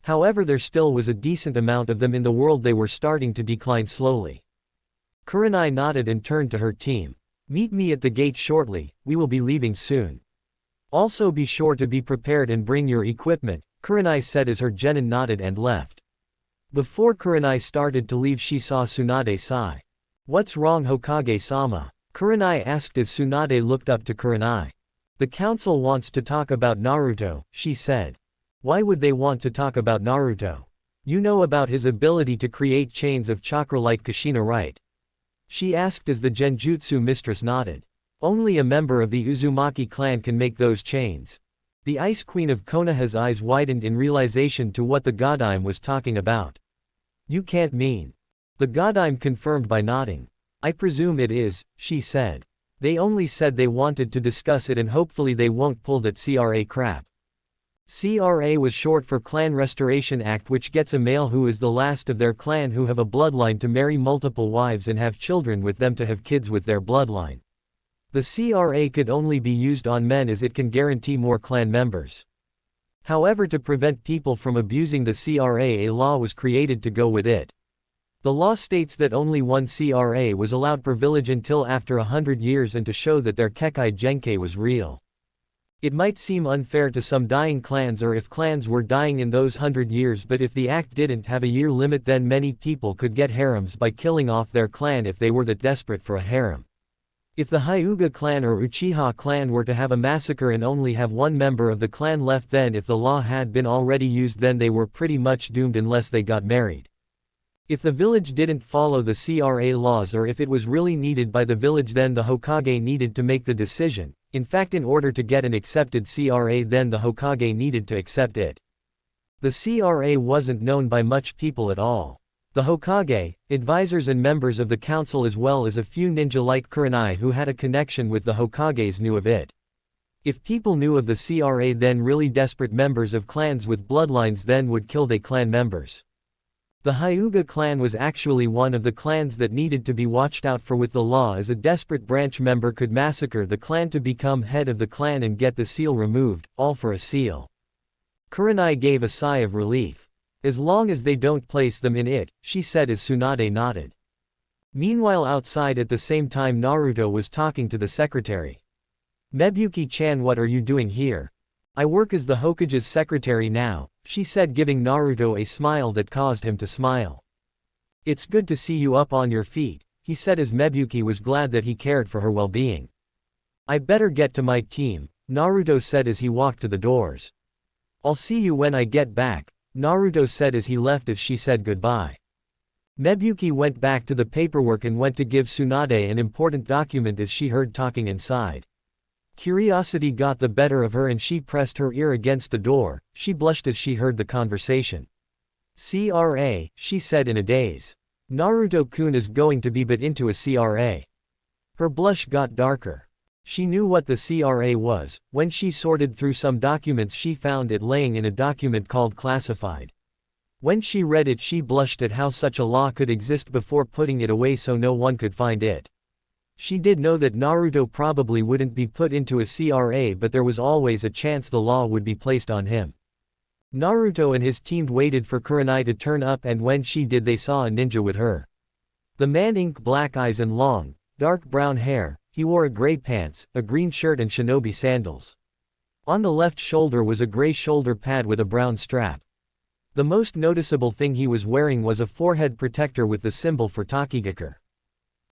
However, there still was a decent amount of them in the world. They were starting to decline slowly. Kurenai nodded and turned to her team. "Meet me at the gate shortly, we will be leaving soon. Also be sure to be prepared and bring your equipment," Kurenai said as her genin nodded and left. Before Kurenai started to leave, she saw Tsunade sigh. "What's wrong Hokage-sama?" Kurenai asked as Tsunade looked up to Kurenai. "The council wants to talk about Naruto," she said. "Why would they want to talk about Naruto? You know about his ability to create chains of chakra like Kushina, right?" she asked as the genjutsu mistress nodded. "Only a member of the Uzumaki clan can make those chains." The Ice Queen of Konoha's eyes widened in realization to what the Godime was talking about. "You can't mean." The Godime confirmed by nodding. "I presume it is," she said. "They only said they wanted to discuss it and hopefully they won't pull that CRA crap." CRA was short for Clan Restoration Act, which gets a male who is the last of their clan who have a bloodline to marry multiple wives and have children with them to have kids with their bloodline. The CRA could only be used on men as it can guarantee more clan members. However, to prevent people from abusing the CRA, a law was created to go with it. The law states that only one CRA was allowed per village until after 100 years and to show that their Kekai Genkai was real. It might seem unfair to some dying clans or if clans were dying in those 100 years, but if the act didn't have a year limit, then many people could get harems by killing off their clan if they were that desperate for a harem. If the Hyuga clan or Uchiha clan were to have a massacre and only have one member of the clan left, then if the law had been already used, then they were pretty much doomed unless they got married. If the village didn't follow the CRA laws or if it was really needed by the village, then the Hokage needed to make the decision. In fact, in order to get an accepted CRA, then the Hokage needed to accept it. The CRA wasn't known by much people at all. The Hokage, advisors and members of the council as well as a few ninja like Kurenai who had a connection with the Hokages knew of it. If people knew of the CRA, then really desperate members of clans with bloodlines then would kill their clan members. The Hyuga clan was actually one of the clans that needed to be watched out for with the law, as a desperate branch member could massacre the clan to become head of the clan and get the seal removed, all for a seal. Kurenai gave a sigh of relief. "As long as they don't place them in it," she said as Tsunade nodded. Meanwhile, outside at the same time, Naruto was talking to the secretary. "Mebuki-chan, what are you doing here?" "I work as the Hokage's secretary now," she said, giving Naruto a smile that caused him to smile. "It's good to see you up on your feet," he said as Mebuki was glad that he cared for her well-being. I better get to my team, Naruto said as he walked to the doors. I'll see you when I get back, Naruto said as he left as she said goodbye. Mebuki went back to the paperwork and went to give Tsunade an important document as she heard talking inside. Curiosity got the better of her and she pressed her ear against the door. She blushed as she heard the conversation. CRA, she said in a daze. Naruto-kun is going to be put into a CRA. Her blush got darker. She knew what the CRA was. When she sorted through some documents she found it laying in a document called classified. When she read it she blushed at how such a law could exist before putting it away so no one could find it. She did know that Naruto probably wouldn't be put into a CRA, but there was always a chance the law would be placed on him. Naruto and his team waited for Kurenai to turn up, and when she did they saw a ninja with her. The man inked black eyes and long, dark brown hair. He wore a gray pants, a green shirt and shinobi sandals. On the left shoulder was a gray shoulder pad with a brown strap. The most noticeable thing he was wearing was a forehead protector with the symbol for Takigaku.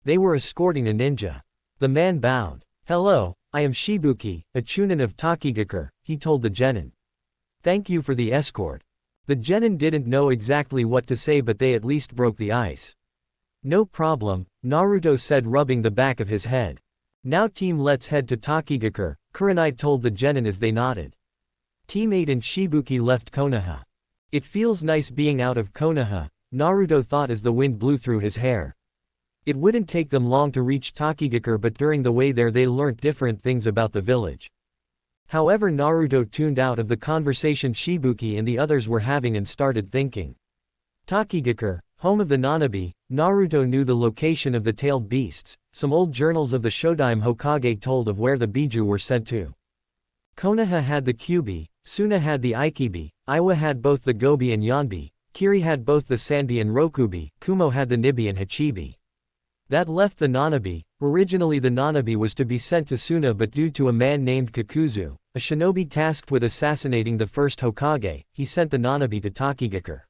They were escorting a ninja. The man bowed. Hello, I am Shibuki, a chunin of Takigaku, he told the genin. Thank you for the escort. The genin didn't know exactly what to say, but they at least broke the ice. No problem, Naruto said, rubbing the back of his head. Now team, let's head to Takigaku, Kurenai told the genin as they nodded. Teammate and Shibuki left Konoha. It feels nice being out of Konoha, Naruto thought as the wind blew through his hair. It wouldn't take them long to reach Takigaku, but during the way there they learnt different things about the village. However, Naruto tuned out of the conversation Shibuki and the others were having and started thinking. Takigaku, home of the Nanabi. Naruto knew the location of the tailed beasts. Some old journals of the Shodaime Hokage told of where the Biju were sent to. Konoha had the Kyubi, Suna had the Ikibi, Iwa had both the Gobi and Yonbi, Kiri had both the Sanbi and Rokubi, Kumo had the Nibi and Hachibi. That left the Nanabi. Originally the Nanabi was to be sent to Suna, but due to a man named Kakuzu, a shinobi tasked with assassinating the first Hokage, he sent the Nanabi to Takigaku.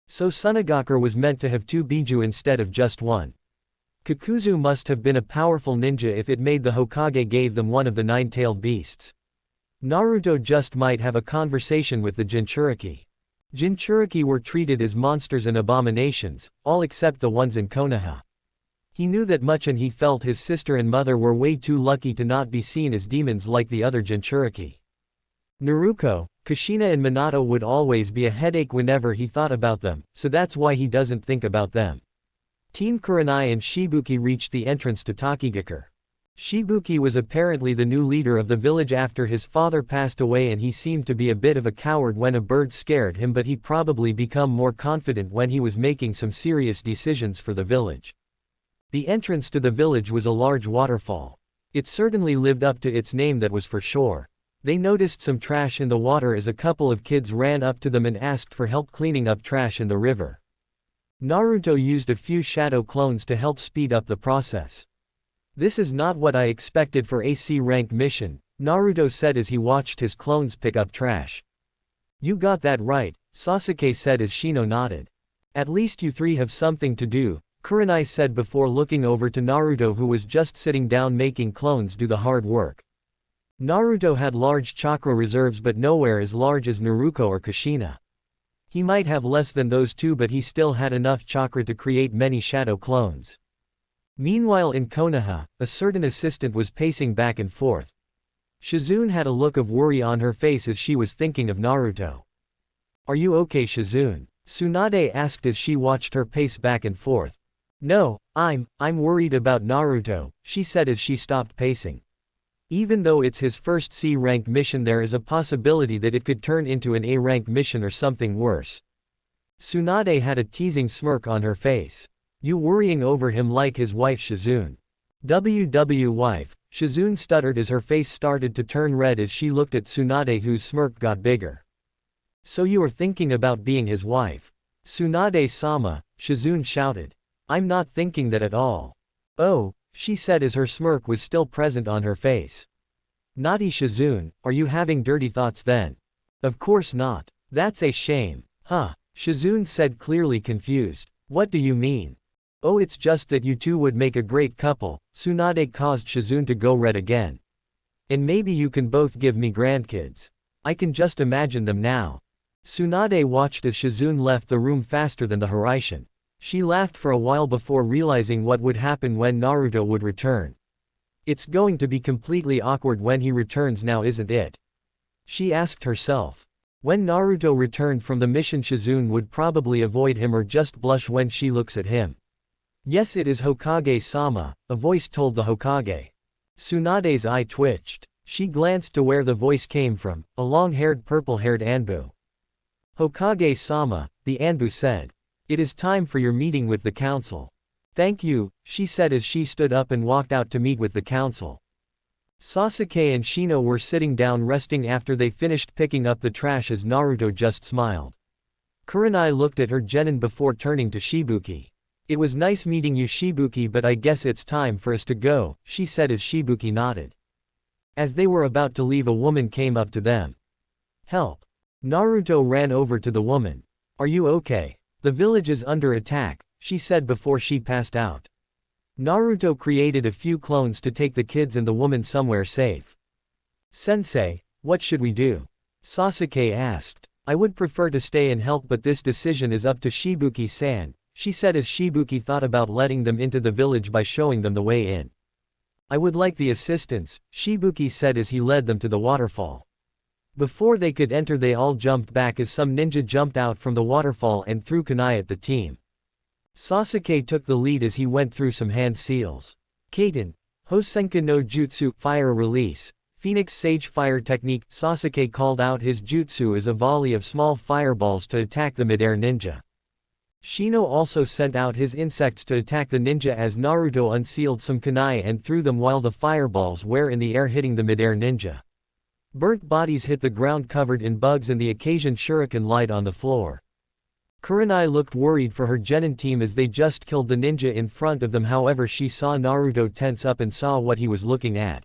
So Sunagaku was meant to have two Biju instead of just one. Kakuzu must have been a powerful ninja if it made the Hokage gave them one of the 9-tailed beasts. Naruto just might have a conversation with the Jinchuriki. Jinchuriki were treated as monsters and abominations, all except the ones in Konoha. He knew that much, and he felt his sister and mother were way too lucky to not be seen as demons like the other Jinchuriki. Naruto, Kushina and Minato would always be a headache whenever he thought about them, so that's why he doesn't think about them. Team Kurenai and Shibuki reached the entrance to Takigaku. Shibuki was apparently the new leader of the village after his father passed away, and he seemed to be a bit of a coward when a bird scared him, but he probably become more confident when he was making some serious decisions for the village. The entrance to the village was a large waterfall. It certainly lived up to its name, that was for sure. They noticed some trash in the water as a couple of kids ran up to them and asked for help cleaning up trash in the river. Naruto used a few shadow clones to help speed up the process. This is not what I expected for a C-rank mission, Naruto said as he watched his clones pick up trash. You got that right, Sasuke said as Shino nodded. At least you three have something to do, Kurenai said before looking over to Naruto, who was just sitting down making clones do the hard work. Naruto had large chakra reserves, but nowhere as large as Naruto or Kushina. He might have less than those two, but he still had enough chakra to create many shadow clones. Meanwhile in Konoha, a certain assistant was pacing back and forth. Shizune had a look of worry on her face as she was thinking of Naruto. Are you okay, Shizune? Tsunade asked as she watched her pace back and forth. No, I'm worried about Naruto, she said as she stopped pacing. Even though it's his first C-rank mission, there is a possibility that it could turn into an A-rank mission or something worse. Tsunade had a teasing smirk on her face. You worrying over him like his wife Shizune? Wife, Shizune stuttered as her face started to turn red as she looked at Tsunade, whose smirk got bigger. So you are thinking about being his wife? Tsunade-sama, Shizune shouted. I'm not thinking that at all. Oh, she said as her smirk was still present on her face. Naughty Shizune, are you having dirty thoughts then? Of course not. That's a shame. Huh? Shizune said, clearly confused. What do you mean? Oh, it's just that you two would make a great couple. Tsunade caused Shizune to go red again. And maybe you can both give me grandkids. I can just imagine them now. Tsunade watched as Shizune left the room faster than the Hiraishin. She laughed for a while before realizing what would happen when Naruto would return. It's going to be completely awkward when he returns now, isn't it? She asked herself. When Naruto returned from the mission, Shizune would probably avoid him or just blush when she looks at him. Yes, it is Hokage-sama, a voice told the Hokage. Tsunade's eye twitched. She glanced to where the voice came from, a long-haired purple-haired ANBU. Hokage-sama, the ANBU said. It is time for your meeting with the council. Thank you, she said as she stood up and walked out to meet with the council. Sasuke and Shino were sitting down resting after they finished picking up the trash as Naruto just smiled. Kurenai looked at her genin before turning to Shibuki. It was nice meeting you, Shibuki, but I guess it's time for us to go, she said as Shibuki nodded. As they were about to leave, a woman came up to them. Help. Naruto ran over to the woman. Are you okay? The village is under attack, she said before she passed out. Naruto created a few clones to take the kids and the woman somewhere safe. Sensei, what should we do? Sasuke asked. I would prefer to stay and help, but this decision is up to Shibuki-san, she said as Shibuki thought about letting them into the village by showing them the way in. I would like the assistance, Shibuki said as he led them to the waterfall. Before they could enter, they all jumped back as some ninja jumped out from the waterfall and threw kunai at the team. Sasuke took the lead as he went through some hand seals. Kaiten, Hosenka no Jutsu, fire release, Phoenix Sage fire technique. Sasuke called out his jutsu as a volley of small fireballs to attack the midair ninja. Shino also sent out his insects to attack the ninja as Naruto unsealed some kunai and threw them while the fireballs were in the air, hitting the midair ninja. Burnt bodies hit the ground covered in bugs and the occasion shuriken light on the floor. Kurenai looked worried for her genin team as they just killed the ninja in front of them. However, she saw Naruto tense up and saw what he was looking at.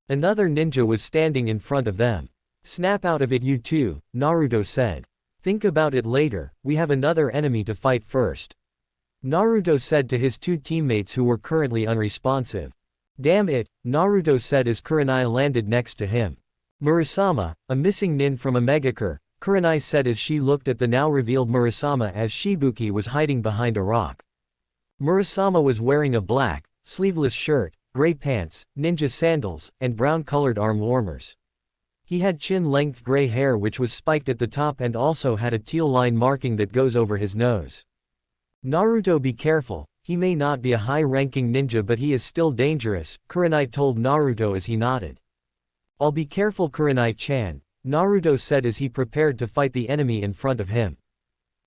Another ninja was standing in front of them. Snap out of it, you two, Naruto said. Think about it later, we have another enemy to fight first. Naruto said to his two teammates who were currently unresponsive. Damn it, Naruto said as Kurenai landed next to him. Murasama, a missing nin from a megacure, Kurenai said as she looked at the now revealed Murasama as Shibuki was hiding behind a rock. Murasama was wearing a black, sleeveless shirt, gray pants, ninja sandals, and brown-colored arm warmers. He had chin-length gray hair which was spiked at the top and also had a teal line marking that goes over his nose. Naruto, be careful, he may not be a high-ranking ninja but he is still dangerous, Kurenai told Naruto as he nodded. I'll be careful, Kurenai-chan, Naruto said as he prepared to fight the enemy in front of him.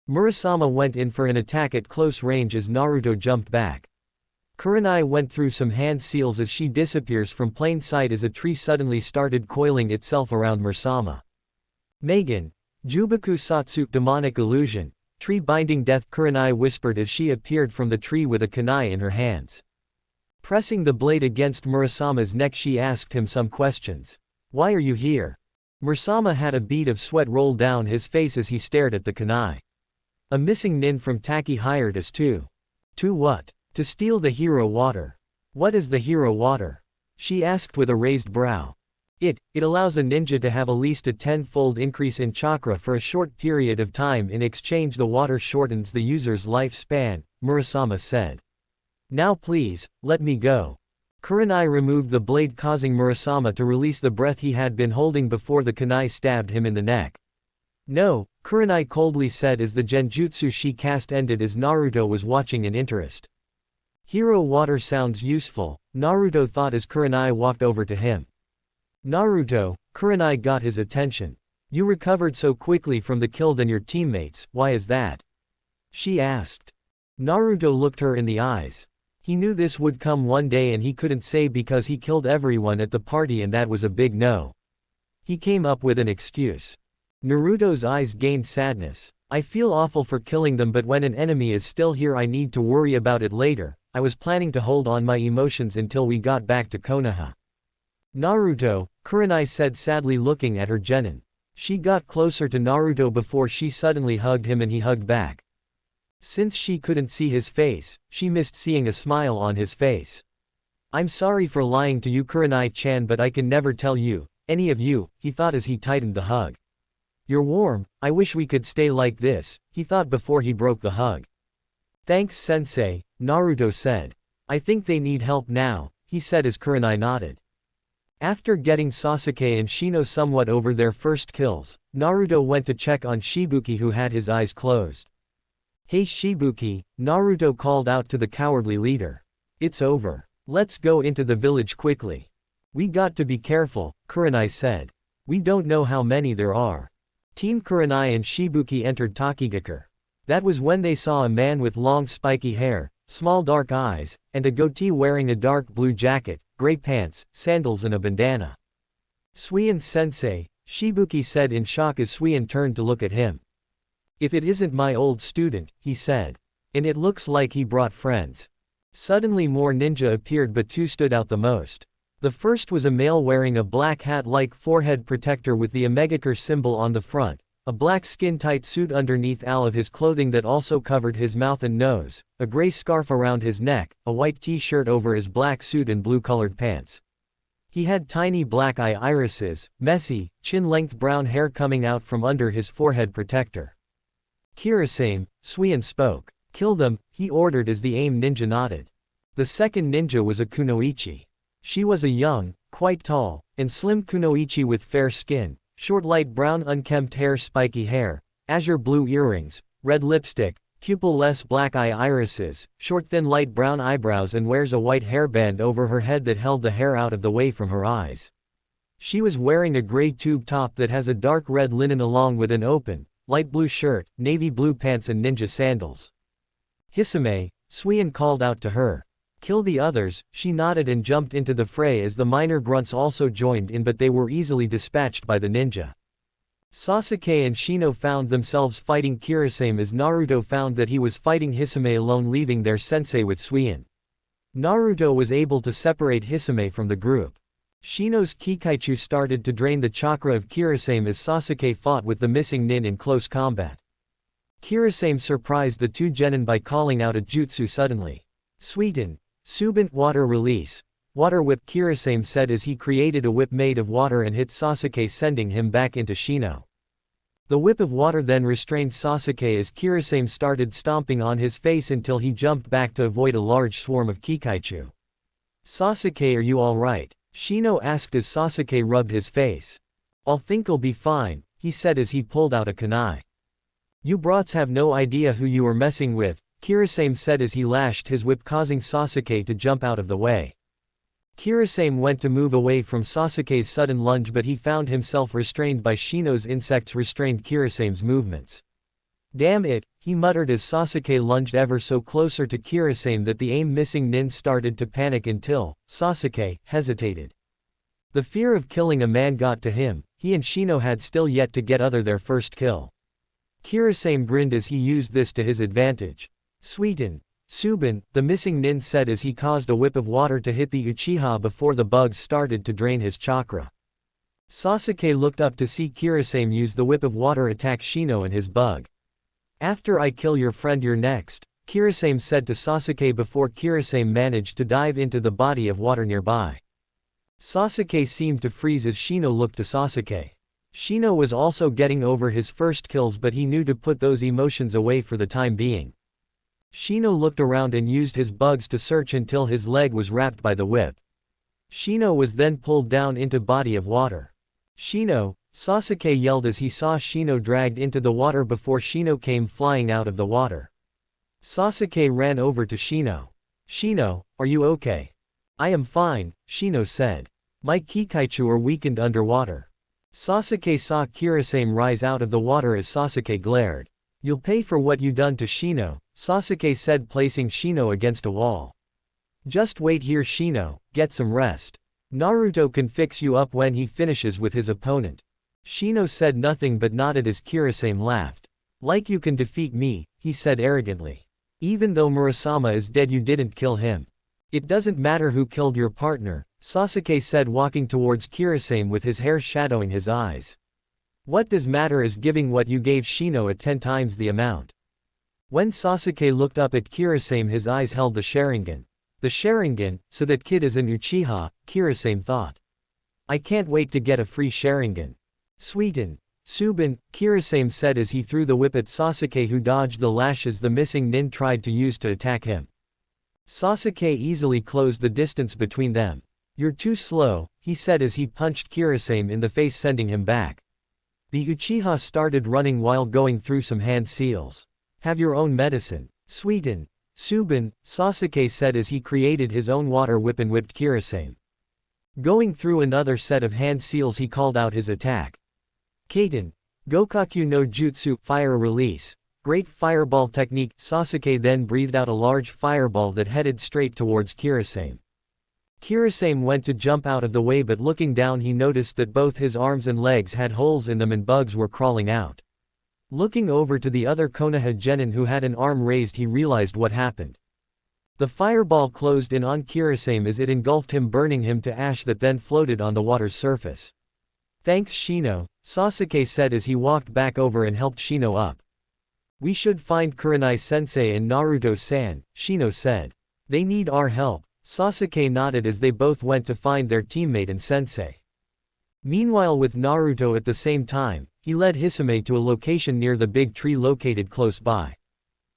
Murasama went in for an attack at close range as Naruto jumped back. Kurenai went through some hand seals as she disappears from plain sight as a tree suddenly started coiling itself around Murasama. Megan, Jubaku Satsu, demonic illusion, tree binding death, Kurenai whispered as she appeared from the tree with a kunai in her hands. Pressing the blade against Murasama's neck, she asked him some questions. Why are you here? Murasama had a bead of sweat roll down his face as he stared at the kunai. A missing nin from Taki hired us to. To what? To steal the hero water. What is the hero water? She asked with a raised brow. It allows a ninja to have at least a 10-fold increase in chakra for a short period of time. In exchange, the water shortens the user's lifespan, Murasama said. Now please, let me go. Kurenai removed the blade, causing Murasama to release the breath he had been holding before the kunai stabbed him in the neck. No, Kurenai coldly said as the genjutsu she cast ended as Naruto was watching in interest. Hero water sounds useful, Naruto thought as Kurenai walked over to him. Naruto, Kurenai got his attention. You recovered so quickly from the kill than your teammates, why is that? She asked. Naruto looked her in the eyes. He knew this would come one day and he couldn't say because he killed everyone at the party and that was a big no. He came up with an excuse. Naruto's eyes gained sadness. I feel awful for killing them, but when an enemy is still here I need to worry about it later. I was planning to hold on my emotions until we got back to Konoha. Naruto, Kurenai said sadly looking at her genin. She got closer to Naruto before she suddenly hugged him and he hugged back. Since she couldn't see his face, she missed seeing a smile on his face. I'm sorry for lying to you Kurenai-chan, but I can never tell you, any of you, he thought as he tightened the hug. You're warm, I wish we could stay like this, he thought before he broke the hug. Thanks sensei, Naruto said. I think they need help now, he said as Kurenai nodded. After getting Sasuke and Shino somewhat over their first kills, Naruto went to check on Shibuki who had his eyes closed. Hey Shibuki, Naruto called out to the cowardly leader. It's over. Let's go into the village quickly. We got to be careful, Kurenai said. We don't know how many there are. Team Kurenai and Shibuki entered Tokigakure. That was when they saw a man with long spiky hair, small dark eyes, and a goatee wearing a dark blue jacket, gray pants, sandals and a bandana. Suion-sensei, Shibuki said in shock as Suion turned to look at him. If it isn't my old student, he said. And it looks like he brought friends. Suddenly more ninja appeared but two stood out the most. The first was a male wearing a black hat-like forehead protector with the Omegakure symbol on the front, a black skin-tight suit underneath all of his clothing that also covered his mouth and nose, a gray scarf around his neck, a white t-shirt over his black suit and blue-colored pants. He had tiny black eye irises, messy, chin-length brown hair coming out from under his forehead protector. Kirasame, Suion spoke. Kill them, he ordered as the AIM ninja nodded. The second ninja was a kunoichi. She was a young, quite tall, and slim kunoichi with fair skin, short light brown unkempt hair, spiky hair, azure blue earrings, red lipstick, pupil-less black eye irises, short thin light brown eyebrows, and wears a white hairband over her head that held the hair out of the way from her eyes. She was wearing a gray tube top that has a dark red linen along with an open, light blue shirt, navy blue pants and ninja sandals. Hisame, Suion called out to her. Kill the others, she nodded and jumped into the fray as the minor grunts also joined in, but they were easily dispatched by the ninja. Sasuke and Shino found themselves fighting Kirasame as Naruto found that he was fighting Hisame alone, leaving their sensei with Suion. Naruto was able to separate Hisame from the group. Shino's Kikaichu started to drain the chakra of Kirasame as Sasuke fought with the missing nin in close combat. Kirasame surprised the two genin by calling out a jutsu suddenly. Sweeten. Subent water release. Water whip, Kirasame said as he created a whip made of water and hit Sasuke, sending him back into Shino. The whip of water then restrained Sasuke as Kirasame started stomping on his face until he jumped back to avoid a large swarm of Kikaichu. Sasuke, are you alright? Shino asked as Sasuke rubbed his face. I'll think I'll be fine, he said as he pulled out a kunai. You brats have no idea who you are messing with, Kirasame said as he lashed his whip, causing Sasuke to jump out of the way. Kirasame went to move away from Sasuke's sudden lunge, but he found himself restrained by Shino's insects restrained Kirasame's movements. Damn it, he muttered as Sasuke lunged ever so closer to Kirasame that the AIM missing nin started to panic until Sasuke hesitated. The fear of killing a man got to him. He and Shino had still yet to get their first kill. Kirasame grinned as he used this to his advantage. Sweeten. Subin, the missing nin said as he caused a whip of water to hit the Uchiha before the bugs started to drain his chakra. Sasuke looked up to see Kirasame use the whip of water attack Shino and his bug. After I kill your friend you're next, Kirasame said to Sasuke before Kirasame managed to dive into the body of water nearby. Sasuke seemed to freeze as Shino looked to Sasuke. Shino was also getting over his first kills, but he knew to put those emotions away for the time being. Shino looked around and used his bugs to search until his leg was wrapped by the whip. Shino was then pulled down into body of water. Shino, Sasuke yelled as he saw Shino dragged into the water before Shino came flying out of the water. Sasuke ran over to Shino. Shino, are you okay? I am fine, Shino said. My Kikaichu are weakened underwater. Sasuke saw Kirasame rise out of the water as Sasuke glared. You'll pay for what you done to Shino, Sasuke said, placing Shino against a wall. Just wait here Shino, get some rest. Naruto can fix you up when he finishes with his opponent. Shino said nothing but nodded as Kirasame laughed. Like you can defeat me, he said arrogantly. Even though Murasama is dead you didn't kill him. It doesn't matter who killed your partner, Sasuke said, walking towards Kirasame with his hair shadowing his eyes. What does matter is giving what you gave Shino at 10 times the amount. When Sasuke looked up at Kirasame, his eyes held the Sharingan. The Sharingan, so that kid is an Uchiha, Kirasame thought. I can't wait to get a free Sharingan. Suiten. Subin, Kirasame said as he threw the whip at Sasuke, who dodged the lashes the missing nin tried to use to attack him. Sasuke easily closed the distance between them. You're too slow, he said as he punched Kirasame in the face, sending him back. The Uchiha started running while going through some hand seals. Have your own medicine. Suiten. Subin, Sasuke said as he created his own water whip and whipped Kirasame. Going through another set of hand seals, he called out his attack. Kaiten. Gokaku no Jutsu, fire release. Great fireball technique. Sasuke then breathed out a large fireball that headed straight towards Kirasame. Kirasame went to jump out of the way, but looking down he noticed that both his arms and legs had holes in them and bugs were crawling out. Looking over to the other Konoha genin who had an arm raised, he realized what happened. The fireball closed in on Kirasame as it engulfed him, burning him to ash that then floated on the water's surface. Thanks Shino, Sasuke said as he walked back over and helped Shino up. We should find Kurenai-sensei and Naruto-san, Shino said. They need our help. Sasuke nodded as they both went to find their teammate and sensei. Meanwhile, with Naruto at the same time, he led Hisame to a location near the big tree located close by.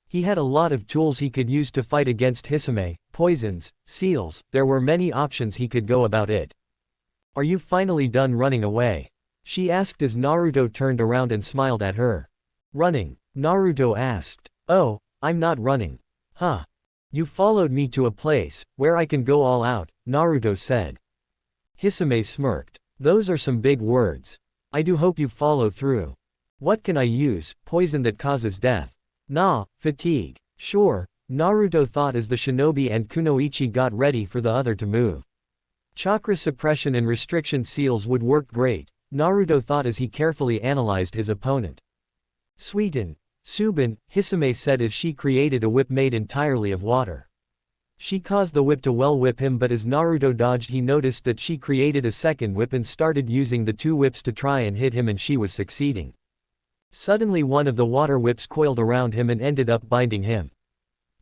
He had a lot of tools he could use to fight against Hisame, poisons, seals, there were many options he could go about it. Are you finally done running away? She asked as Naruto turned around and smiled at her. Running? Naruto asked. Oh, I'm not running. Huh. You followed me to a place where I can go all out, Naruto said. Hisame smirked. Those are some big words. I do hope you follow through. What can I use? Poison that causes death. Nah, fatigue. Sure, Naruto thought as the shinobi and kunoichi got ready for the other to move. Chakra suppression and restriction seals would work great, Naruto thought as he carefully analyzed his opponent. Suiten. Subin, Hisame said as she created a whip made entirely of water. She caused the whip to well whip him, but as Naruto dodged he noticed that she created a second whip and started using the two whips to try and hit him, and she was succeeding. Suddenly one of the water whips coiled around him and ended up binding him.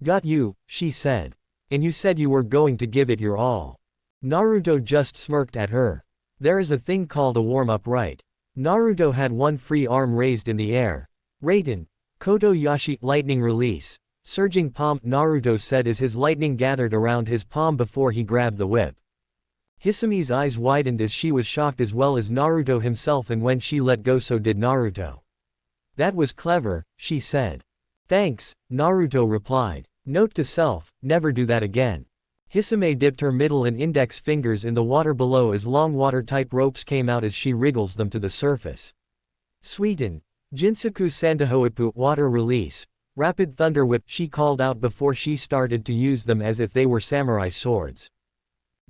Got you, she said. And you said you were going to give it your all. Naruto just smirked at her. There is a thing called a warm-up, right? Naruto had one free arm raised in the air. Raiden. Kotoyashi, lightning release. Surging palm, Naruto said as his lightning gathered around his palm before he grabbed the whip. Hisame's eyes widened as she was shocked as well as Naruto himself, and when she let go so did Naruto. That was clever, she said. Thanks, Naruto replied. Note to self, never do that again. Hisame dipped her middle and index fingers in the water below as long water-type ropes came out as she wriggles them to the surface. Suiten. Jinsaku Sandahoipu, water release. Rapid thunder whip, she called out before she started to use them as if they were samurai swords.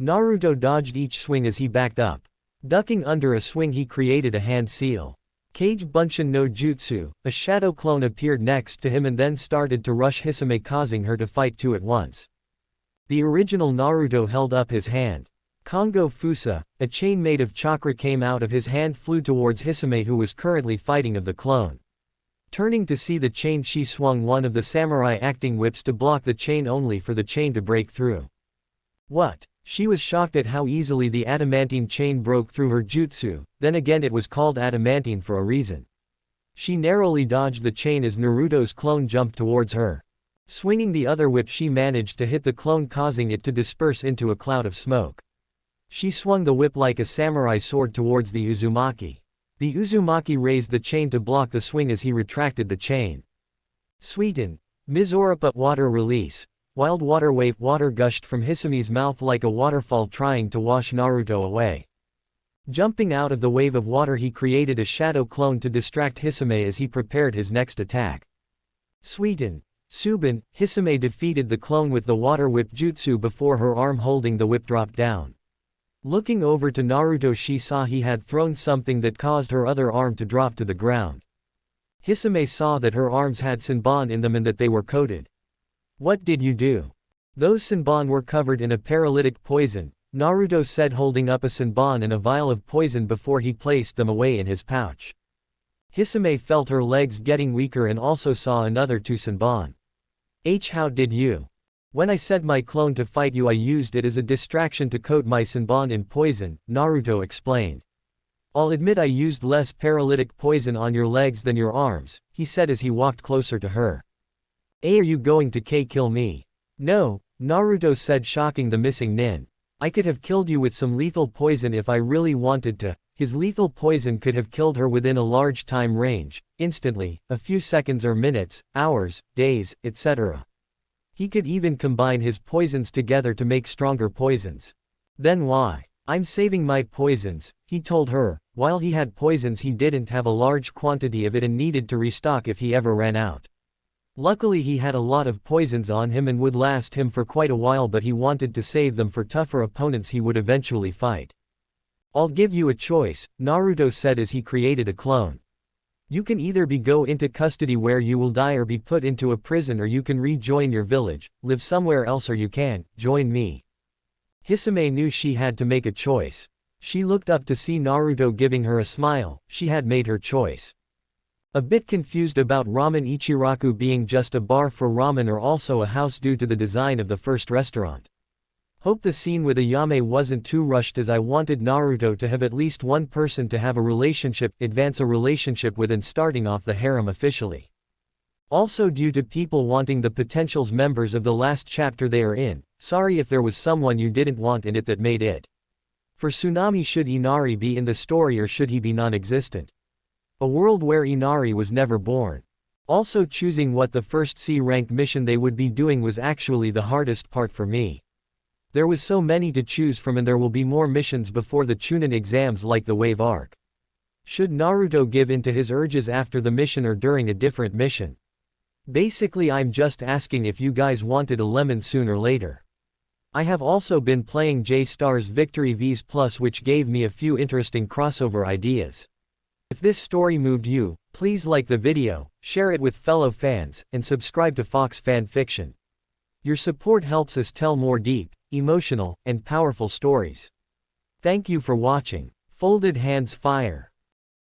Naruto dodged each swing as he backed up. Ducking under a swing he created a hand seal. Kage Bunshin no Jutsu, a shadow clone appeared next to him and then started to rush Hisame, causing her to fight two at once. The original Naruto held up his hand. Kongo Fusa, a chain made of chakra came out of his hand, flew towards Hisame who was currently fighting of the clone. Turning to see the chain, she swung one of the samurai acting whips to block the chain, only for the chain to break through. What? She was shocked at how easily the adamantine chain broke through her jutsu, then again it was called adamantine for a reason. She narrowly dodged the chain as Naruto's clone jumped towards her. Swinging the other whip she managed to hit the clone, causing it to disperse into a cloud of smoke. She swung the whip like a samurai sword towards the Uzumaki. The Uzumaki raised the chain to block the swing as he retracted the chain. Suiten. Mizoripa, water release. Wild water wave, water gushed from Hisame's mouth like a waterfall trying to wash Naruto away. Jumping out of the wave of water he created a shadow clone to distract Hisame as he prepared his next attack. Suiten. Subin, Hisame defeated the clone with the water whip jutsu before her arm holding the whip dropped down. Looking over to Naruto, she saw he had thrown something that caused her other arm to drop to the ground. Hisame saw that her arms had Senbon in them and that they were coated. What did you do? Those Senbon were covered in a paralytic poison, Naruto said, holding up a Senbon and a vial of poison before he placed them away in his pouch. Hisame felt her legs getting weaker and also saw another Tusenban. How did you? When I sent my clone to fight you, I used it as a distraction to coat my Senbon in poison, Naruto explained. I'll admit I used less paralytic poison on your legs than your arms, he said as he walked closer to her. Are you going to kill me? No, Naruto said, shocking the missing nin. I could have killed you with some lethal poison if I really wanted to. His lethal poison could have killed her within a large time range, instantly, a few seconds or minutes, hours, days, etc. He could even combine his poisons together to make stronger poisons. Then why? I'm saving my poisons, he told her. While he had poisons, he didn't have a large quantity of it and needed to restock if he ever ran out. Luckily he had a lot of poisons on him and would last him for quite a while, but he wanted to save them for tougher opponents he would eventually fight. I'll give you a choice, Naruto said as he created a clone. You can either go into custody where you will die or be put into a prison, or you can rejoin your village, live somewhere else, or you can join me. Hisame knew she had to make a choice. She looked up to see Naruto giving her a smile. She had made her choice. A bit confused about Ramen Ichiraku being just a bar for ramen or also a house due to the design of the first restaurant. Hope the scene with Ayame wasn't too rushed, as I wanted Naruto to have at least one person to have a relationship, advance a relationship with, and starting off the harem officially. Also due to people wanting the potentials members of the last chapter they are in. Sorry if there was someone you didn't want in it that made it. For Tsunami, should Inari be in the story or should he be non-existent? A world where Inari was never born. Also choosing what the first C-rank mission they would be doing was actually the hardest part for me. There was so many to choose from, and there will be more missions before the Chunin exams, like the Wave Arc. Should Naruto give in to his urges after the mission or during a different mission? Basically I'm just asking if you guys wanted a lemon soon or later. I have also been playing J-Star's Victory Vs Plus, which gave me a few interesting crossover ideas. If this story moved you, please like the video, share it with fellow fans, and subscribe to Fox Fan Fiction. Your support helps us tell more deep, emotional, and powerful stories. Thank you for watching. Folded Hands Fire.